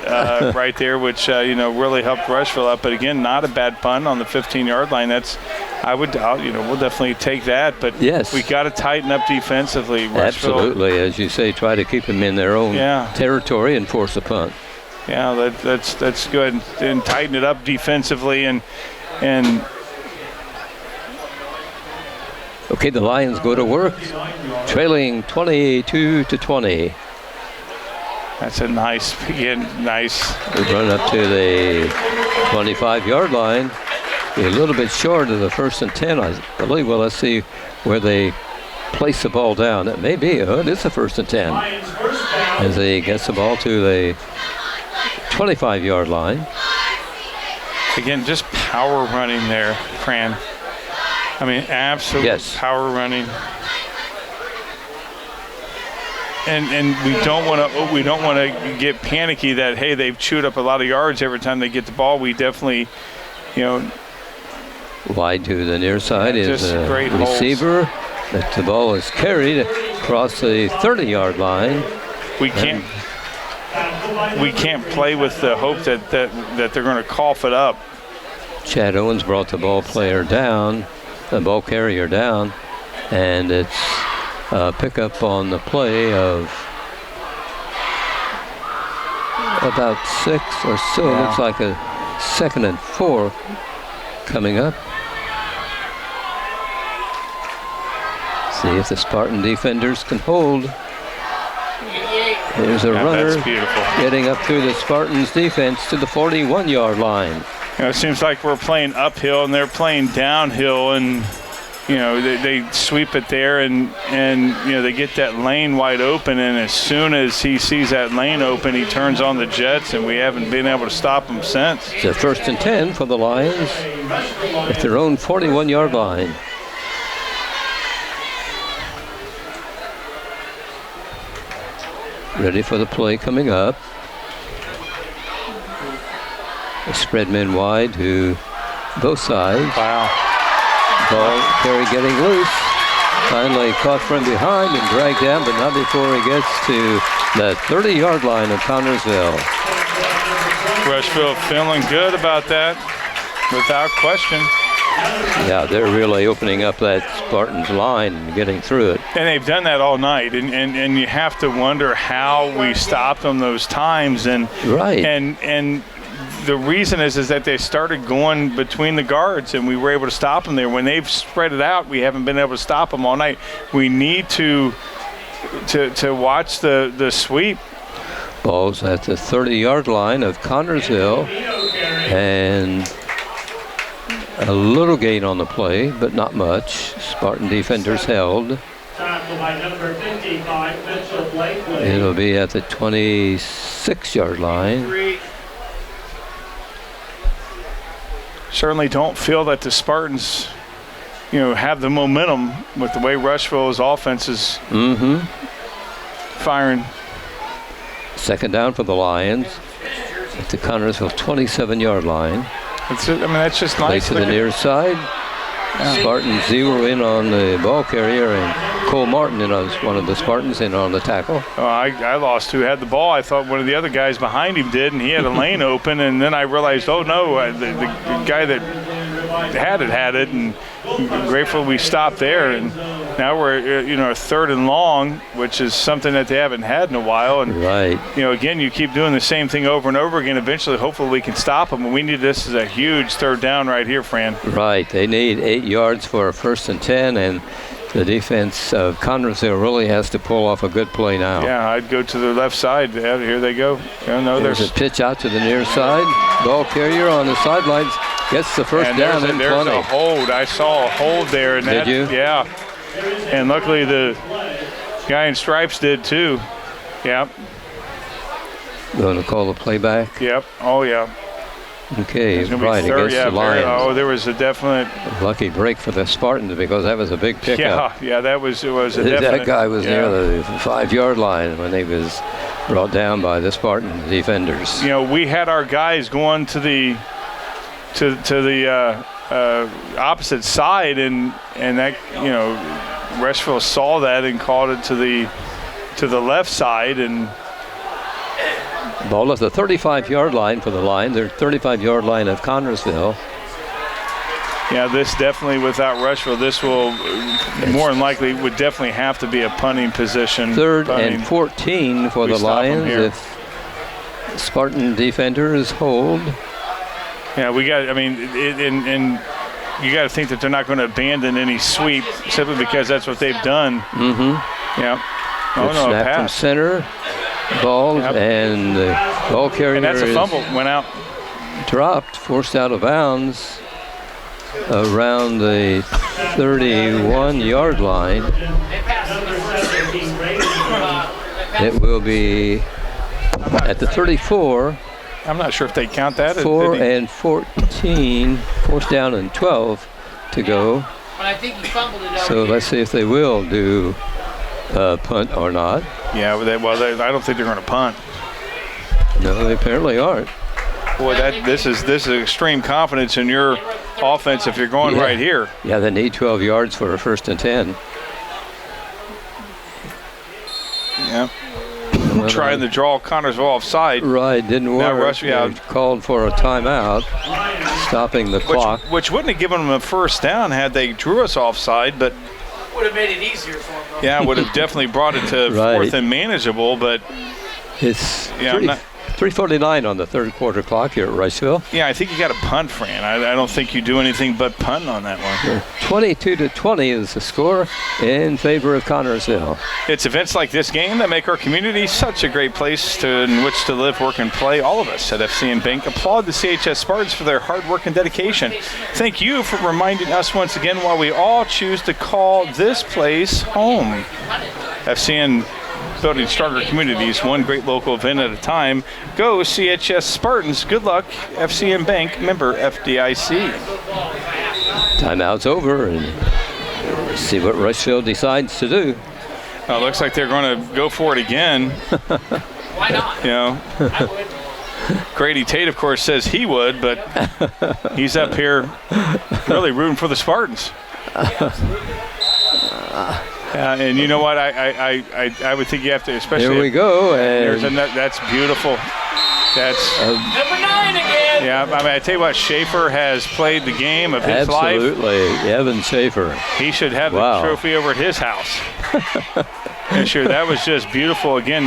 [SPEAKER 2] right there, which really helped Rushville up. But again, not a bad punt on the 15-yard line. We'll definitely take that. But
[SPEAKER 1] yes,
[SPEAKER 2] we got to tighten up defensively. Rushville.
[SPEAKER 1] Absolutely, as you say, try to keep them in their own territory and force a punt.
[SPEAKER 2] Yeah, that's good. And tighten it up defensively and.
[SPEAKER 1] Okay, the Lions go to work, trailing 22-20.
[SPEAKER 2] That's a nice.
[SPEAKER 1] We run up to the 25-yard line. Be a little bit short of the 1st and 10, I believe. Well, let's see where they place the ball down. It may be. It is the 1st and 10. As they get the ball to the 25-yard line.
[SPEAKER 2] Again, just power running there, Fran. I mean, absolute power running, and we don't want to get panicky that hey they've chewed up a lot of yards every time they get the ball. We definitely,
[SPEAKER 1] wide to the near side is a receiver. That the ball is carried across the 30-yard line.
[SPEAKER 2] We can't play with the hope that they're going to cough it up.
[SPEAKER 1] Chad Owens brought the ball carrier down, and it's a pickup on the play of about 6 or so.
[SPEAKER 2] Yeah.
[SPEAKER 1] Looks like a 2nd and 4 coming up. See if the Spartan defenders can hold. Here's a runner getting up through the Spartans defense to the 41-yard line.
[SPEAKER 2] It seems like we're playing uphill and they're playing downhill, and they sweep it there and they get that lane wide open, and as soon as he sees that lane open, he turns on the jets, and we haven't been able to stop him since.
[SPEAKER 1] It's a 1st and 10 for the Lions at their own 41-yard line. Ready for the play coming up. A spread men wide to both sides.
[SPEAKER 2] Wow.
[SPEAKER 1] Ball carry getting loose. Finally caught from behind and dragged down, but not before he gets to the 30-yard line of Connersville.
[SPEAKER 2] Rushville feeling good about that, without question.
[SPEAKER 1] Yeah, they're really opening up that Spartans line and getting through it.
[SPEAKER 2] And they've done that all night, and you have to wonder how we stopped them those times. And the reason is that they started going between the guards, and we were able to stop them there. When they've spread it out, we haven't been able to stop them all night. We need to watch the sweep.
[SPEAKER 1] Ball's at the 30-yard line of Connersville, and a little gain on the play, but not much. Spartan defenders held.
[SPEAKER 3] Tackled by number 55, Mitchell Blakely.
[SPEAKER 1] It'll be at the 26-yard line.
[SPEAKER 2] Certainly don't feel that the Spartans, have the momentum with the way Rushville's offense is firing.
[SPEAKER 1] 2nd down for the Lions. at the Connersville 27-yard line.
[SPEAKER 2] That's just
[SPEAKER 1] Play
[SPEAKER 2] nice.
[SPEAKER 1] to the near side. Spartans zero in on the ball carrier, and Cole Martin is one of the Spartans in on the tackle.
[SPEAKER 2] I lost who had the ball. I thought one of the other guys behind him did, and he had a lane open, and then I realized, oh no, the guy that had it, and grateful we stopped there. And now we're third and long, which is something that they haven't had in a while. And
[SPEAKER 1] right.
[SPEAKER 2] Again, you keep doing the same thing over and over again. Eventually, hopefully, we can stop them. And we need this as a huge third down right here, Fran.
[SPEAKER 1] Right. They need 8 yards for a 1st and 10, and the defense of Connersville really has to pull off a good play now.
[SPEAKER 2] Yeah, I'd go to the left side. Yeah, here they go.
[SPEAKER 1] There's a pitch out to the near side. Ball carrier on the sidelines gets the first down in 20.
[SPEAKER 2] There's a hold. I saw a hold there. And
[SPEAKER 1] did you?
[SPEAKER 2] Yeah. And luckily the guy in stripes did too. Yep.
[SPEAKER 1] Going to call the playback.
[SPEAKER 2] Yep. Oh, yeah.
[SPEAKER 1] Okay, right, against the Lions.
[SPEAKER 2] There was a definite
[SPEAKER 1] lucky break for the Spartans because that was a big pickup.
[SPEAKER 2] Yeah, it was a definite.
[SPEAKER 1] That guy was near the 5-yard line when he was brought down by the Spartan defenders.
[SPEAKER 2] We had our guys going to the opposite side, and that Rushville saw that and called it to the left side, and
[SPEAKER 1] ball at the 35-yard line for the line. They're 35-yard line of Connersville.
[SPEAKER 2] Yeah, this definitely, without Rushville, this will more than likely would definitely have to be a punting position.
[SPEAKER 1] 3rd and 14 for the Lions if Spartan defenders hold.
[SPEAKER 2] Yeah, we got. And you got to think that they're not going to abandon any sweep simply because that's what they've done.
[SPEAKER 1] Mm-hmm.
[SPEAKER 2] Yeah.
[SPEAKER 1] Snap from center. Ball and the ball carrier.
[SPEAKER 2] And that's a fumble. Went out.
[SPEAKER 1] Dropped, forced out of bounds around the 31-yard line. It will be at the 34.
[SPEAKER 2] I'm not sure if they count that.
[SPEAKER 1] 4 and 14, 4th down and 12 to go.
[SPEAKER 4] But I think he fumbled it.
[SPEAKER 1] So let's see if they will do punt or not.
[SPEAKER 2] Yeah, I don't think they're going to punt.
[SPEAKER 1] No, they apparently aren't.
[SPEAKER 2] Boy, this is extreme confidence in your offense if you're going right here.
[SPEAKER 1] Yeah, they need 12 yards for a 1st and 10.
[SPEAKER 2] Yeah. Trying to draw Connersville offside.
[SPEAKER 1] Right, didn't work.
[SPEAKER 2] Now Rushville
[SPEAKER 1] called for a timeout, stopping the clock.
[SPEAKER 2] Which wouldn't have given them a 1st down had they drew us offside, but
[SPEAKER 4] would have made it easier for them.
[SPEAKER 2] Yeah, would have definitely brought it to 4th and manageable, but
[SPEAKER 1] it's 3:49 on the 3rd quarter clock here at Rushville.
[SPEAKER 2] Yeah, I think you got to punt, Fran. I don't think you do anything but punt on that one.
[SPEAKER 1] 22-20 is the score in favor of Connersville.
[SPEAKER 2] It's events like this game that make our community such a great place in which to live, work, and play. All of us at FCN Bank applaud the CHS Spartans for their hard work and dedication. Thank you for reminding us once again why we all choose to call this place home. FCN building stronger communities, one great local event at a time. Go CHS Spartans. Good luck. FCN Bank, member FDIC.
[SPEAKER 1] Timeout's over, and see what Rushville decides to do.
[SPEAKER 2] Looks like they're going to go for it again.
[SPEAKER 4] Why not?
[SPEAKER 2] I would. Grady Tate, of course, says he would, but he's up here really rooting for the Spartans. And you know what? I would think you have to, especially.
[SPEAKER 1] Here we go. And
[SPEAKER 2] that's beautiful. That's
[SPEAKER 4] number 9 again.
[SPEAKER 2] Yeah, I tell you what, Schaefer has played the game of his life.
[SPEAKER 1] Absolutely, Evan Schaefer.
[SPEAKER 2] He should have the trophy over at his house. And sure, that was just beautiful. Again,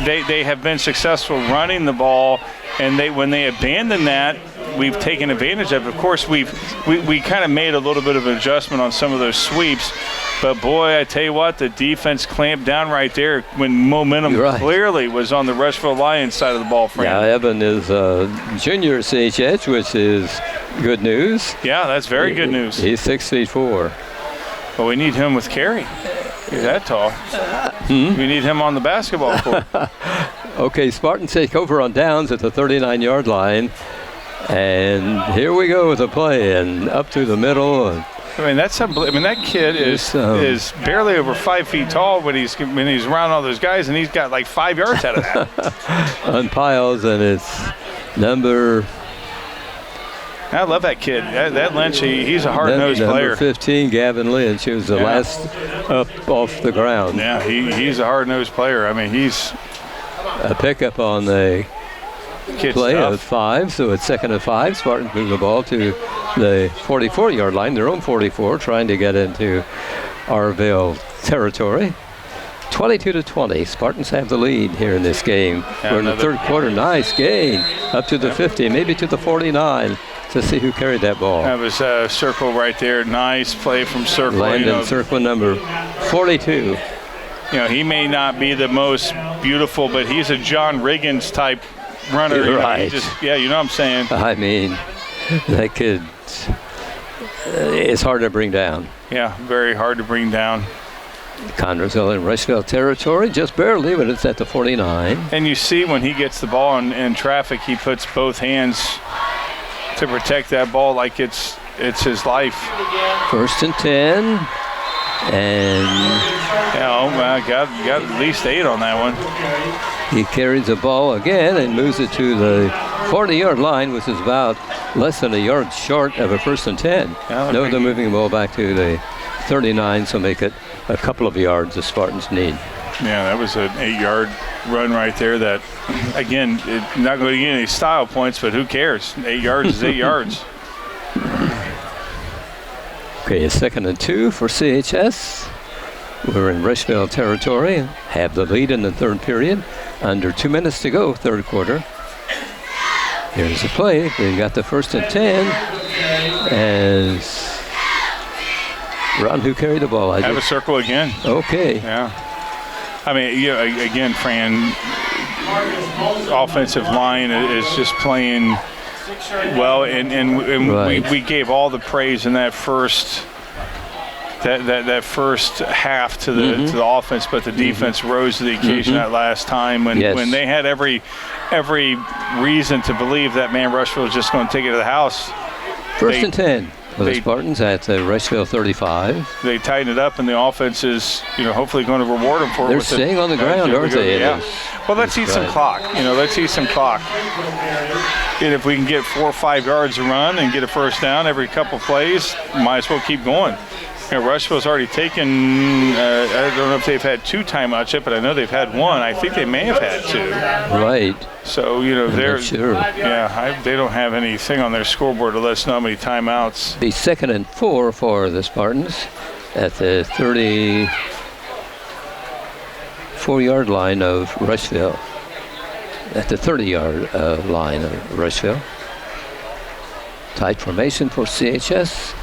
[SPEAKER 2] they have been successful running the ball, and when they abandon that, we've taken advantage of it. Of course, we kind of made a little bit of an adjustment on some of those sweeps. But, boy, I tell you what, the defense clamped down right there when momentum clearly was on the Rushville Lions side of the ball, Fran.
[SPEAKER 1] Yeah, Evan is a junior CHS, which is good news.
[SPEAKER 2] Yeah, that's very good news.
[SPEAKER 1] He's 6'4".
[SPEAKER 2] But we need him with carry. He's that tall. We need him on the basketball court.
[SPEAKER 1] Okay, Spartans take over on downs at the 39-yard line. And here we go with the play, and up through the middle. And
[SPEAKER 2] I mean, that's unbelievable. I mean, that kid is barely over 5 feet tall when he's around all those guys, and he's got like 5 yards out of that.
[SPEAKER 1] On piles, and it's number.
[SPEAKER 2] I love that kid. That Lynch, he's a hard-nosed player.
[SPEAKER 1] Number 15, Gavin Lynch, who was the last up off the ground.
[SPEAKER 2] Yeah, he's a hard-nosed player. I mean, he's
[SPEAKER 1] a pickup on the play of 5, so it's 2nd and 5. Spartans move the ball to the 44-yard line, their own 44, trying to get into Arville territory. 22-20. Spartans have the lead here in this game. We're in the third quarter. Nice gain up to the 50, maybe to the 49. To see who carried that ball.
[SPEAKER 2] That was a circle right there. Nice play from circle.
[SPEAKER 1] Landon, circle number 42.
[SPEAKER 2] He may not be the most beautiful, but he's a John Riggins type runner.
[SPEAKER 1] Right.
[SPEAKER 2] You know what I'm saying?
[SPEAKER 1] I mean, that kid is hard to bring down.
[SPEAKER 2] Yeah, very hard to bring down.
[SPEAKER 1] Connersville in Rushville territory, just barely, but it's at the 49.
[SPEAKER 2] And you see when he gets the ball in traffic, he puts both hands to protect that ball like it's his life.
[SPEAKER 1] 1st and 10, and
[SPEAKER 2] got at least 8 on that one.
[SPEAKER 1] He carries the ball again and moves it to the 40-yard line, which is about less than a yard short of a 1st and 10. No, they're moving the ball back to the 39, so make it a couple of yards the Spartans need.
[SPEAKER 2] Yeah, that was an 8-yard run right there that, again, not going to get any style points, but who cares? 8 yards is 8 yards.
[SPEAKER 1] Okay, it's 2nd and 2 for CHS. We're in Rushville territory, have the lead in the third period. Under 2 minutes to go, third quarter. Here's the play. We've got the 1st and 10 as Ron, who carried the ball?
[SPEAKER 2] Have a circle again.
[SPEAKER 1] Okay.
[SPEAKER 2] Yeah. I mean, again, Fran, offensive line is just playing well, and
[SPEAKER 1] right.
[SPEAKER 2] we gave all the praise in that first first half to the offense, but the defense rose to the occasion that last time when they had every reason to believe that Rushville was just going to take it to the house.
[SPEAKER 1] 1st and 10. For the Spartans at the Rushville 35.
[SPEAKER 2] They tighten it up, and the offense is, hopefully going to reward them for it.
[SPEAKER 1] They're staying on the ground, aren't they?
[SPEAKER 2] Yeah. Well, let's eat some clock. Let's eat some clock. And if we can get 4 or 5 yards a run and get a first down every couple plays, might as well keep going. Rushville's already taken, I don't know if they've had 2 timeouts yet, but I know they've had 1. I think they may have had 2.
[SPEAKER 1] Right.
[SPEAKER 2] So, they're,
[SPEAKER 1] sure.
[SPEAKER 2] They don't have anything on their scoreboard to let us know how many timeouts.
[SPEAKER 1] Be 2nd and 4 for the Spartans at the 34-yard line of Rushville. At the 30-yard line of Rushville. Tight formation for CHS.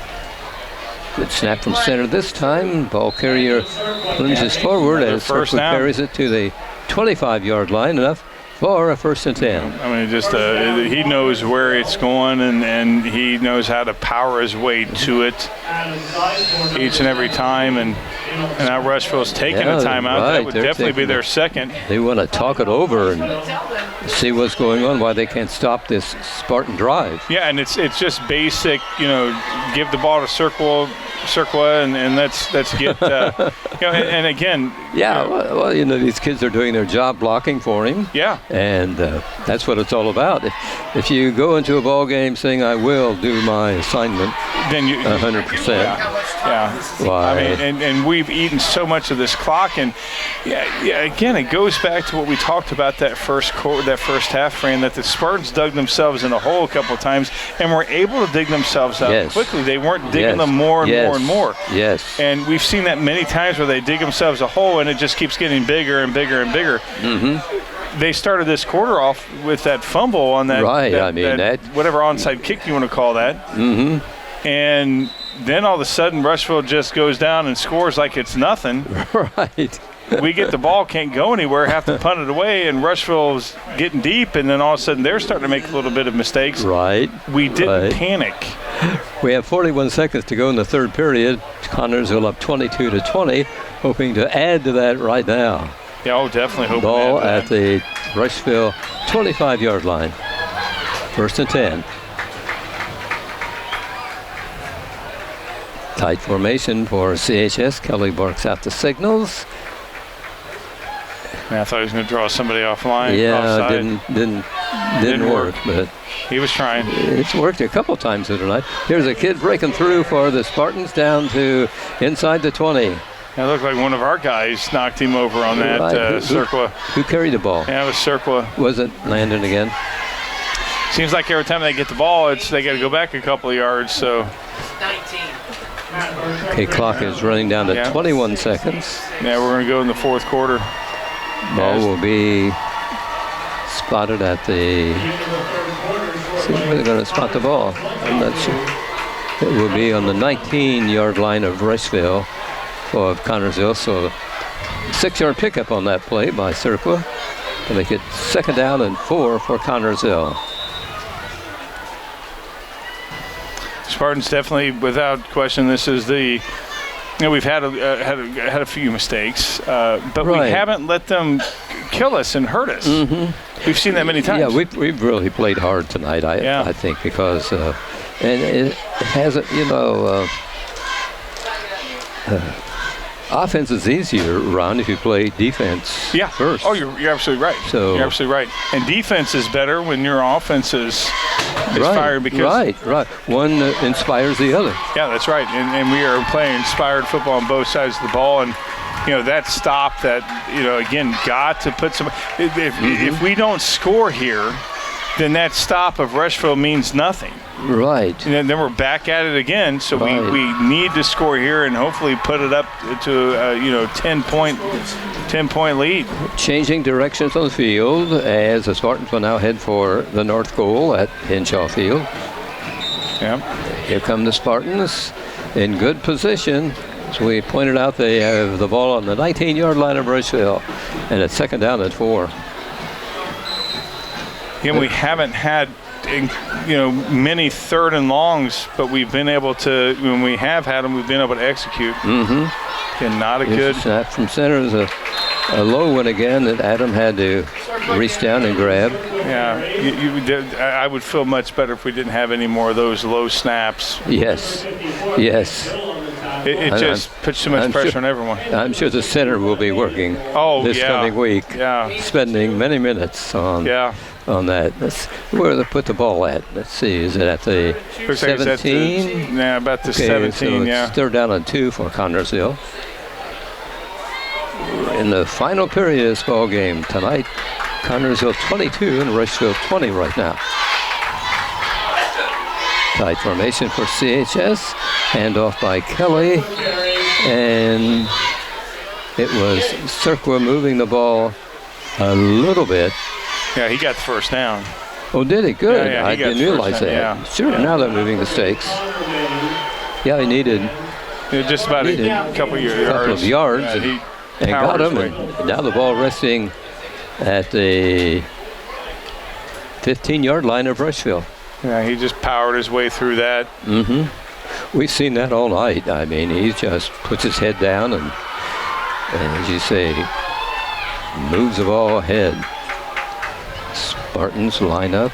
[SPEAKER 1] Good snap from center this time. Ball carrier lunges forward as Circle carries it to the 25-yard line, enough for a 1st and 10.
[SPEAKER 2] I mean, just he knows where it's going, and he knows how to power his way to it each and every time. And now Rushville's taking a timeout.
[SPEAKER 1] Right.
[SPEAKER 2] That would definitely be their second.
[SPEAKER 1] They want to talk it over and see what's going on, why they can't stop this Spartan drive.
[SPEAKER 2] Yeah, and it's just basic, give the ball to Circle, and let's get, and again.
[SPEAKER 1] Yeah, well, these kids are doing their job blocking for him.
[SPEAKER 2] Yeah.
[SPEAKER 1] And that's what it's all about. If you go into a ball game saying, I will do my assignment,
[SPEAKER 2] then you
[SPEAKER 1] 100%.
[SPEAKER 2] Yeah.
[SPEAKER 1] Why?
[SPEAKER 2] I mean, and we've eaten so much of this clock, and again, it goes back to what we talked about that first half, Fran, that the Spartans dug themselves in a hole a couple of times and were able to dig themselves out quickly. They weren't digging them more and more and more.
[SPEAKER 1] Yes.
[SPEAKER 2] And we've seen that many times where they dig themselves a hole and it just keeps getting bigger and bigger and bigger.
[SPEAKER 1] Mm-hmm.
[SPEAKER 2] They started this quarter off with that fumble on that, that whatever onside kick you want to call that.
[SPEAKER 1] Mm-hmm.
[SPEAKER 2] And then all of a sudden Rushville just goes down and scores like it's nothing.
[SPEAKER 1] Right.
[SPEAKER 2] We get the ball, can't go anywhere, have to punt it away, and Rushville's getting deep, and then all of a sudden they're starting to make a little bit of mistakes.
[SPEAKER 1] Right.
[SPEAKER 2] We didn't panic.
[SPEAKER 1] We have 41 seconds to go in the third period. Connersville up 22-20, hoping to add to that right now.
[SPEAKER 2] Yeah, I'll definitely hope.
[SPEAKER 1] Ball at the Rushville 25-yard line. 1st and 10. Tight formation for CHS. Kelly barks out the signals.
[SPEAKER 2] I thought he was going to draw somebody offline.
[SPEAKER 1] Yeah,
[SPEAKER 2] offside.
[SPEAKER 1] didn't work, but
[SPEAKER 2] he was trying.
[SPEAKER 1] it's worked a couple times tonight. Here's a kid breaking through for the Spartans down to inside the 20.
[SPEAKER 2] It looked like one of our guys knocked him over on that Cirqua.
[SPEAKER 1] Who carried the ball?
[SPEAKER 2] Yeah, it was Cirqua.
[SPEAKER 1] Was it Landon again?
[SPEAKER 2] Seems like every time they get the ball, they got to go back a couple of yards. So
[SPEAKER 4] 19.
[SPEAKER 1] Okay, clock is running down to 21 seconds.
[SPEAKER 2] Yeah, we're going to go in the fourth quarter.
[SPEAKER 1] Ball will be spotted at the. See where they're going to spot the ball. I'm not sure. It will be on the 19-yard line of Rushville of Connersville. So 6-yard pickup on that play by Cirqua to make it 2nd down and 4 for Connersville.
[SPEAKER 2] Spartans definitely, without question, this is the. We've had a few mistakes, but we haven't let them kill us and hurt us. We've seen that many times.
[SPEAKER 1] Yeah, we've really played hard tonight. I think because and it hasn't, offense is easier, Ron, if you play defense first.
[SPEAKER 2] Oh, you're absolutely right.
[SPEAKER 1] So
[SPEAKER 2] you're absolutely right. And defense is better when your offense is firing because
[SPEAKER 1] right. One inspires the other.
[SPEAKER 2] Yeah, that's right. And we are playing inspired football on both sides of the ball. And that stop that again got to put some. If we don't score here, then that stop of Rushville means nothing.
[SPEAKER 1] Right.
[SPEAKER 2] And then we're back at it again. So we need to score here and hopefully put it up to 10-point lead. Changing
[SPEAKER 1] directions on the field as the Spartans will now head for the north goal at Henshaw Field.
[SPEAKER 2] Yeah.
[SPEAKER 1] Here come the Spartans in good position. As we pointed out, they have the ball on the 19-yard line of Rushville, and it's 2nd down and 4.
[SPEAKER 2] Again, we haven't had many 3rd and longs, but we've been able to, when we have had them, we've been able to execute. And not a good
[SPEAKER 1] snap from center is a low one again that Adam had to reach down and grab.
[SPEAKER 2] Yeah, I would feel much better if we didn't have any more of those low snaps.
[SPEAKER 1] Yes.
[SPEAKER 2] It just puts too much pressure on everyone.
[SPEAKER 1] I'm sure the center will be working this coming week.
[SPEAKER 2] Yeah.
[SPEAKER 1] Spending many minutes on that. Where they put the ball at. Let's see. Is it at the 17?
[SPEAKER 2] Yeah, about the 17,
[SPEAKER 1] so it's 3rd down and 2 for Connersville. In the final period of this ball game tonight, Connersville 22 and Rushville 20 right now. Tight formation for CHS. Handoff by Kelly. And it was Cirqua moving the ball a little bit.
[SPEAKER 2] Yeah, he got the 1st down.
[SPEAKER 1] Oh, did he? Good.
[SPEAKER 2] Yeah,
[SPEAKER 1] I didn't realize that.
[SPEAKER 2] Yeah.
[SPEAKER 1] Sure, now they're moving the stakes. Yeah, he needed
[SPEAKER 2] just about a couple of yards.
[SPEAKER 1] And got him. And now the ball resting at the 15-yard line of Rushville.
[SPEAKER 2] Yeah, he just powered his way through that.
[SPEAKER 1] We've seen that all night. I mean, he just puts his head down and as you say, moves the ball ahead. Spartans line up.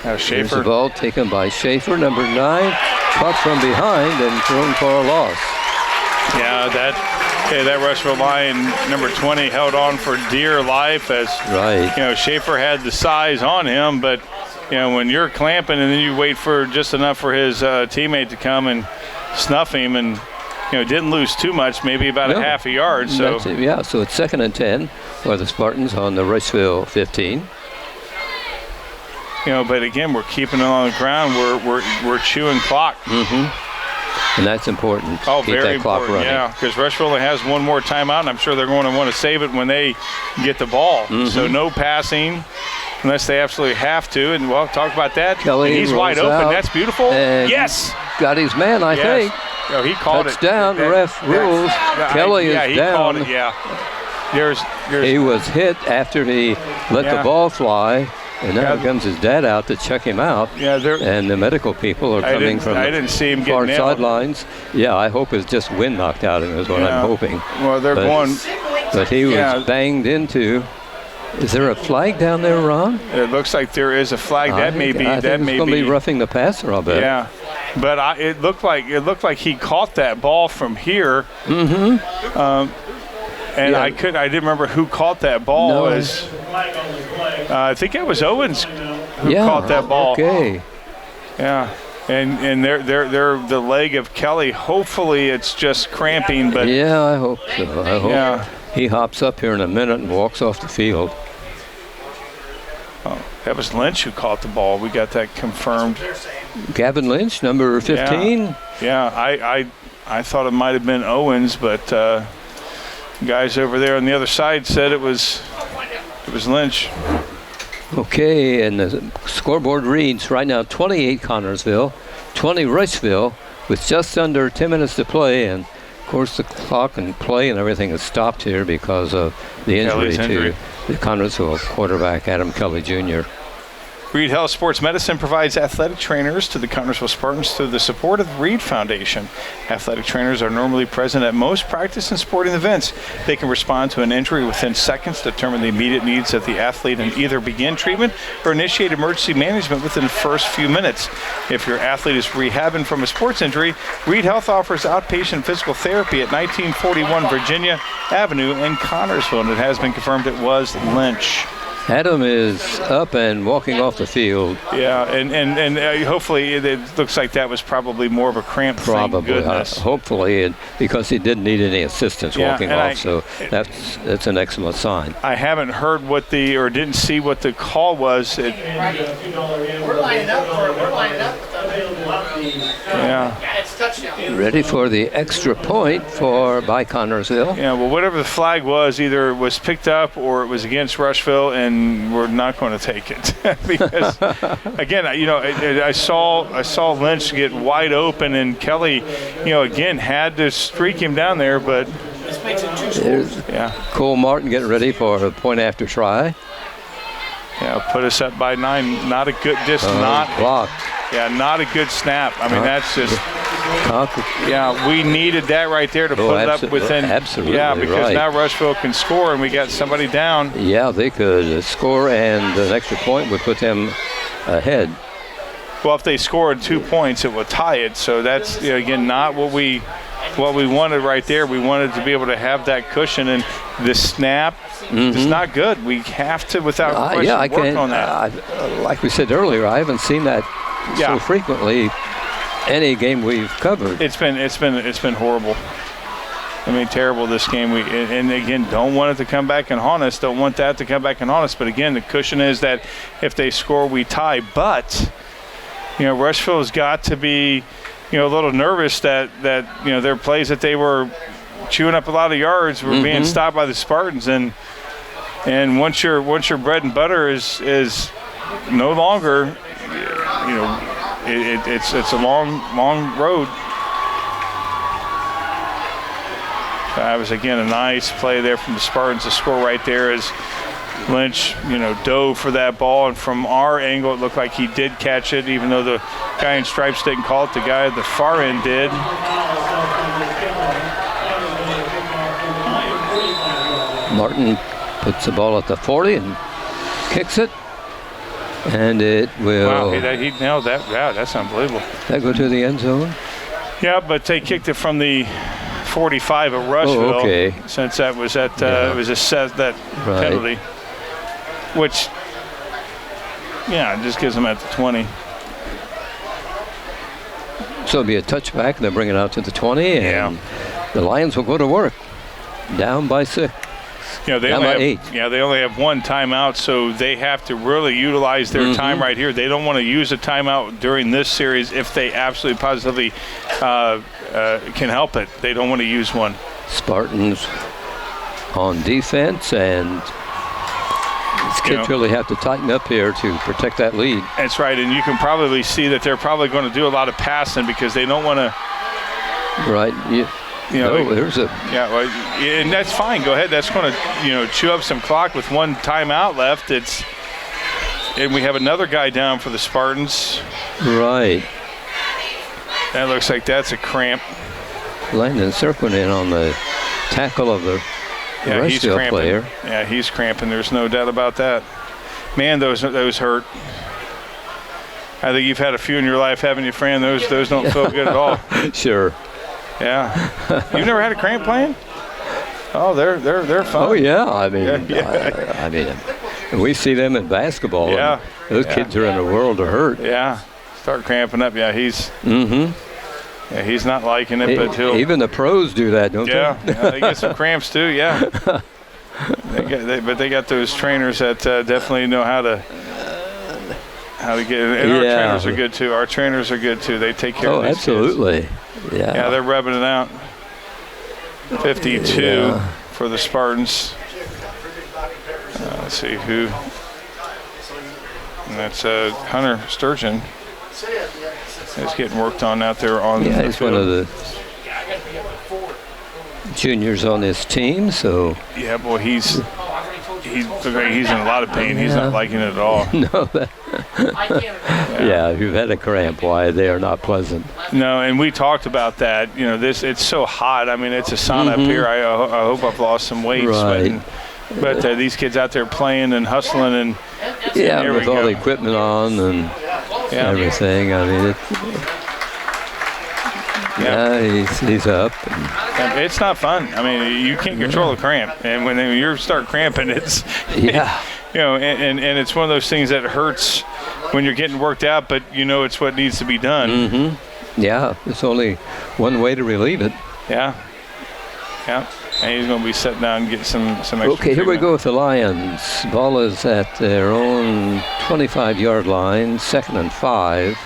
[SPEAKER 2] Now
[SPEAKER 1] Here's the ball taken by Schaefer, number 9, caught from behind and thrown for a loss.
[SPEAKER 2] Yeah, that Rushville line, number 20, held on for dear life as Schaefer had the size on him, but when you're clamping and then you wait for just enough for his teammate to come and snuff him and didn't lose too much, maybe about a half a yard. So
[SPEAKER 1] so it's 2nd and 10 for the Spartans on the Rushville 15.
[SPEAKER 2] But again, we're keeping it on the ground. We're chewing clock.
[SPEAKER 1] And that's important.
[SPEAKER 2] Oh,
[SPEAKER 1] keep
[SPEAKER 2] very
[SPEAKER 1] that clock
[SPEAKER 2] important.
[SPEAKER 1] running.
[SPEAKER 2] Yeah, because Rushville only has one more timeout, and I'm sure they're going to want to save it when they get the ball. So no passing unless they absolutely have to. And we'll talk about that.
[SPEAKER 1] Kelly
[SPEAKER 2] he's wide open.
[SPEAKER 1] Out.
[SPEAKER 2] That's beautiful.
[SPEAKER 1] Yes. Got his man, I think.
[SPEAKER 2] He called it.
[SPEAKER 1] Touchdown. The ref rules. Kelly is
[SPEAKER 2] he
[SPEAKER 1] down.
[SPEAKER 2] Called it,
[SPEAKER 1] He was hit after he let the ball fly. And now comes his dad out to check him out. And the medical people are coming from the far sidelines. Yeah, I hope it's just wind knocked out him is what I'm hoping.
[SPEAKER 2] Well, they're going.
[SPEAKER 1] But he was banged into. Is there a flag down there, Ron?
[SPEAKER 2] It looks like there is a flag. That may be.
[SPEAKER 1] That may be. Going to be roughing the passer, I'll bet.
[SPEAKER 2] Yeah. But it looked like he caught that ball from here. And
[SPEAKER 1] Yeah.
[SPEAKER 2] I didn't remember who caught that ball.
[SPEAKER 1] No.
[SPEAKER 2] I think it was Owens who caught that ball.
[SPEAKER 1] Okay.
[SPEAKER 2] Yeah. And they're the leg of Kelly. Hopefully it's just cramping, but
[SPEAKER 1] Yeah, I hope so. I hope
[SPEAKER 2] yeah.
[SPEAKER 1] he hops up here in a minute and walks off the field.
[SPEAKER 2] Oh, that was Lynch who caught the ball. We got that confirmed.
[SPEAKER 1] Gavin Lynch, number 15.
[SPEAKER 2] Yeah, I thought it might have been Owens, but guys over there on the other side said it was Lynch.
[SPEAKER 1] Okay, and the scoreboard reads right now 28 Connorsville, 20 Rushville, with just under 10 minutes to play. And of course, the clock and play and everything is stopped here because of the injury to the Connorsville quarterback, Adam Kelly Jr.
[SPEAKER 2] Reed Health Sports Medicine provides athletic trainers to the Connorsville Spartans through the support of the Reed Foundation. Athletic trainers are normally present at most practice and sporting events. They can respond to an injury within seconds, determine the immediate needs of the athlete, and either begin treatment or initiate emergency management within the first few minutes. If your athlete is rehabbing from a sports injury, Reed Health offers outpatient physical therapy at 1941 Virginia Avenue in Connorsville, and it has been confirmed it was Lynch.
[SPEAKER 1] Adam is up and walking off the field.
[SPEAKER 2] Yeah, and hopefully it looks like that was probably more of a cramp.
[SPEAKER 1] Probably,
[SPEAKER 2] thank goodness.
[SPEAKER 1] hopefully, because he didn't need any assistance walking off, so that's an excellent sign.
[SPEAKER 2] I haven't heard didn't see what the call was.
[SPEAKER 4] We're lining up.
[SPEAKER 2] Yeah.
[SPEAKER 4] It's touchdown.
[SPEAKER 1] Ready for the extra point by Connorsville.
[SPEAKER 2] Yeah, well, whatever the flag was, either it was picked up or it was against Rushville, and we're not going to take it because, again, I saw Lynch get wide open, and Kelly, again had to streak him down there, but
[SPEAKER 4] This makes it 2
[SPEAKER 1] There's
[SPEAKER 4] scores.
[SPEAKER 2] yeah,
[SPEAKER 1] Cole Martin getting ready for a point after try.
[SPEAKER 2] put us up by 9. Not a good, just not
[SPEAKER 1] blocked.
[SPEAKER 2] Yeah, not a good snap. I mean, that's just. Yeah, we needed that right there to put it up within.
[SPEAKER 1] Absolutely,
[SPEAKER 2] yeah, because
[SPEAKER 1] right.
[SPEAKER 2] now Rushville can score, and we got somebody down.
[SPEAKER 1] Yeah, they could score, and an extra point would put them ahead.
[SPEAKER 2] Well, if they scored 2 points, it would tie it. So that's again not what we wanted right there. We wanted to be able to have that cushion, and the snap is not good. We have to, without question, work on that.
[SPEAKER 1] Like we said earlier, I haven't seen that so frequently. Any game we've covered.
[SPEAKER 2] It's been horrible. I mean, terrible this game. And again, don't want it to come back and haunt us. Don't want that to come back and haunt us. But again, the cushion is that if they score, we tie. But Rushville's got to be a little nervous that their plays that they were chewing up a lot of yards were being stopped by the Spartans. And once your bread and butter is no longer it's a long road. That was again a nice play there from the Spartans to score right there as Lynch dove for that ball, and from our angle it looked like he did catch it, even though the guy in stripes didn't call it. The guy at the far end did.
[SPEAKER 1] Martin puts the ball at the 40 and kicks it. And it will.
[SPEAKER 2] Wow, he nailed that. Yeah, that's unbelievable.
[SPEAKER 1] That go to the end zone?
[SPEAKER 2] Yeah, but they kicked it from the 45 at Rushville.
[SPEAKER 1] Oh, okay.
[SPEAKER 2] Since that was it was assessed that penalty, which just gives them at the 20.
[SPEAKER 1] So it'll be a touchback, and they'll bring it out to the 20, and the Lions will go to work. Down by 6.
[SPEAKER 2] They only have 8. Yeah, they only have 1 timeout, so they have to really utilize their time right here. They don't want to use a timeout during this series if they absolutely positively can help it. They don't want to use one.
[SPEAKER 1] Spartans on defense, and these kids really have to tighten up here to protect that lead.
[SPEAKER 2] That's right, and you can probably see that they're probably going to do a lot of passing because they don't want to.
[SPEAKER 1] Right. There's a.
[SPEAKER 2] Yeah, well, and that's fine. Go ahead. That's going to, chew up some clock with 1 timeout left. And we have another guy down for the Spartans.
[SPEAKER 1] Right.
[SPEAKER 2] That looks like that's a cramp.
[SPEAKER 1] Landon circling in on the tackle of the Rushville player.
[SPEAKER 2] Yeah, he's cramping. There's no doubt about that. Man, those hurt. I think you've had a few in your life, haven't you, Fran? Those don't feel good at all.
[SPEAKER 1] Sure.
[SPEAKER 2] Yeah. You've never had a cramp playing? Oh, they're fun.
[SPEAKER 1] Oh yeah. I mean,
[SPEAKER 2] Yeah.
[SPEAKER 1] I mean, we see them in basketball.
[SPEAKER 2] Yeah.
[SPEAKER 1] Those kids are in a world of hurt.
[SPEAKER 2] Yeah. Start cramping up. Yeah, he's not liking it, but he'll.
[SPEAKER 1] Even the pros do that, don't
[SPEAKER 2] Yeah,
[SPEAKER 1] they?
[SPEAKER 2] yeah, they get some cramps too. Yeah. But they got those trainers that definitely know how to get. And our trainers are good too. Our trainers are good too. They take care of these
[SPEAKER 1] absolutely.
[SPEAKER 2] kids.
[SPEAKER 1] Yeah.
[SPEAKER 2] Yeah, they're rubbing it out. 52 for the Spartans. Let's see who. And that's Hunter Sturgeon. He's getting worked on out there on the
[SPEAKER 1] he's
[SPEAKER 2] field.
[SPEAKER 1] one of the juniors on this team, so.
[SPEAKER 2] Yeah, boy, he's in a lot of pain. He's not liking it at all.
[SPEAKER 1] No, if you've had a cramp, why they are not pleasant.
[SPEAKER 2] No, and we talked about that. You know, it's so hot. I mean, it's a sauna up here. I hope I've lost some weight sweating. But these kids out there playing and hustling and
[SPEAKER 1] with all the equipment on and everything. I mean, he's up.
[SPEAKER 2] And it's not fun. I mean, you can't control a cramp, and when you start cramping, it's you know, and it's one of those things that hurts when you're getting worked out, but you know it's what needs to be done.
[SPEAKER 1] Yeah, there's only one way to relieve it.
[SPEAKER 2] Yeah. And he's going to be set down and get some extra
[SPEAKER 1] Okay, here we
[SPEAKER 2] treatment.
[SPEAKER 1] go with the Lions. Ball is at their own 25-yard line, 2nd and 5.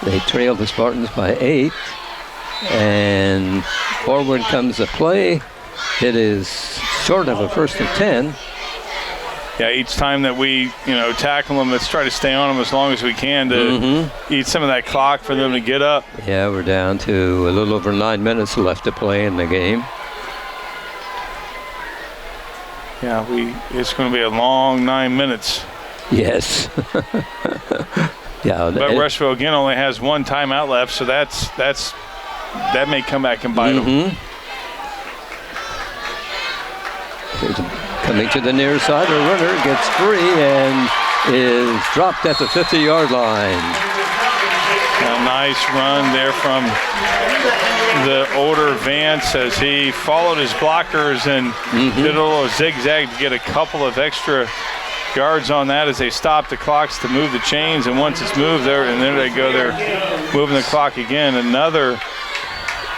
[SPEAKER 1] They trail the Spartans by 8. And forward comes the play. It is short of a 1st and 10.
[SPEAKER 2] Yeah, each time that we, tackle them, let's try to stay on them as long as we can to eat some of that clock for them to get up.
[SPEAKER 1] Yeah, we're down to a little over 9 minutes left to play in the game.
[SPEAKER 2] Yeah, it's going to be a long 9 minutes.
[SPEAKER 1] Yes.
[SPEAKER 2] But Rushville again only has one timeout left, so that may come back and bite them.
[SPEAKER 1] Coming to the near side, a runner gets free and is dropped at the 50-yard line.
[SPEAKER 2] A nice run there from the older Vance as he followed his blockers and did a little zigzag to get a couple of extra yards on that as they stop the clocks to move the chains. And once it's moved there, and there they go, they're moving the clock again. Another,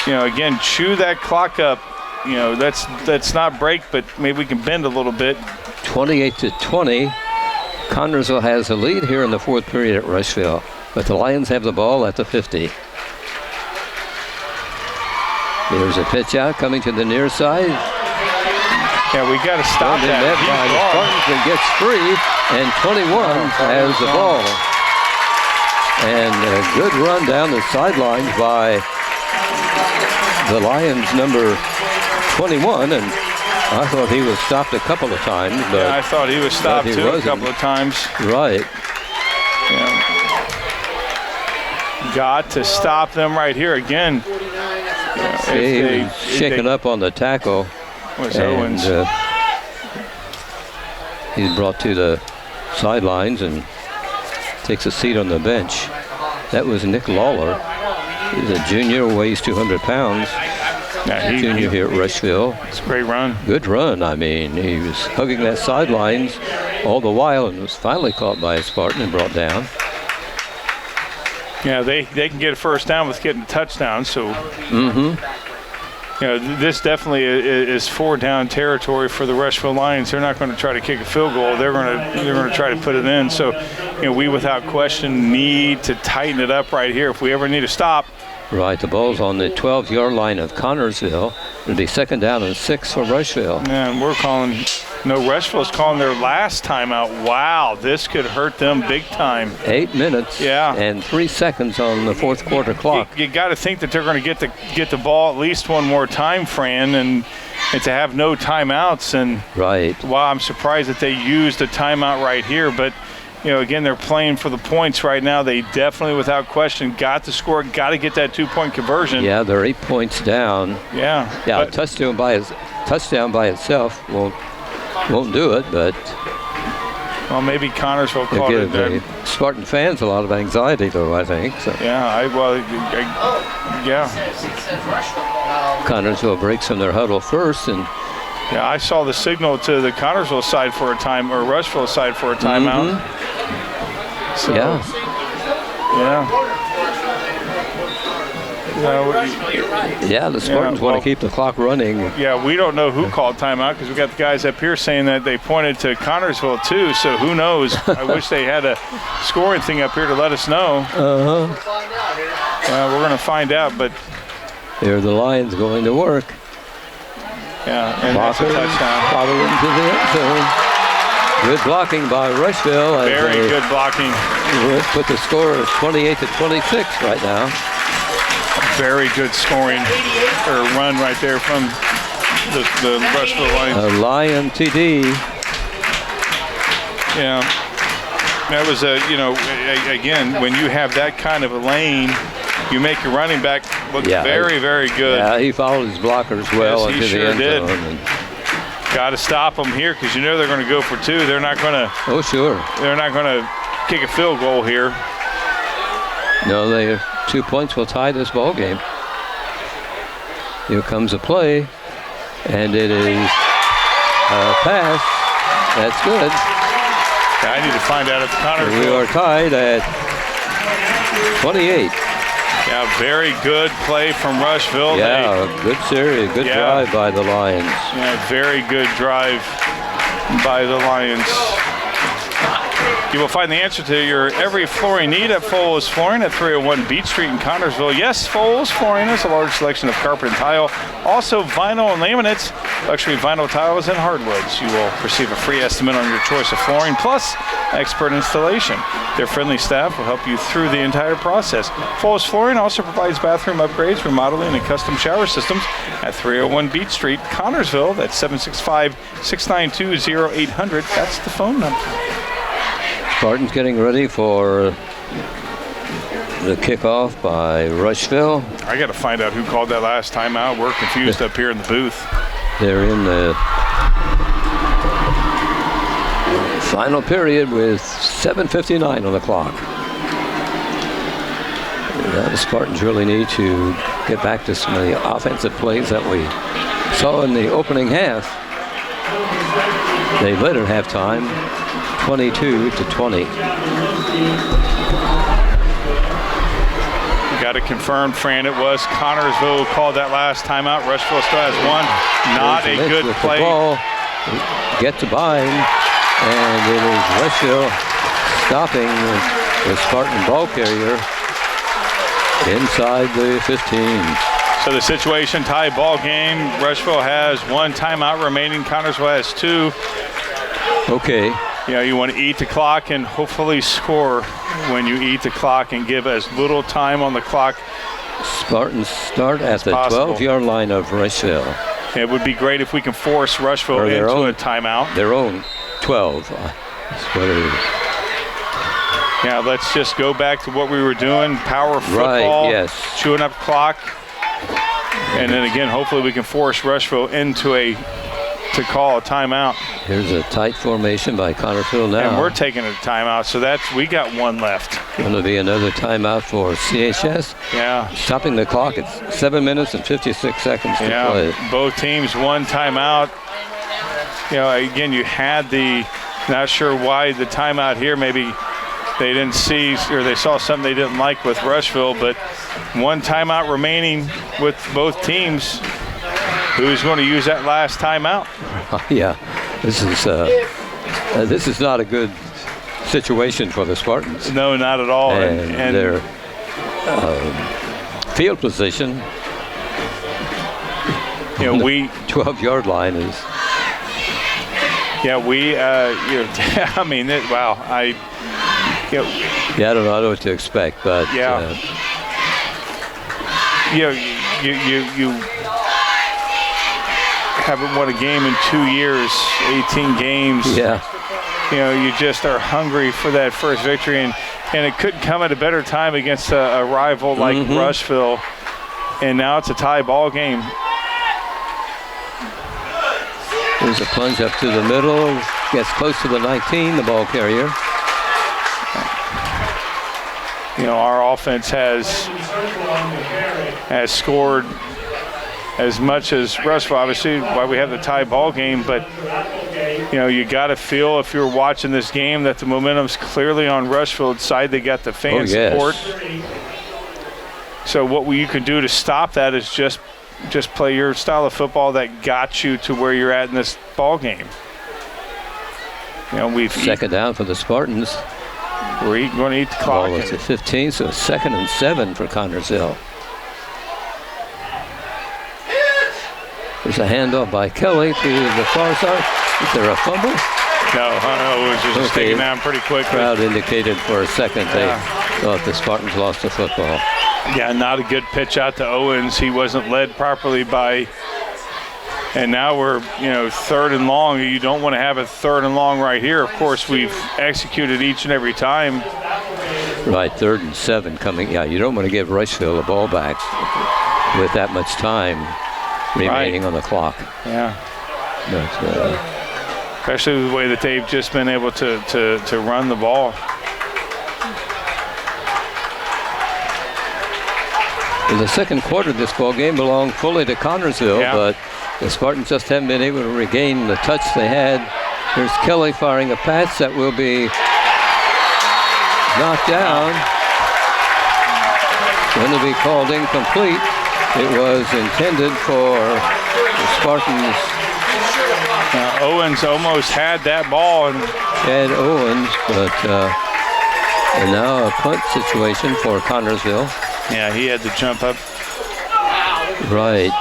[SPEAKER 2] again, chew that clock up. Let's not break, but maybe we can bend a little bit.
[SPEAKER 1] 28-20. Connersville has the lead here in the 4th period at Rushville, but the Lions have the ball at the 50. There's a pitch out coming to the near side.
[SPEAKER 2] Yeah, we got to stop that.
[SPEAKER 1] Spartans and gets free, and 21 has the ball. And a good run down the sidelines by the Lions number 21, and I thought he was stopped a couple of times. But
[SPEAKER 2] I thought he was stopped too a couple of times.
[SPEAKER 1] Right.
[SPEAKER 2] Yeah. Got to stop them right here again.
[SPEAKER 1] He's shaken up on the tackle. And he's brought to the sidelines and takes a seat on the bench. That was Nick Lawler. He's a junior, weighs 200 pounds. Junior here at Rushville.
[SPEAKER 2] It's a great run.
[SPEAKER 1] Good run. I mean, he was hugging that sidelines all the while and was finally caught by a Spartan and brought down.
[SPEAKER 2] Yeah, they can get a first down with getting a touchdown. So, this definitely is 4-down territory for the Rushville Lions. They're not going to try to kick a field goal. They're going to try to put it in. So, we without question need to tighten it up right here if we ever need to stop.
[SPEAKER 1] Right, the ball's on the 12-yard line of Connersville. It'll be 2nd down and 6 for Rushville.
[SPEAKER 2] Yeah, and Rushville's calling their last timeout. Wow, this could hurt them big time.
[SPEAKER 1] 8 minutes and 3 seconds on the 4th quarter clock.
[SPEAKER 2] You got to think that they're going to get the ball at least one more time, Fran, and to have no timeouts. And
[SPEAKER 1] right.
[SPEAKER 2] Wow, I'm surprised that they used a timeout right here, but again, they're playing for the points right now. They definitely, without question, got to score, got to get that 2-point conversion.
[SPEAKER 1] Yeah, they're 8 points down.
[SPEAKER 2] Yeah.
[SPEAKER 1] A touchdown by itself won't do it, but.
[SPEAKER 2] Well, maybe Connorsville
[SPEAKER 1] They
[SPEAKER 2] called it.
[SPEAKER 1] give the Spartan fans a lot of anxiety, though, I think. So.
[SPEAKER 2] Yeah, yeah.
[SPEAKER 4] Says Rushville.
[SPEAKER 1] Connorsville breaks from their huddle first, and
[SPEAKER 2] Yeah, I saw the signal to the Connorsville side for a time, or Rushville side for a timeout. So,
[SPEAKER 1] yeah. Yeah, the Spartans want to keep the clock running.
[SPEAKER 2] Yeah, we don't know who called timeout because we got the guys up here saying that they pointed to Connorsville too. So who knows? I wish they had a scoring thing up here to let us know. We're going to find out, but
[SPEAKER 1] Here the Lions going to work.
[SPEAKER 2] yeah, and that's a touchdown.
[SPEAKER 1] Bobble into the end zone. Good blocking by Rushville. As
[SPEAKER 2] Very
[SPEAKER 1] they
[SPEAKER 2] good blocking.
[SPEAKER 1] put the score of 28-26 right now.
[SPEAKER 2] Very good scoring or run right there from the Rushville Lions.
[SPEAKER 1] A Lion TD.
[SPEAKER 2] Yeah, that was again, when you have that kind of a lane, you make your running back look very, very good.
[SPEAKER 1] Yeah, he followed his blockers well
[SPEAKER 2] Yes, he
[SPEAKER 1] into
[SPEAKER 2] sure
[SPEAKER 1] the end
[SPEAKER 2] did.
[SPEAKER 1] zone. And
[SPEAKER 2] Got to stop them here because you know they're going to go for two. They're not going to.
[SPEAKER 1] oh, sure.
[SPEAKER 2] They're not going to kick a field goal here.
[SPEAKER 1] No, 2 points will tie this ball game. Here comes a play, and it is a pass. That's good.
[SPEAKER 2] I need to find out if
[SPEAKER 1] We
[SPEAKER 2] Connorsville.
[SPEAKER 1] are tied at 28.
[SPEAKER 2] Yeah, very good play from Rushville.
[SPEAKER 1] Yeah, good series, good drive by the Lions.
[SPEAKER 2] Yeah, very good drive by the Lions. You will find the answer to your every flooring need at Foles Flooring at 301 Beach Street in Connorsville. Yes, Foles Flooring has a large selection of carpet and tile, also vinyl and laminates, luxury vinyl tiles, and hardwoods. You will receive a free estimate on your choice of flooring, plus expert installation. Their friendly staff will help you through the entire process. Foles Flooring also provides bathroom upgrades, remodeling, and custom shower systems at 301 Beach Street, Connorsville. That's 765-692-0800. That's the phone number.
[SPEAKER 1] Spartans getting ready for the kickoff by Rushville.
[SPEAKER 2] I got to find out who called that last timeout. We're confused up here in the booth.
[SPEAKER 1] They're in the final period with 7:59 on the clock. Yeah, the Spartans really need to get back to some of the offensive plays that we saw in the opening half. They led at halftime 22-20.
[SPEAKER 2] Got to confirm, Fran, it was Connorsville who called that last timeout. Rushville still has one. Not a good
[SPEAKER 1] with
[SPEAKER 2] play.
[SPEAKER 1] The ball. Get to bind, and it is Rushville stopping the Spartan ball carrier inside the 15.
[SPEAKER 2] So the situation, tie ball game. Rushville has one timeout remaining. Connorsville has two.
[SPEAKER 1] Okay.
[SPEAKER 2] You know, you want to eat the clock and hopefully score when you eat the clock and give as little time on the clock.
[SPEAKER 1] Spartans start at the
[SPEAKER 2] possible.
[SPEAKER 1] 12-yard line of Rushville.
[SPEAKER 2] It would be great if we can force Rushville into a timeout.
[SPEAKER 1] Their own 12. That's what it is.
[SPEAKER 2] Yeah, let's just go back to what we were doing. Power football.
[SPEAKER 1] Right, yes.
[SPEAKER 2] Chewing up clock. And then again, hopefully we can force Rushville into to call a timeout.
[SPEAKER 1] Here's a tight formation by Connorsville now.
[SPEAKER 2] And we're taking a timeout, so we got one left.
[SPEAKER 1] Going to be another timeout for CHS.
[SPEAKER 2] Yeah.
[SPEAKER 1] Stopping the clock at 7 minutes and 56 seconds to play.
[SPEAKER 2] Both teams one timeout. You know, again, you had not sure why the timeout here. Maybe they didn't see or they saw something they didn't like with Rushville, but one timeout remaining with both teams. Who's going to use that last timeout?
[SPEAKER 1] Yeah, this is not a good situation for the Spartans.
[SPEAKER 2] No, not at all.
[SPEAKER 1] And their field position,
[SPEAKER 2] you know,
[SPEAKER 1] 12-yard line is.
[SPEAKER 2] Yeah, I mean, wow.
[SPEAKER 1] I don't know what to expect, but
[SPEAKER 2] yeah. You haven't won a game in 2 years, 18 games.
[SPEAKER 1] Yeah.
[SPEAKER 2] You know, you just are hungry for that first victory, and it couldn't come at a better time against a rival like Rushville. And now it's a tie ball game.
[SPEAKER 1] There's a plunge up to the middle. Gets close to the 19, the ball carrier.
[SPEAKER 2] You know, our offense has scored as much as Rushville, obviously, why we have the tie ball game, but you know, you got to feel if you're watching this game that the momentum's clearly on Rushville's side. They got the fan support. So what you can do to stop that is just play your style of football that got you to where you're at in this ball game. You know, we've
[SPEAKER 1] second down for the Spartans.
[SPEAKER 2] We're going to eat the clock.
[SPEAKER 1] Ball is at 15, so 2nd and 7 for Connersville. There's a handoff by Kelly to the far side. Is there a fumble?
[SPEAKER 2] No, it was just taken down pretty quick.
[SPEAKER 1] Crowd indicated for a second they thought the Spartans lost the football.
[SPEAKER 2] Yeah, not a good pitch out to Owens. He wasn't led properly by. And now we're, you know, 3rd and long. You don't want to have a 3rd and long right here. Of course, we've executed each and every time.
[SPEAKER 1] Right, 3rd and 7 coming. Yeah, you don't want to give Rushville the ball back with that much time remaining on the clock.
[SPEAKER 2] Yeah.
[SPEAKER 1] But,
[SPEAKER 2] especially the way that they've just been able to run the ball.
[SPEAKER 1] in the second quarter, this ball game belonged fully to Connersville, but the Spartans just haven't been able to regain the touch they had. Here's Kelly firing a pass that will be knocked down. Going to be called incomplete. It was intended for the Spartans.
[SPEAKER 2] Owens almost had that ball.
[SPEAKER 1] Ed Owens, but and now a punt situation for Connersville.
[SPEAKER 2] Yeah, he had to jump up.
[SPEAKER 1] Right.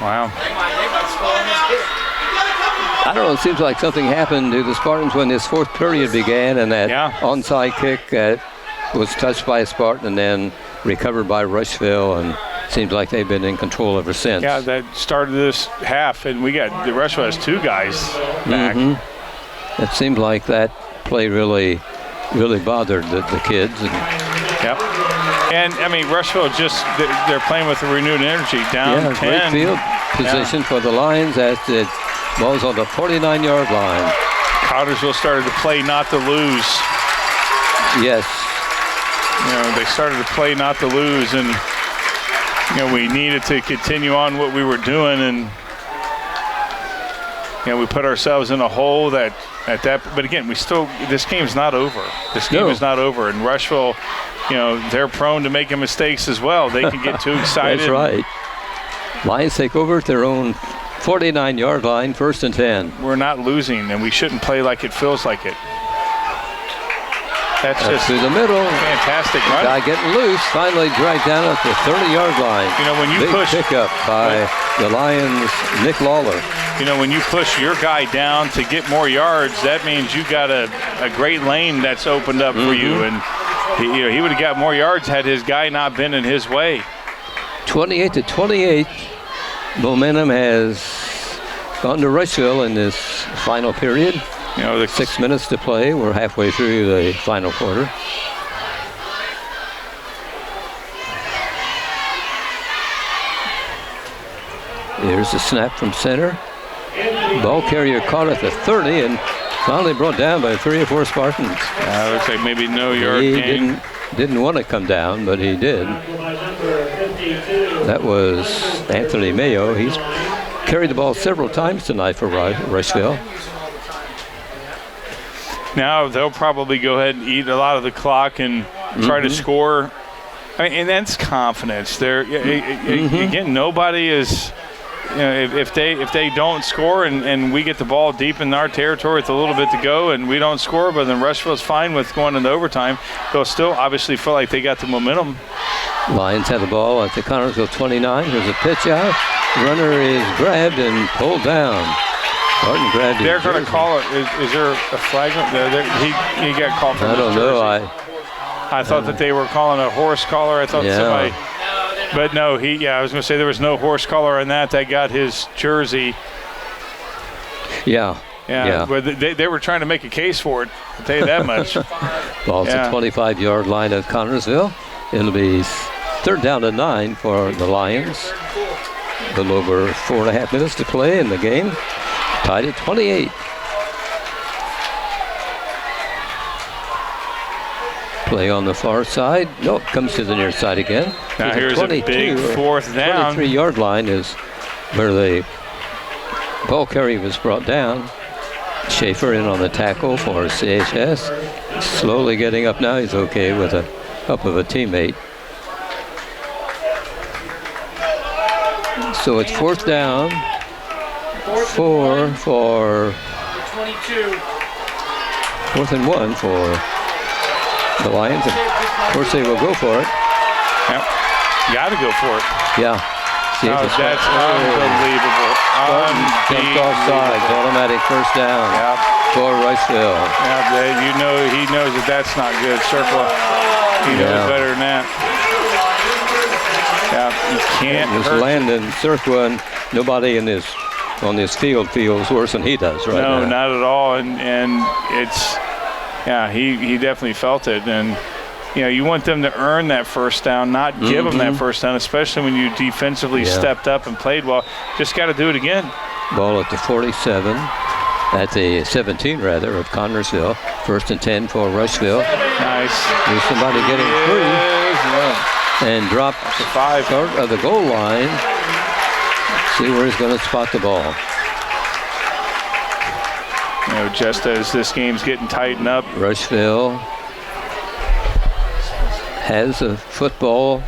[SPEAKER 2] Wow.
[SPEAKER 1] I don't know, it seems like something happened to the Spartans when this fourth period began, and that onside kick was touched by a Spartan and then recovered by Rushville, and seems like they've been in control ever since.
[SPEAKER 2] Yeah, that started this half, and we got the Rushville has two guys back.
[SPEAKER 1] It seemed like that play really bothered the kids.
[SPEAKER 2] And I mean, Rushville they're playing with a renewed energy. Down 10.
[SPEAKER 1] Great field position for the Lions as the ball's on the 49-yard line.
[SPEAKER 2] Connersville started to play not to lose.
[SPEAKER 1] Yes.
[SPEAKER 2] You know, they started to play not to lose, and you know, we needed to continue on what we were doing, and you know, we put ourselves in a hole but again, this game's not over. This game is not over, and Rushville, you know, they're prone to making mistakes as well. They can get too excited.
[SPEAKER 1] That's right. Lions take over at their own 49-yard line, 1st and 10.
[SPEAKER 2] We're not losing, and we shouldn't play like it feels like it. That's just
[SPEAKER 1] through the middle.
[SPEAKER 2] Fantastic run.
[SPEAKER 1] Guy getting loose, finally dragged down at the 30-yard line.
[SPEAKER 2] You know, when you
[SPEAKER 1] Big pickup by the Lions' Nick Lawler.
[SPEAKER 2] You know, when you push your guy down to get more yards, that means you got a great lane that's opened up for you, and he would have got more yards had his guy not been in his way.
[SPEAKER 1] 28-28. Momentum has gone to Rushville in this final period.
[SPEAKER 2] You know,
[SPEAKER 1] 6 minutes to play. We're halfway through the final quarter. Here's the snap from center. Ball carrier caught at the 30 and finally brought down by 3 or 4 Spartans.
[SPEAKER 2] Looks like maybe no yard gain.
[SPEAKER 1] Didn't want to come down, but he did. That was Anthony Mayo. He's carried the ball several times tonight for Rushville.
[SPEAKER 2] Now they'll probably go ahead and eat a lot of the clock and try to score. I mean, and that's confidence. Again, nobody is. You know, if they don't score and we get the ball deep in our territory with a little bit to go and we don't score, but then Rushville's fine with going into overtime, they'll still obviously feel like they got the momentum.
[SPEAKER 1] Lions have the ball at the Connersville 29. There's a pitch out. Runner is grabbed and pulled down. Martin grabbed it.
[SPEAKER 2] They're going to call it. Is there a flag? He got called for.
[SPEAKER 1] I don't know.
[SPEAKER 2] I thought that they were calling a horse collar. I thought somebody. But no, I was going to say there was no horse collar on that. That got his jersey.
[SPEAKER 1] Yeah.
[SPEAKER 2] But they were trying to make a case for it. I'll tell you that much.
[SPEAKER 1] Ball's at 25-yard line of Connersville. It'll be 3rd down and 9 for the Lions. A little over 4.5 minutes to play in the game. Tied at 28. Play on the far side. Nope, comes to the near side again.
[SPEAKER 2] Now here's a big fourth down.
[SPEAKER 1] 23-yard line is where the ball carrier was brought down. Schaefer in on the tackle for CHS. Slowly getting up now. He's okay with the help of a teammate. So it's fourth down. 4 for
[SPEAKER 4] 22.
[SPEAKER 1] 4th and 1 for the Lions. Of course, they will go for it.
[SPEAKER 2] Yep. Got to go for it.
[SPEAKER 1] Yeah. See if it's
[SPEAKER 2] That's unbelievable.
[SPEAKER 1] jumped offside. Automatic first down for Rushville.
[SPEAKER 2] Yeah, he knows that that's not good. Circle. He knows better than that. Yeah, you can't.
[SPEAKER 1] It was Landon Cirqua, and nobody on this field feels worse than he does right now.
[SPEAKER 2] No, not at all. And it's, he definitely felt it. And, you want them to earn that first down, not give them that first down, especially when you defensively stepped up and played well. Just got to do it again.
[SPEAKER 1] Ball at the 47, at the 17 rather, of Connersville. 1st and 10 for Rushville.
[SPEAKER 2] Nice.
[SPEAKER 1] There's somebody getting through and dropped
[SPEAKER 2] the 5
[SPEAKER 1] short of the goal line. See where he's going to spot the ball.
[SPEAKER 2] Just as this game's getting tightened up.
[SPEAKER 1] Rushville has a football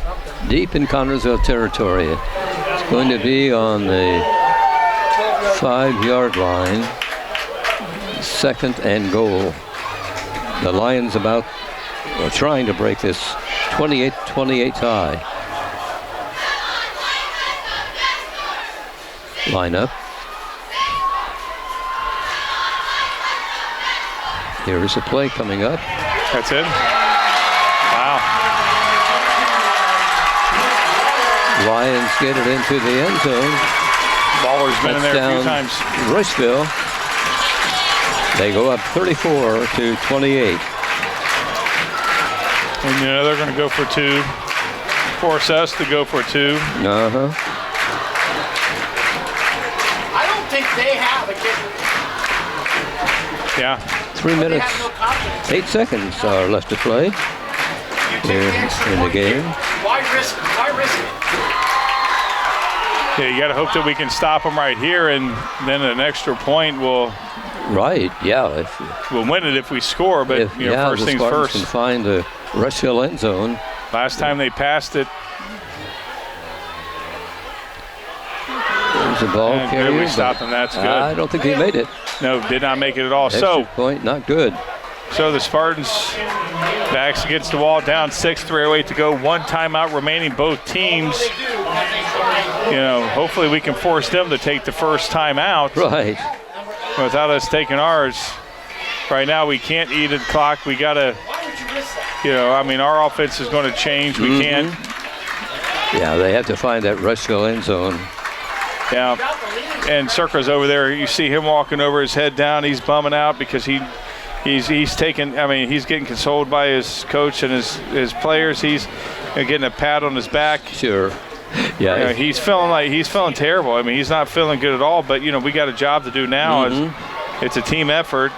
[SPEAKER 1] deep in Connersville territory. It's going to be on the 5-yard line. 2nd and goal. The Lions are trying to break this 28-28 tie. Line up. Here is a play coming up.
[SPEAKER 2] That's it. Wow.
[SPEAKER 1] Lions get it into the end zone.
[SPEAKER 2] Baller's been in there a few times.
[SPEAKER 1] Rushville. They go up 34-28.
[SPEAKER 2] And they're going to go for 2. Force us to go for 2.
[SPEAKER 1] Uh-huh.
[SPEAKER 4] I don't think they have a kicker.
[SPEAKER 2] Yeah.
[SPEAKER 1] 3 minutes, 8 seconds are left to play here in the game.
[SPEAKER 4] Why risk it? Why risk it?
[SPEAKER 2] Yeah, you got to hope that we can stop them right here, and then an extra point will
[SPEAKER 1] Right, yeah.
[SPEAKER 2] we'll win it if we score, but first
[SPEAKER 1] the
[SPEAKER 2] things
[SPEAKER 1] Spartans
[SPEAKER 2] first.
[SPEAKER 1] can find the Rushville end zone.
[SPEAKER 2] Last time they passed it,
[SPEAKER 1] There's a ball
[SPEAKER 2] and
[SPEAKER 1] carrier.
[SPEAKER 2] we stopped him. That's good.
[SPEAKER 1] I don't think he made it.
[SPEAKER 2] No, did not make it at all.
[SPEAKER 1] Extra point, not good.
[SPEAKER 2] So the Spartans backs against the wall, down 6, 3:08 to go. 1 timeout remaining, both teams. Hopefully we can force them to take the first timeout.
[SPEAKER 1] Right.
[SPEAKER 2] Without us taking ours. Right now we can't eat at the clock. We got to, our offense is going to change. We can't.
[SPEAKER 1] Yeah, they have to find that Rushville end zone.
[SPEAKER 2] Yeah. And Circa's over there. You see him walking over, his head down. He's bumming out because he's getting consoled by his coach and his players. He's getting a pat on his back.
[SPEAKER 1] Sure. Yeah.
[SPEAKER 2] He's feeling terrible. I mean, he's not feeling good at all, but we got a job to do now. It's a team effort.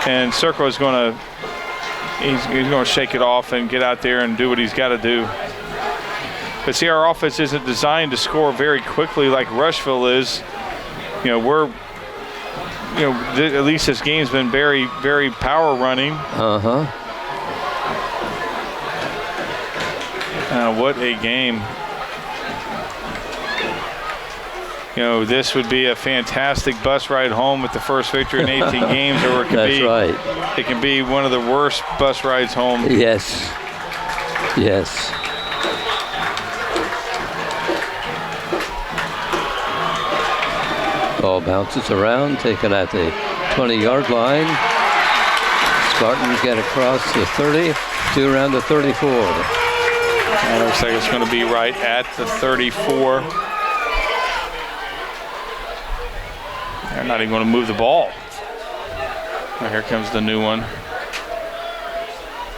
[SPEAKER 2] And Circa is going to shake it off and get out there and do what he's got to do. But see, our offense isn't designed to score very quickly like Rushville is. At least this game's been very, very power running. What a game. This would be a fantastic bus ride home with the first victory in 18 games, or it can be one of the worst bus rides home.
[SPEAKER 1] Yes. Yes. Ball bounces around, taken at the 20-yard line. Spartans get across the 30 to around the 34.
[SPEAKER 2] And it looks like it's going to be right at the 34. They're not even going to move the ball. Oh, here comes the new one.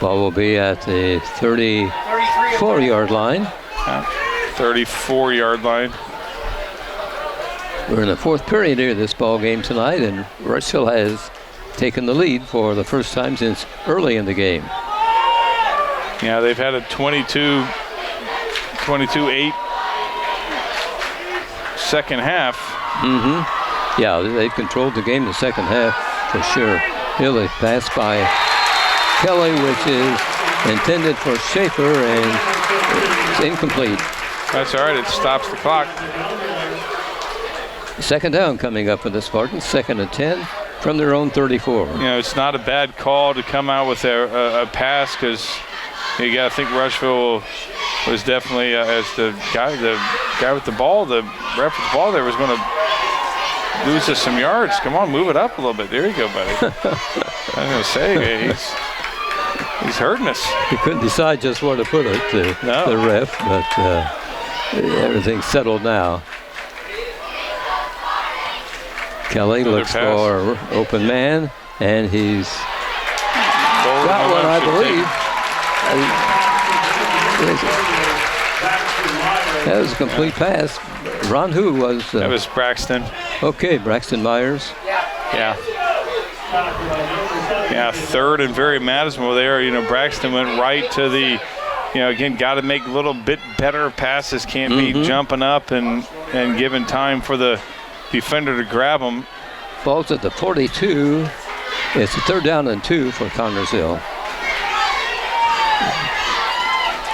[SPEAKER 1] Ball will be at the 34-yard line.
[SPEAKER 2] 34-yard line.
[SPEAKER 1] We're in the fourth period here of this ball game tonight, and Rushville has taken the lead for the first time since early in the game.
[SPEAKER 2] Yeah, they've had a 22-8 second half.
[SPEAKER 1] Yeah, they've controlled the game the second half for sure. Here they pass by Kelly, which is intended for Schaefer, and it's incomplete.
[SPEAKER 2] That's all right. It stops the clock.
[SPEAKER 1] Second down coming up for the Spartans. 2nd and 10 from their own 34.
[SPEAKER 2] You know, it's not a bad call to come out with a pass, because you got to think Rushville was definitely, as the guy with the ball, the rep with the ball there was going to lose us some yards. Come on, move it up a little bit. There you go, buddy. I was going to say, he's hurting us.
[SPEAKER 1] He couldn't decide just where to put it, the ref, but everything's settled now. Kelly looks for open man, and he's got one, I believe. That was a complete pass. Ron, who was?
[SPEAKER 2] That was Braxton.
[SPEAKER 1] Okay, Braxton Myers.
[SPEAKER 2] Yeah, 3rd and very manageable there. You know, Braxton went right to the, again, got to make a little bit better passes. Can't be jumping up and giving time for the defender to grab him.
[SPEAKER 1] Falls at the 42. It's a 3rd down and 2 for Connersville.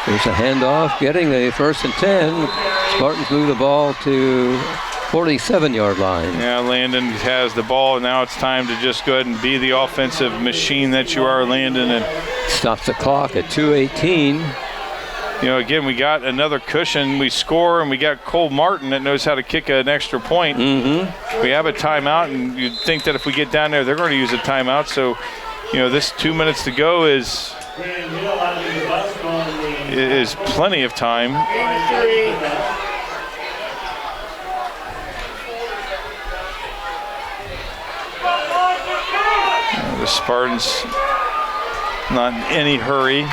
[SPEAKER 1] There's a handoff, getting a 1st and 10. Spartans move the ball to 47-yard line.
[SPEAKER 2] Yeah, Landon has the ball. Now it's time to just go ahead and be the offensive machine that you are, Landon. And
[SPEAKER 1] stops the clock at 2:18.
[SPEAKER 2] Again, we got another cushion. We score, and we got Cole Martin that knows how to kick an extra point. We have a timeout, and you'd think that if we get down there, they're going to use a timeout. So, this 2 minutes to go is plenty of time. The Spartans not in any hurry.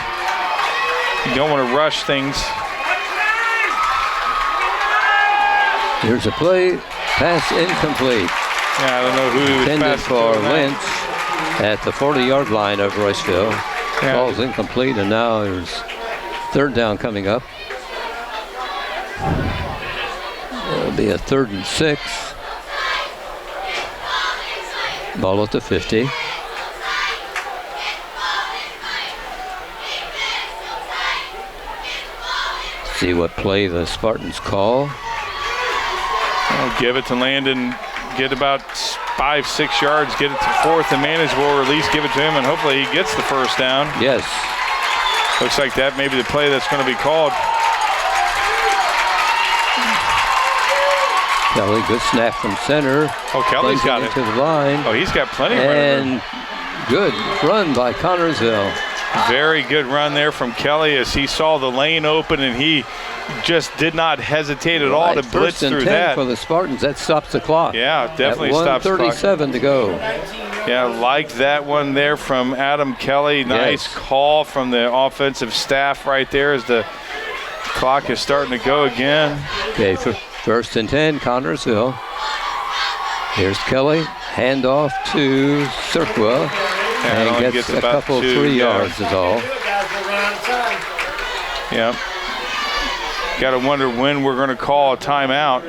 [SPEAKER 2] You don't want to rush things.
[SPEAKER 1] Here's a play, pass incomplete.
[SPEAKER 2] Yeah, I don't know who he was
[SPEAKER 1] intended
[SPEAKER 2] passing
[SPEAKER 1] for
[SPEAKER 2] to.
[SPEAKER 1] Lynch at the 40-yard line of Rushville.
[SPEAKER 2] Yeah.
[SPEAKER 1] Ball's incomplete, and now there's 3rd down coming up. It'll be a 3rd and 6. Ball at the 50. See what play the Spartans call.
[SPEAKER 2] I'll give it to Landon. Get about 5-6 yards. Get it to 4th and manageable, or at least give it to him, and hopefully he gets the 1st down.
[SPEAKER 1] Yes.
[SPEAKER 2] Looks like that may be the play that's going to be called.
[SPEAKER 1] Kelly, good snap from center.
[SPEAKER 2] Oh, Kelly's got it.
[SPEAKER 1] To the line.
[SPEAKER 2] Oh, he's got plenty of
[SPEAKER 1] room. And good run by Connersville.
[SPEAKER 2] Very good run there from Kelly as he saw the lane open, and he just did not hesitate at all to blitz through that.
[SPEAKER 1] For the Spartans, that stops the clock.
[SPEAKER 2] Yeah, definitely stops the clock.
[SPEAKER 1] 1:37 to go.
[SPEAKER 2] Yeah, like that one there from Adam Kelly. Nice call from the offensive staff right there as the clock is starting to go again.
[SPEAKER 1] Okay, 1st and 10, Connersville. Here's Kelly, handoff to Cirqua. And gets a couple 3 yards is all.
[SPEAKER 2] Yeah. Got to wonder when we're going to call a timeout.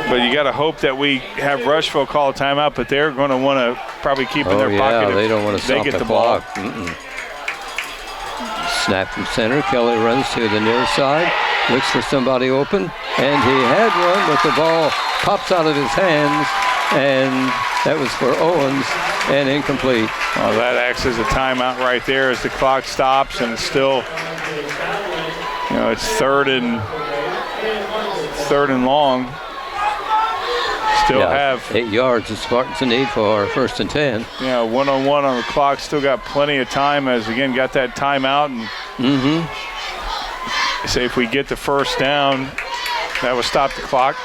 [SPEAKER 2] But you got to hope that we have Rushville call a timeout, but they're going to want to probably keep in their pocket.
[SPEAKER 1] They don't want to stop the clock. Snap from center. Kelly runs to the near side, looks for somebody open, and he had one, but the ball pops out of his hands, and that was for Owens, and incomplete.
[SPEAKER 2] Well, that acts as a timeout right there as the clock stops, and still, it's third and long. Still have
[SPEAKER 1] 8 yards. The Spartans need for 1st and 10.
[SPEAKER 2] Yeah, 1-on-1 on the clock. Still got plenty of time as, again, got that timeout. And say if we get the 1st down, that will stop the clock.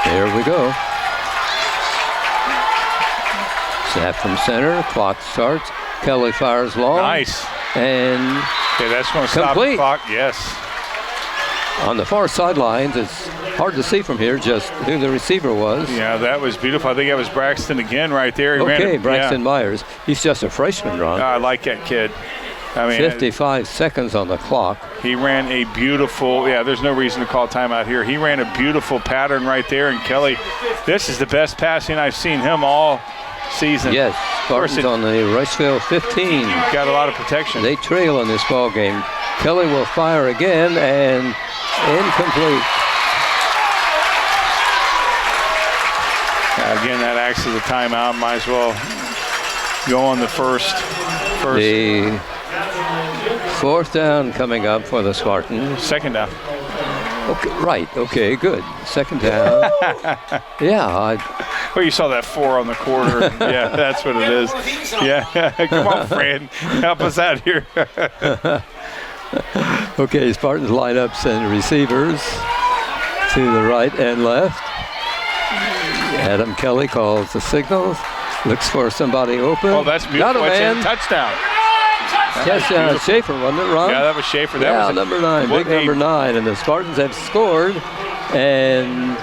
[SPEAKER 1] There we go. Snap from center. Clock starts. Kelly fires long.
[SPEAKER 2] Nice.
[SPEAKER 1] And
[SPEAKER 2] Okay, that's going to stop the
[SPEAKER 1] complete.
[SPEAKER 2] clock. Yes.
[SPEAKER 1] On the far sidelines, it's hard to see from here just who the receiver was.
[SPEAKER 2] Yeah, that was beautiful. I think that was Braxton again right there. He ran
[SPEAKER 1] Okay,
[SPEAKER 2] it,
[SPEAKER 1] Braxton
[SPEAKER 2] yeah.
[SPEAKER 1] Myers. He's just a freshman, Ron.
[SPEAKER 2] I like that kid. I mean,
[SPEAKER 1] 55 seconds on the clock.
[SPEAKER 2] he ran a beautiful, there's no reason to call timeout here. He ran a beautiful pattern right there. And Kelly, this is the best passing I've seen him all season.
[SPEAKER 1] Yes, Spartans on the Rushville 15.
[SPEAKER 2] Got a lot of protection.
[SPEAKER 1] They trail in this ball game. Kelly will fire again and incomplete.
[SPEAKER 2] Again, that acts as a timeout. Might as well go on the first.
[SPEAKER 1] The fourth down coming up for the Spartans.
[SPEAKER 2] Second down.
[SPEAKER 1] Okay, right. Okay, good. Second down.
[SPEAKER 2] Well, you saw that 4 on the quarter. Yeah, that's what it is. Yeah, come on, Fran. Help us out here.
[SPEAKER 1] Okay, Spartans lineups and receivers to the right and left. Adam Kelly calls the signals. Looks for somebody open.
[SPEAKER 2] Oh, that's beautiful.
[SPEAKER 1] Got a
[SPEAKER 2] That's
[SPEAKER 1] man.
[SPEAKER 2] in. Touchdown.
[SPEAKER 1] Touchdown, Schaefer, wasn't it, Ron?
[SPEAKER 2] Yeah, that was Schaefer. That was
[SPEAKER 1] number 9, big number 9. And the Spartans have scored and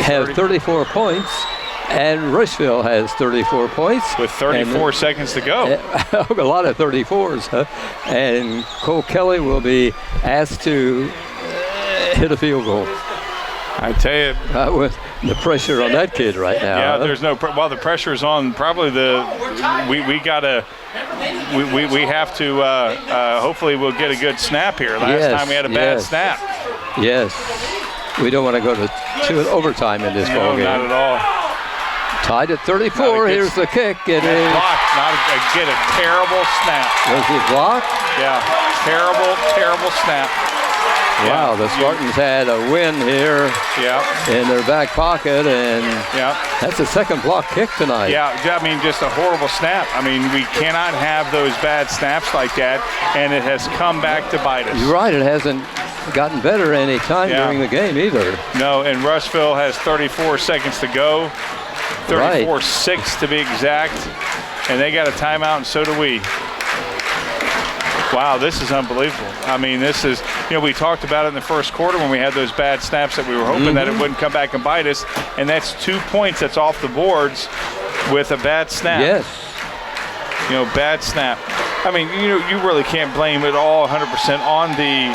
[SPEAKER 1] have 34 points. And Rushville has 34 points.
[SPEAKER 2] With 34 seconds to go.
[SPEAKER 1] A lot of 34s, huh? And Cole Kelly will be asked to hit a field goal.
[SPEAKER 2] I tell you.
[SPEAKER 1] With the pressure on that kid right now.
[SPEAKER 2] Yeah, there's no. Well, the pressure is on. Probably we gotta. We have to. Hopefully, we'll get a good snap here. Last time we had a bad snap.
[SPEAKER 1] Yes. We don't want to go to overtime in this ball game.
[SPEAKER 2] Not at all.
[SPEAKER 1] Tied at 34. Here's the kick. It is
[SPEAKER 2] blocked. Get a terrible snap.
[SPEAKER 1] Was it blocked?
[SPEAKER 2] Yeah. Terrible snap.
[SPEAKER 1] Wow, the Spartans had a win here in their back pocket, and that's the second block kick tonight.
[SPEAKER 2] Yeah, I mean, just a horrible snap. I mean, we cannot have those bad snaps like that, and it has come back to bite us.
[SPEAKER 1] You're right, it hasn't gotten better any time during the game either.
[SPEAKER 2] No, and Rushville has 34 seconds to go, 34-6 to be exact, and they got a timeout, and so do we. Wow, this is unbelievable. I mean, this is, we talked about it in the first quarter when we had those bad snaps that we were hoping that it wouldn't come back and bite us. And that's 2 points that's off the boards with a bad snap.
[SPEAKER 1] Yes.
[SPEAKER 2] Bad snap. I mean, you really can't blame it all 100% on the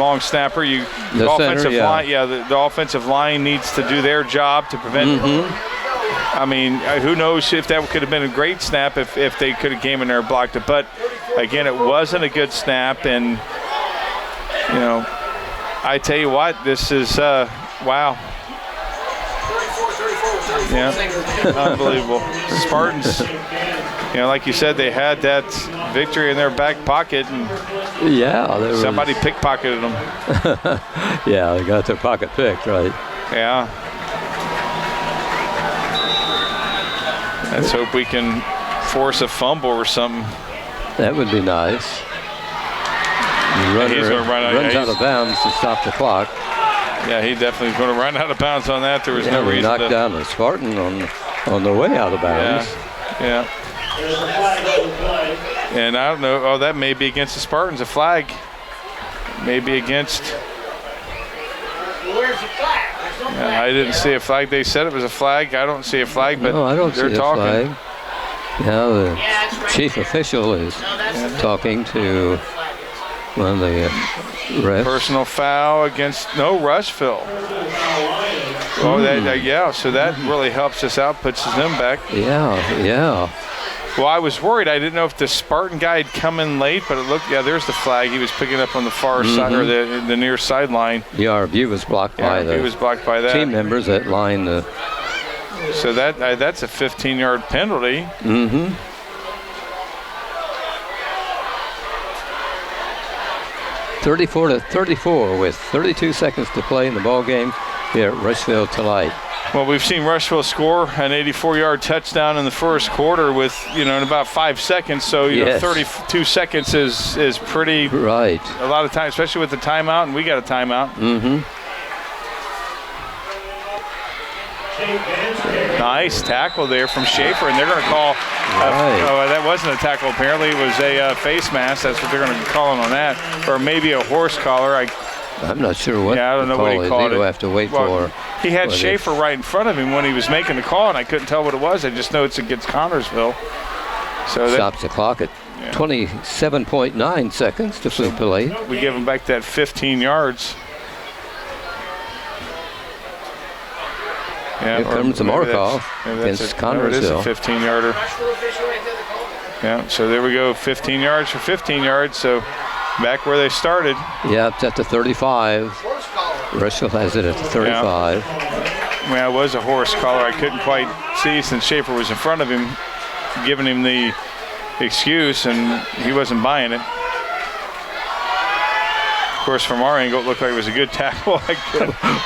[SPEAKER 2] long snapper. The offensive line, the offensive line needs to do their job to prevent I mean, who knows if that could have been a great snap if they could have came in there and blocked it. But, again, it wasn't a good snap. And, I tell you what, this is, wow. Yeah, unbelievable. Spartans, like you said, they had that victory in their back pocket. And somebody pickpocketed them.
[SPEAKER 1] Yeah, they got their pocket picked, right?
[SPEAKER 2] Yeah. Let's hope we can force a fumble or something.
[SPEAKER 1] That would be nice.
[SPEAKER 2] He's going to run
[SPEAKER 1] out of bounds to stop the clock.
[SPEAKER 2] Yeah, he definitely is going to run out of bounds on that. There was no reason
[SPEAKER 1] knocked down the Spartan on the way out of bounds.
[SPEAKER 2] Yeah. And I don't know. Oh, that may be against the Spartans. A flag. Maybe against.
[SPEAKER 4] Where's the flag?
[SPEAKER 2] Yeah, I didn't see a flag. They said it was a flag. I don't see a flag, but
[SPEAKER 1] I don't
[SPEAKER 2] they're
[SPEAKER 1] see
[SPEAKER 2] talking.
[SPEAKER 1] A flag. Now the chief official is talking to one of the refs.
[SPEAKER 2] Personal foul against Rushville. Oh, so that really helps us out, puts them back.
[SPEAKER 1] Yeah.
[SPEAKER 2] Well, I was worried. I didn't know if the Spartan guy had come in late, but it looked, there's the flag. He was picking up on the far side, or the near sideline.
[SPEAKER 1] Yeah, our view was blocked by
[SPEAKER 2] that.
[SPEAKER 1] Team members that line the.
[SPEAKER 2] So that's a 15-yard penalty.
[SPEAKER 1] 34-34 with 32 seconds to play in the ball game here at Rushville tonight.
[SPEAKER 2] Well, we've seen Rushville score an 84-yard touchdown in the first quarter with, in about 5 seconds. So, 32 seconds is pretty
[SPEAKER 1] right.
[SPEAKER 2] A lot of time, especially with the timeout, and we got a timeout. Nice tackle there from Schaefer, and they're going to call. That wasn't a tackle. Apparently, it was a face mask. That's what they're going to be calling on that, or maybe a horse collar.
[SPEAKER 1] I'm not sure what.
[SPEAKER 2] Yeah, I don't know what he called it.
[SPEAKER 1] We'll have to wait for.
[SPEAKER 2] He had Schaefer right in front of him when he was making the call, and I couldn't tell what it was. I just know it's against Connorsville. So
[SPEAKER 1] stops the clock at 27.9 seconds to play.
[SPEAKER 2] We give him back that 15 yards.
[SPEAKER 1] Here comes the Markov against Connorsville.
[SPEAKER 2] It is a 15-yarder. Yeah, so there we go, 15 yards for 15 yards. So back where they started.
[SPEAKER 1] Yeah, it's at the 35. Rushville has it at the 35.
[SPEAKER 2] Yeah. Well, it was a horse collar. I couldn't quite see since Schaefer was in front of him, giving him the excuse, and he wasn't buying it. Of course, from our angle, it looked like it was a good tackle.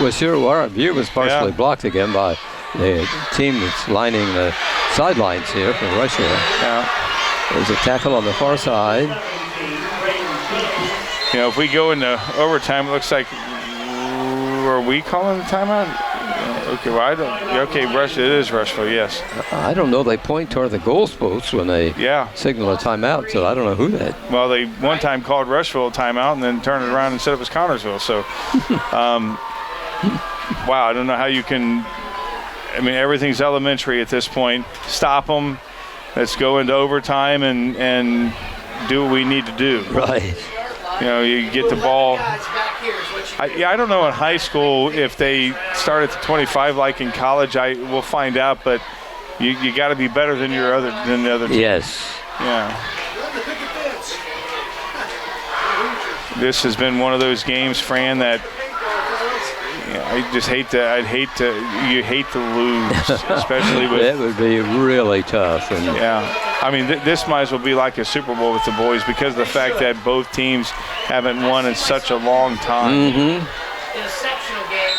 [SPEAKER 1] Well, sure, our view was partially blocked again by the team that's lining the sidelines here for Rushville.
[SPEAKER 2] Yeah.
[SPEAKER 1] There's a tackle on the far side.
[SPEAKER 2] You know, if we go into overtime, it looks like, are we calling the timeout? Okay, well, I don't. Okay, it is Rushville, yes.
[SPEAKER 1] I don't know. They point toward the goal post when they signal a timeout, so I don't know who that.
[SPEAKER 2] Well, they one time called Rushville a timeout and then turned it around and said it was Connorsville. So, wow, I don't know how you can. I mean, everything's elementary at this point. Stop them. Let's go into overtime and do what we need to do.
[SPEAKER 1] Right.
[SPEAKER 2] You know, you get the ball. I don't know in high school if they start at the 25 like in college. We'll find out, but you got to be better than the other team.
[SPEAKER 1] Yes.
[SPEAKER 2] Yeah. This has been one of those games, Fran, that I just hate to. You hate to lose, especially with.
[SPEAKER 1] That would be really tough. And
[SPEAKER 2] I mean, this might as well be like a Super Bowl with the boys because of the fact that both teams haven't won in such a long time.
[SPEAKER 1] Mm-hmm.
[SPEAKER 4] Exceptional game.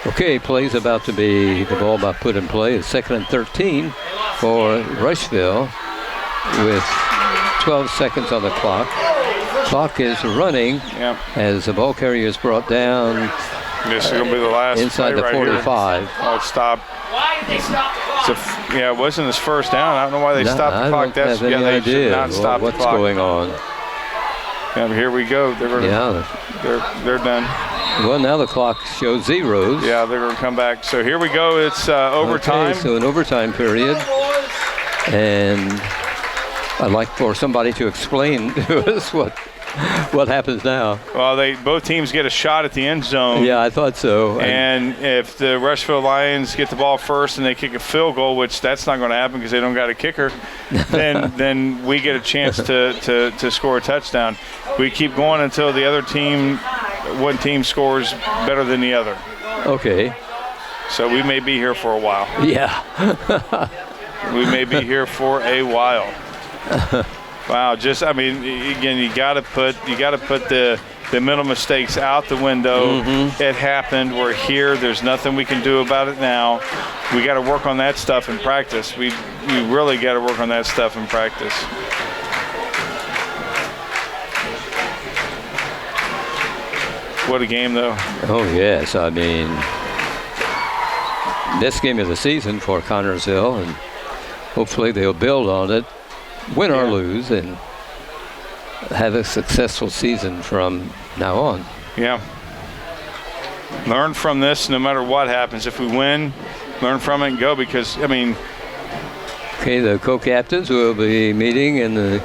[SPEAKER 1] Okay, play's about to be the ball about put in play. It's 2nd and 13 for Rushville with 12 seconds on the clock. Clock is running as the ball carrier is brought down.
[SPEAKER 2] This is going to be the last
[SPEAKER 1] inside the
[SPEAKER 2] right
[SPEAKER 1] 45.
[SPEAKER 2] Here. Oh, it stopped.
[SPEAKER 4] Why did they stop the clock?
[SPEAKER 2] It wasn't his first down. I don't know why they stopped the clock.
[SPEAKER 1] I don't have any idea
[SPEAKER 2] not stop
[SPEAKER 1] what's
[SPEAKER 2] the clock.
[SPEAKER 1] going on.
[SPEAKER 2] Here we go. They're done.
[SPEAKER 1] Well, now the clock shows zeros.
[SPEAKER 2] Yeah, they're going to come back. So here we go. It's overtime.
[SPEAKER 1] Okay, so an overtime period. And I'd like for somebody to explain to us what happens now.
[SPEAKER 2] Well, both teams get a shot at the end zone.
[SPEAKER 1] Yeah, I thought so.
[SPEAKER 2] And if the Rushville Lions get the ball first and they kick a field goal, which that's not going to happen because they don't got a kicker, then we get a chance to score a touchdown. We keep going until the other team, one team scores better than the other.
[SPEAKER 1] Okay.
[SPEAKER 2] So we may be here for a while.
[SPEAKER 1] Yeah.
[SPEAKER 2] We may be here for a while. Wow, again, you got to put the mental mistakes out the window. Mm-hmm. It happened. We're here. There's nothing we can do about it now. We got to work on that stuff in practice. We really got to work on that stuff in practice. What a game, though.
[SPEAKER 1] Oh, yes. I mean, this game of the season for Connorsville, and hopefully they'll build on it. Win or lose, and have a successful season from now on.
[SPEAKER 2] Yeah. Learn from this no matter what happens. If we win, learn from it and go because,
[SPEAKER 1] Okay, the co-captains will be meeting in the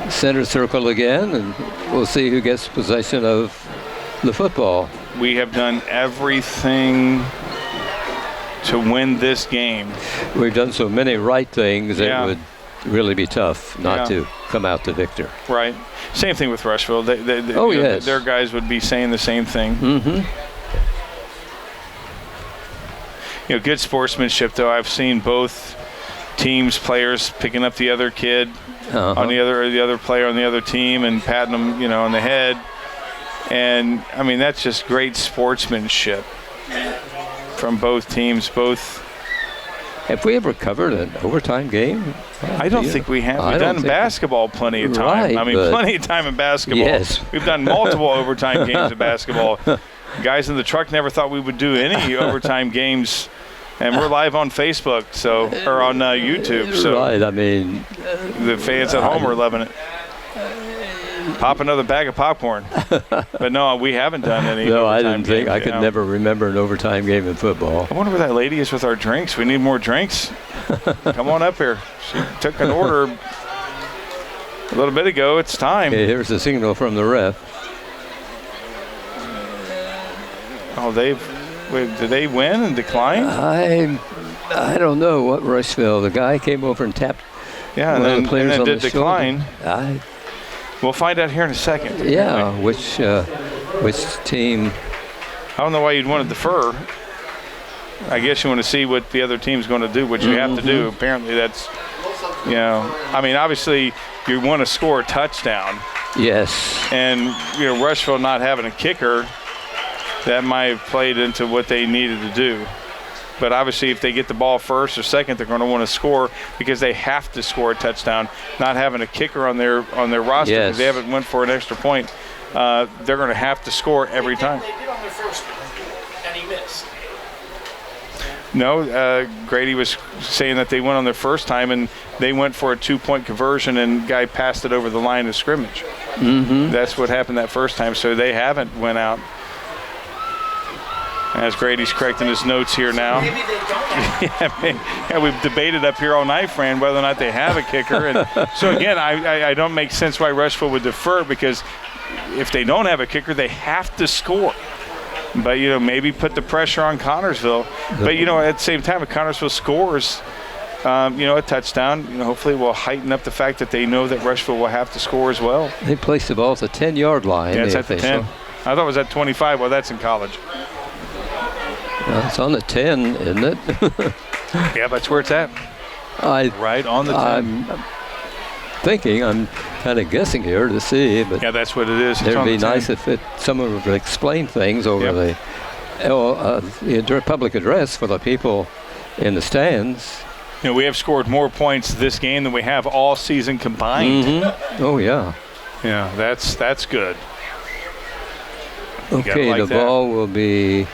[SPEAKER 1] center circle again, and we'll see who gets possession of the football.
[SPEAKER 2] We have done everything to win this game.
[SPEAKER 1] We've done so many right things that would really be tough not to come out the victor.
[SPEAKER 2] Right. Same thing with Rushville.
[SPEAKER 1] Yes.
[SPEAKER 2] Their guys would be saying the same thing.
[SPEAKER 1] Mm-hmm.
[SPEAKER 2] Good sportsmanship, though. I've seen both teams, players picking up the other kid on the other player on the other team and patting them, on the head. And, that's just great sportsmanship from both teams,
[SPEAKER 1] Have we ever covered an overtime game?
[SPEAKER 2] I don't think we have. We've done basketball plenty of time.
[SPEAKER 1] Right,
[SPEAKER 2] plenty of time in basketball.
[SPEAKER 1] Yes.
[SPEAKER 2] We've done multiple overtime games of basketball. Guys in the truck never thought we would do any overtime games And we're live on Facebook, or on YouTube. So
[SPEAKER 1] Right, I mean,
[SPEAKER 2] the fans at home are loving it. Pop another bag of popcorn. But no, we haven't done any.
[SPEAKER 1] no, I
[SPEAKER 2] overtime
[SPEAKER 1] didn't think,
[SPEAKER 2] games,
[SPEAKER 1] I could never remember an overtime game in football.
[SPEAKER 2] I wonder where that lady is with our drinks. We need more drinks. Come on up here. She took an order a little bit ago. It's time.
[SPEAKER 1] Okay, here's the signal from the ref.
[SPEAKER 2] Oh, did they win and decline?
[SPEAKER 1] I don't know what Rushville. The guy came over and tapped
[SPEAKER 2] Yeah, and
[SPEAKER 1] one of
[SPEAKER 2] then,
[SPEAKER 1] the players
[SPEAKER 2] and then
[SPEAKER 1] on
[SPEAKER 2] did
[SPEAKER 1] the
[SPEAKER 2] decline.
[SPEAKER 1] shoulder.
[SPEAKER 2] We'll find out here in a second.
[SPEAKER 1] Yeah, which team?
[SPEAKER 2] I don't know why you'd want to defer. I guess you want to see what the other team's going to do, which you have to do. Apparently that's, I mean, obviously you want to score a touchdown.
[SPEAKER 1] Yes.
[SPEAKER 2] And, Rushville not having a kicker, that might have played into what they needed to do. But obviously if they get the ball first or second, they're going to want to score because they have to score a touchdown. Not having a kicker on their roster because they haven't went for an extra point, they're going to have to score every time.
[SPEAKER 4] They did on their first one, and he missed.
[SPEAKER 2] No, Grady was saying that they went on their first time and they went for a 2-point conversion and guy passed it over the line of scrimmage.
[SPEAKER 1] Mm-hmm.
[SPEAKER 2] That's what happened that first time, so they haven't went out. As Grady's correcting his notes here now.
[SPEAKER 4] Maybe they don't have
[SPEAKER 2] We've debated up here all night, Fran, whether or not they have a kicker. And so, again, I don't make sense why Rushville would defer because if they don't have a kicker, they have to score. But, maybe put the pressure on Connorsville. But, at the same time, if Connorsville scores, a touchdown, hopefully will heighten up the fact that they know that Rushville will have to score as well.
[SPEAKER 1] They placed the ball at the 10-yard line.
[SPEAKER 2] Yeah, it's at the 10. I thought it was at 25. Well, that's in college.
[SPEAKER 1] It's on the 10, isn't it?
[SPEAKER 2] Yeah, that's where it's at. Right on the 10.
[SPEAKER 1] I'm kind of guessing here to see, but
[SPEAKER 2] yeah, that's what it is.
[SPEAKER 1] It'd be nice if someone would explain things over the public address for the people in the stands.
[SPEAKER 2] We have scored more points this game than we have all season combined.
[SPEAKER 1] Mm-hmm. Oh, yeah.
[SPEAKER 2] Yeah, that's good.
[SPEAKER 1] Okay,
[SPEAKER 2] like
[SPEAKER 1] the ball will be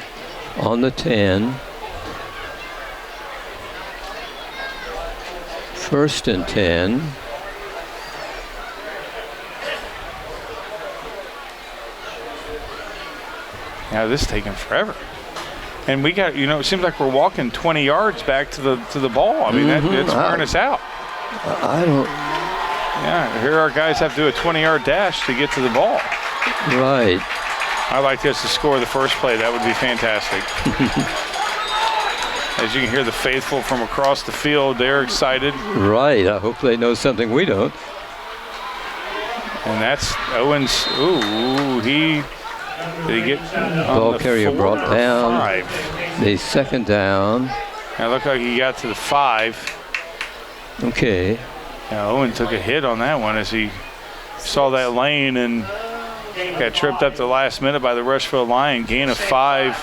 [SPEAKER 1] on the 10. First and 10.
[SPEAKER 2] Yeah, this is taking forever. And we got, it seems like we're walking 20 yards back to the ball. I mean, it's wearing us out.
[SPEAKER 1] I don't.
[SPEAKER 2] Yeah, here our guys have to do a 20-yard dash to get to the ball.
[SPEAKER 1] Right.
[SPEAKER 2] I'd like us to score the first play. That would be fantastic. As you can hear the faithful from across the field, they're excited.
[SPEAKER 1] Right. I hope they know something we don't.
[SPEAKER 2] And that's Owens. Ooh, did he get
[SPEAKER 1] ball carrier brought down.
[SPEAKER 2] 5?
[SPEAKER 1] The second down.
[SPEAKER 2] It looked like he got to the 5.
[SPEAKER 1] Okay.
[SPEAKER 2] Yeah, Owen took a hit on that one as he saw that lane and got tripped up the last minute by the Rushville line. Gain of 5.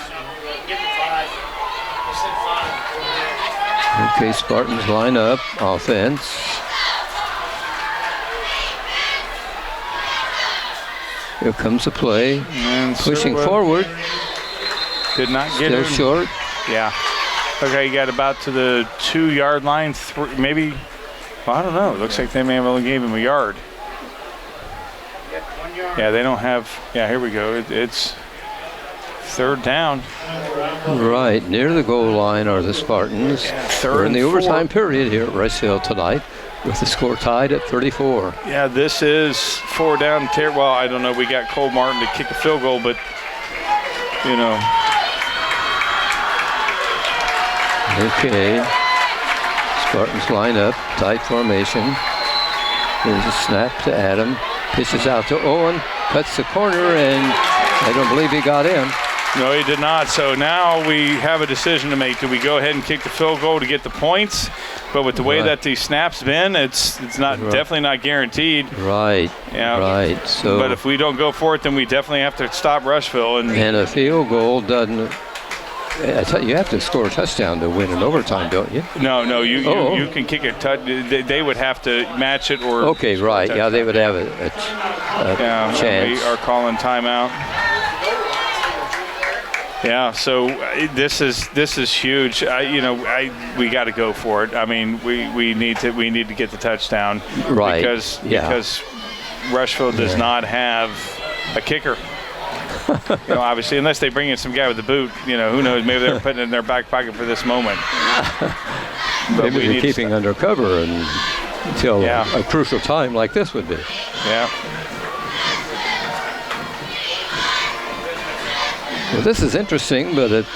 [SPEAKER 1] Okay, Spartans line up. Offense. Here comes the play.
[SPEAKER 2] And
[SPEAKER 1] pushing forward.
[SPEAKER 2] Did not get
[SPEAKER 1] Still
[SPEAKER 2] him.
[SPEAKER 1] short.
[SPEAKER 2] Yeah. Okay, he got about to the 2-yard line. Maybe, well, I don't know. It looks like they may have only gave him a yard. Yeah, they don't have. Yeah, here we go. It's third down.
[SPEAKER 1] Right, near the goal line are the Spartans. We're in the overtime period here at Rushville tonight with the score tied at 34.
[SPEAKER 2] Yeah, this is 4 down. Well, I don't know. We got Cole Martin to kick a field goal, but,
[SPEAKER 1] Okay. Spartans line up, tight formation. Here's a snap to Adam. Pitches out to Owen, cuts the corner, and I don't believe he got in.
[SPEAKER 2] No, he did not. So now we have a decision to make. Do we go ahead and kick the field goal to get the points? But with the way that the snap's been, it's not definitely not guaranteed.
[SPEAKER 1] Right.
[SPEAKER 2] Yeah.
[SPEAKER 1] Right. So.
[SPEAKER 2] But if we don't go for it, then we definitely have to stop Rushville.
[SPEAKER 1] And a field goal doesn't. You have to score a touchdown to win an overtime, don't you?
[SPEAKER 2] No. You can kick a touch. They would have to match it or.
[SPEAKER 1] Okay. Right. Yeah, they would have a chance.
[SPEAKER 2] We are calling timeout. Yeah, so this is huge. We got to go for it. I mean, we need to get the touchdown,
[SPEAKER 1] Right.
[SPEAKER 2] Because Rushville does not have a kicker. Obviously, unless they bring in some guy with a boot, who knows? Maybe they're putting it in their back pocket for this moment. But
[SPEAKER 1] Maybe they're keeping under cover until a crucial time like this would be.
[SPEAKER 2] Yeah.
[SPEAKER 1] Well, this is interesting, but it's.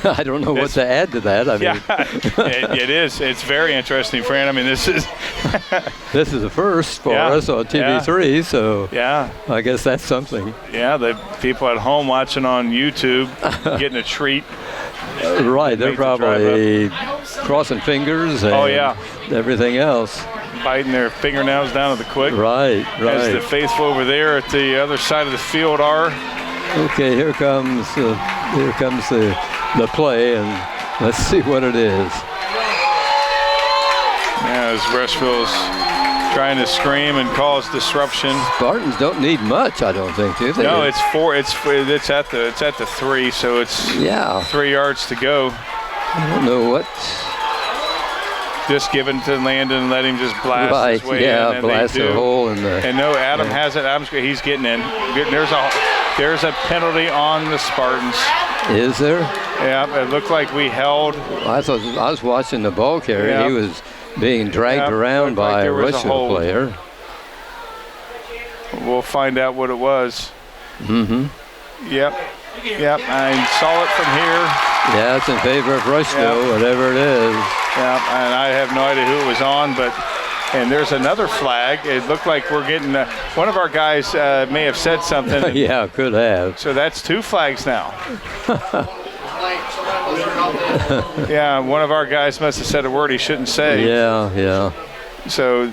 [SPEAKER 1] I don't know what to add to that. I mean,
[SPEAKER 2] it is. It's very interesting, Fran. I mean, this is
[SPEAKER 1] this is a first for us on TV3, so I guess that's something.
[SPEAKER 2] Yeah, the people at home watching on YouTube getting a treat.
[SPEAKER 1] Right, they're probably crossing fingers and everything else.
[SPEAKER 2] Biting their fingernails down to the quick.
[SPEAKER 1] Right.
[SPEAKER 2] As the faithful over there at the other side of the field are.
[SPEAKER 1] Okay, here comes the play, and let's see what it is.
[SPEAKER 2] Yeah, as Rushville's trying to scream and cause disruption.
[SPEAKER 1] Spartans don't need much, I don't think, do they?
[SPEAKER 2] No, it's 4. It's at the 3, so it's 3 yards to go.
[SPEAKER 1] I don't know what.
[SPEAKER 2] Just give it to Landon and let him just blast his way in.
[SPEAKER 1] Yeah, blast a hole in the.
[SPEAKER 2] And no, Adam has it. He's getting in. There's a penalty on the Spartans.
[SPEAKER 1] Is there?
[SPEAKER 2] Yeah, it looked like we held.
[SPEAKER 1] I was watching the ball carrier.
[SPEAKER 2] Yeah.
[SPEAKER 1] He was being dragged around by a Rushville player.
[SPEAKER 2] We'll find out what it was.
[SPEAKER 1] Mm-hmm.
[SPEAKER 2] Yep. I saw it from here.
[SPEAKER 1] Yeah, it's in favor of Rushville, whatever it is.
[SPEAKER 2] Yeah, and I have no idea who it was on, and there's another flag. It looked like we're getting one of our guys may have said something.
[SPEAKER 1] Yeah, could have.
[SPEAKER 2] So that's 2 flags now. Yeah, one of our guys must have said a word he shouldn't say.
[SPEAKER 1] Yeah.
[SPEAKER 2] So,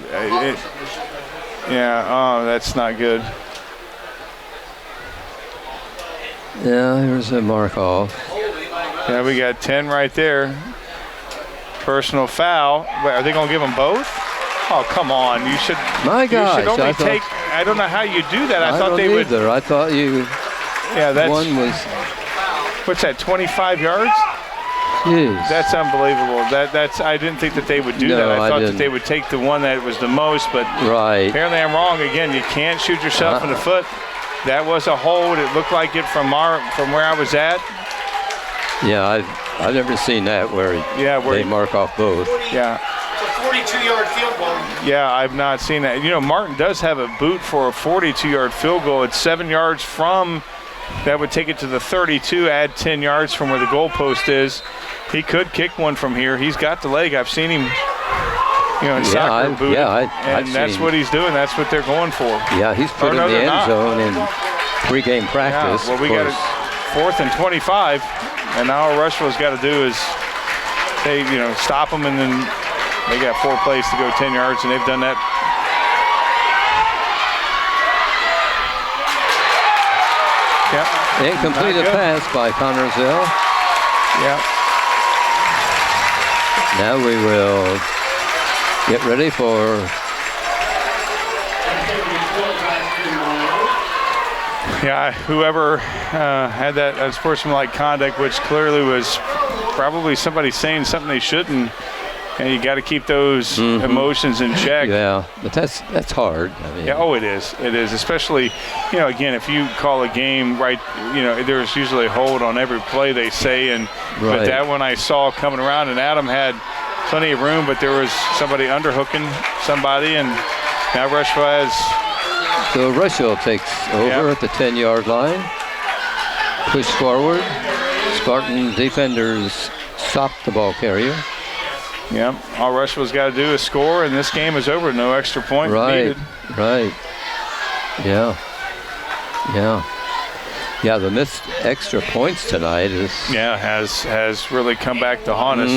[SPEAKER 2] that's not good.
[SPEAKER 1] Yeah, here's a mark off.
[SPEAKER 2] Yeah, we got 10 right there. Personal foul. Wait, are they going to give them both? Oh, come on. You should.
[SPEAKER 1] My gosh.
[SPEAKER 2] You should only take. I don't know how you do that. I thought they would.
[SPEAKER 1] I thought you.
[SPEAKER 2] Yeah, that's.
[SPEAKER 1] One was.
[SPEAKER 2] What's that? 25 yards?
[SPEAKER 1] Jeez.
[SPEAKER 2] That's unbelievable. That's. I didn't think that they would do that. I thought that they would take the one that was the most, but apparently I'm wrong. Again, you can't shoot yourself in the foot. That was a hold. It looked like it from where I was at.
[SPEAKER 1] Yeah, I've never seen that where they mark off both.
[SPEAKER 2] Yeah.
[SPEAKER 4] It's a 42-yard field goal.
[SPEAKER 2] Yeah, I've not seen that. Martin does have a boot for a 42-yard field goal. It's 7 yards from. That would take it to the 32, add 10 yards from where the goalpost is. He could kick one from here. He's got the leg. I've seen him, in soccer boot. And that's what he's doing. That's what they're going for.
[SPEAKER 1] Yeah, he's put in the end zone in pregame practice.
[SPEAKER 2] Yeah, well, we got it 4th and 25, and now all Rushville's got to do is stop them, and then they got 4 plays to go 10 yards, and they've done that.
[SPEAKER 1] Yep. Incompleted pass by Connersville.
[SPEAKER 2] Yep.
[SPEAKER 1] Now we will get ready for.
[SPEAKER 2] Yeah, whoever had that unsportsmanlike conduct, which clearly was probably somebody saying something they shouldn't, and you got to keep those emotions in check.
[SPEAKER 1] Yeah, but that's hard. I mean,
[SPEAKER 2] it is. It is, especially, again, if you call a game right, there's usually a hold on every play they say, but that one I saw coming around, and Adam had plenty of room, but there was somebody underhooking somebody, and now Rushville has.
[SPEAKER 1] So Rushville takes over at the 10-yard line. Push forward. Spartan defenders stop the ball carrier.
[SPEAKER 2] Yeah, all Rushville's got to do is score, and this game is over. No extra point needed.
[SPEAKER 1] Right. Yeah. Yeah, the missed extra points tonight
[SPEAKER 2] has really come back to haunt us.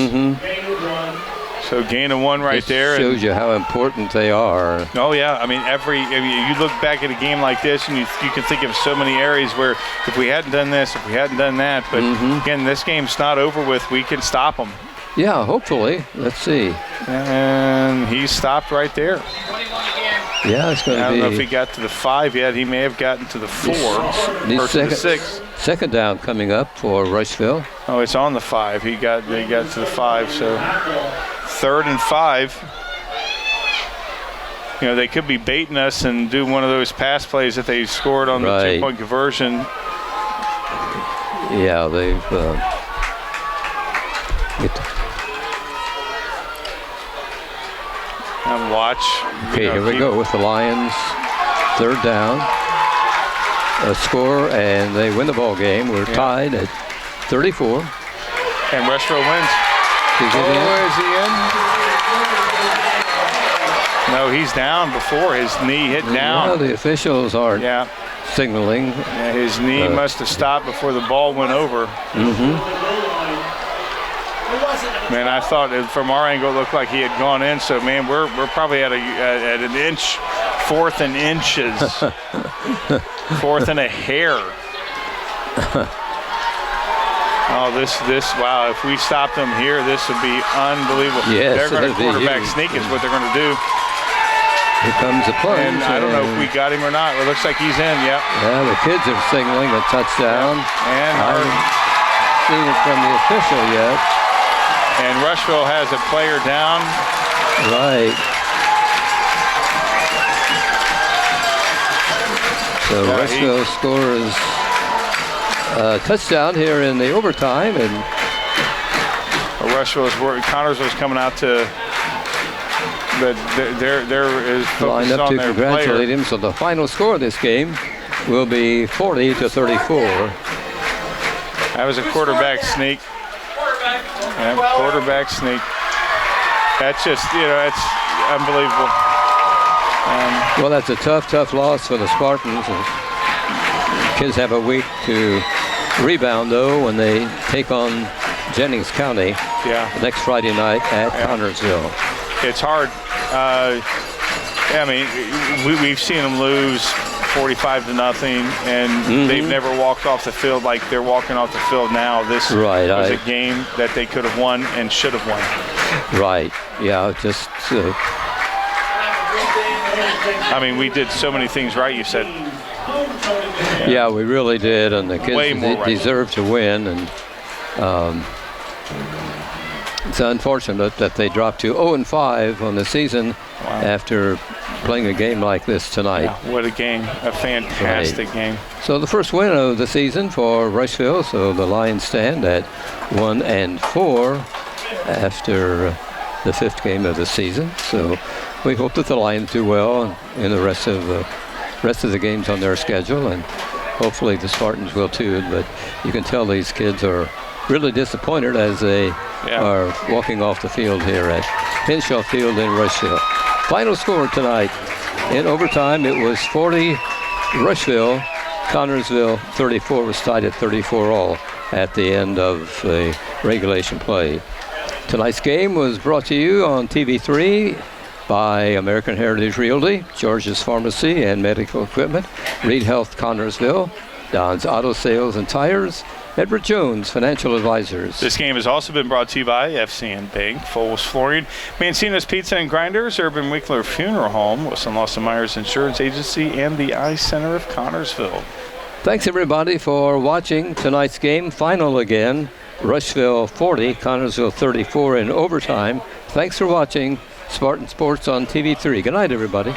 [SPEAKER 2] So gain of 1 right there.
[SPEAKER 1] Shows you how important they are.
[SPEAKER 2] Oh yeah, I mean you look back at a game like this, and you can think of so many areas where if we hadn't done this, if we hadn't done that, but again, this game's not over with. We can stop them.
[SPEAKER 1] Yeah, hopefully. Let's see.
[SPEAKER 2] And he stopped right there.
[SPEAKER 4] 21 again.
[SPEAKER 1] Yeah, it's going to be.
[SPEAKER 2] I don't know if he got to the 5 yet. He may have gotten to the 4 or to the 6.
[SPEAKER 1] Second down coming up for Rushville.
[SPEAKER 2] Oh, it's on the 5. He got to the 5. So 3rd and 5. You know, they could be baiting us and do one of those pass plays that they scored on the 2-point conversion.
[SPEAKER 1] Yeah, they've.
[SPEAKER 2] And watch.
[SPEAKER 1] Okay, here we go with the Lions. 3rd down. A score, and they win the ball game. We're tied at 34.
[SPEAKER 2] And Rushville wins.
[SPEAKER 1] Is
[SPEAKER 2] he in? No, he's down before. His knee hit down.
[SPEAKER 1] No, the officials aren't signaling.
[SPEAKER 2] Yeah, his knee must have stopped before the ball went over. Man, I thought from our angle it looked like he had gone in. So, man, we're probably at an inch, 4th and inches, 4th and a hair. Oh, this! Wow! If we stopped them here, this would be unbelievable.
[SPEAKER 1] Yes,
[SPEAKER 2] they're going to quarterback sneak is what they're going to do.
[SPEAKER 1] Here comes the plunge.
[SPEAKER 2] And I don't know if we got him or not. It looks like he's in. Yep.
[SPEAKER 1] Yeah, the kids are signaling a touchdown.
[SPEAKER 2] Yep. And
[SPEAKER 1] I haven't seen it from the official yet.
[SPEAKER 2] And Rushville has a player down.
[SPEAKER 1] Right. So Rushville scores a touchdown here in the overtime, and
[SPEAKER 2] Connorsville's coming out to, but there is
[SPEAKER 1] lined up
[SPEAKER 2] on
[SPEAKER 1] to
[SPEAKER 2] their
[SPEAKER 1] congratulate
[SPEAKER 2] player.
[SPEAKER 1] him. So the final score of this game will be 40-34.
[SPEAKER 2] That was a quarterback sneak. Yeah, quarterback sneak. That's just, that's unbelievable.
[SPEAKER 1] Well, that's a tough loss for the Spartans. Kids have a week to rebound, though, when they take on Jennings County next Friday night at Connorsville.
[SPEAKER 2] It's hard. I mean, we've seen them lose 45-0 and they've never walked off the field like they're walking off the field now. This was a game that they could have won and should have won.
[SPEAKER 1] Right. Yeah, just...
[SPEAKER 2] I mean, we did so many things right, you said.
[SPEAKER 1] Yeah, we really did, and the kids deserve to win. And it's unfortunate that they dropped to 0-5 on the season after playing a game like this tonight.
[SPEAKER 2] Yeah, what a game. A fantastic game.
[SPEAKER 1] So the first win of the season for Rushville, so the Lions stand at 1-4 after the 5th game of the season. So we hope that the Lions do well in the rest of the games on their schedule, and hopefully the Spartans will too. But you can tell these kids are really disappointed as they are walking off the field here at Henshaw Field in Rushville. Final score tonight in overtime, it was 40 Rushville, Connorsville 34 was tied at 34 all at the end of the regulation play. Tonight's game was brought to you on TV3 by American Heritage Realty, George's Pharmacy and Medical Equipment, Reed Health Connorsville, Don's Auto Sales and Tires, Edward Jones Financial Advisors.
[SPEAKER 2] This game has also been brought to you by FCN Bank, Foles Flooring, Mancino's Pizza and Grinders, Urban Winkler Funeral Home, Wilson Lawson Myers Insurance Agency, and the Eye Center of Connorsville.
[SPEAKER 1] Thanks everybody for watching tonight's game. Final again, Rushville 40, Connorsville 34 in overtime. Thanks for watching Spartan Sports on TV3. Good night, everybody.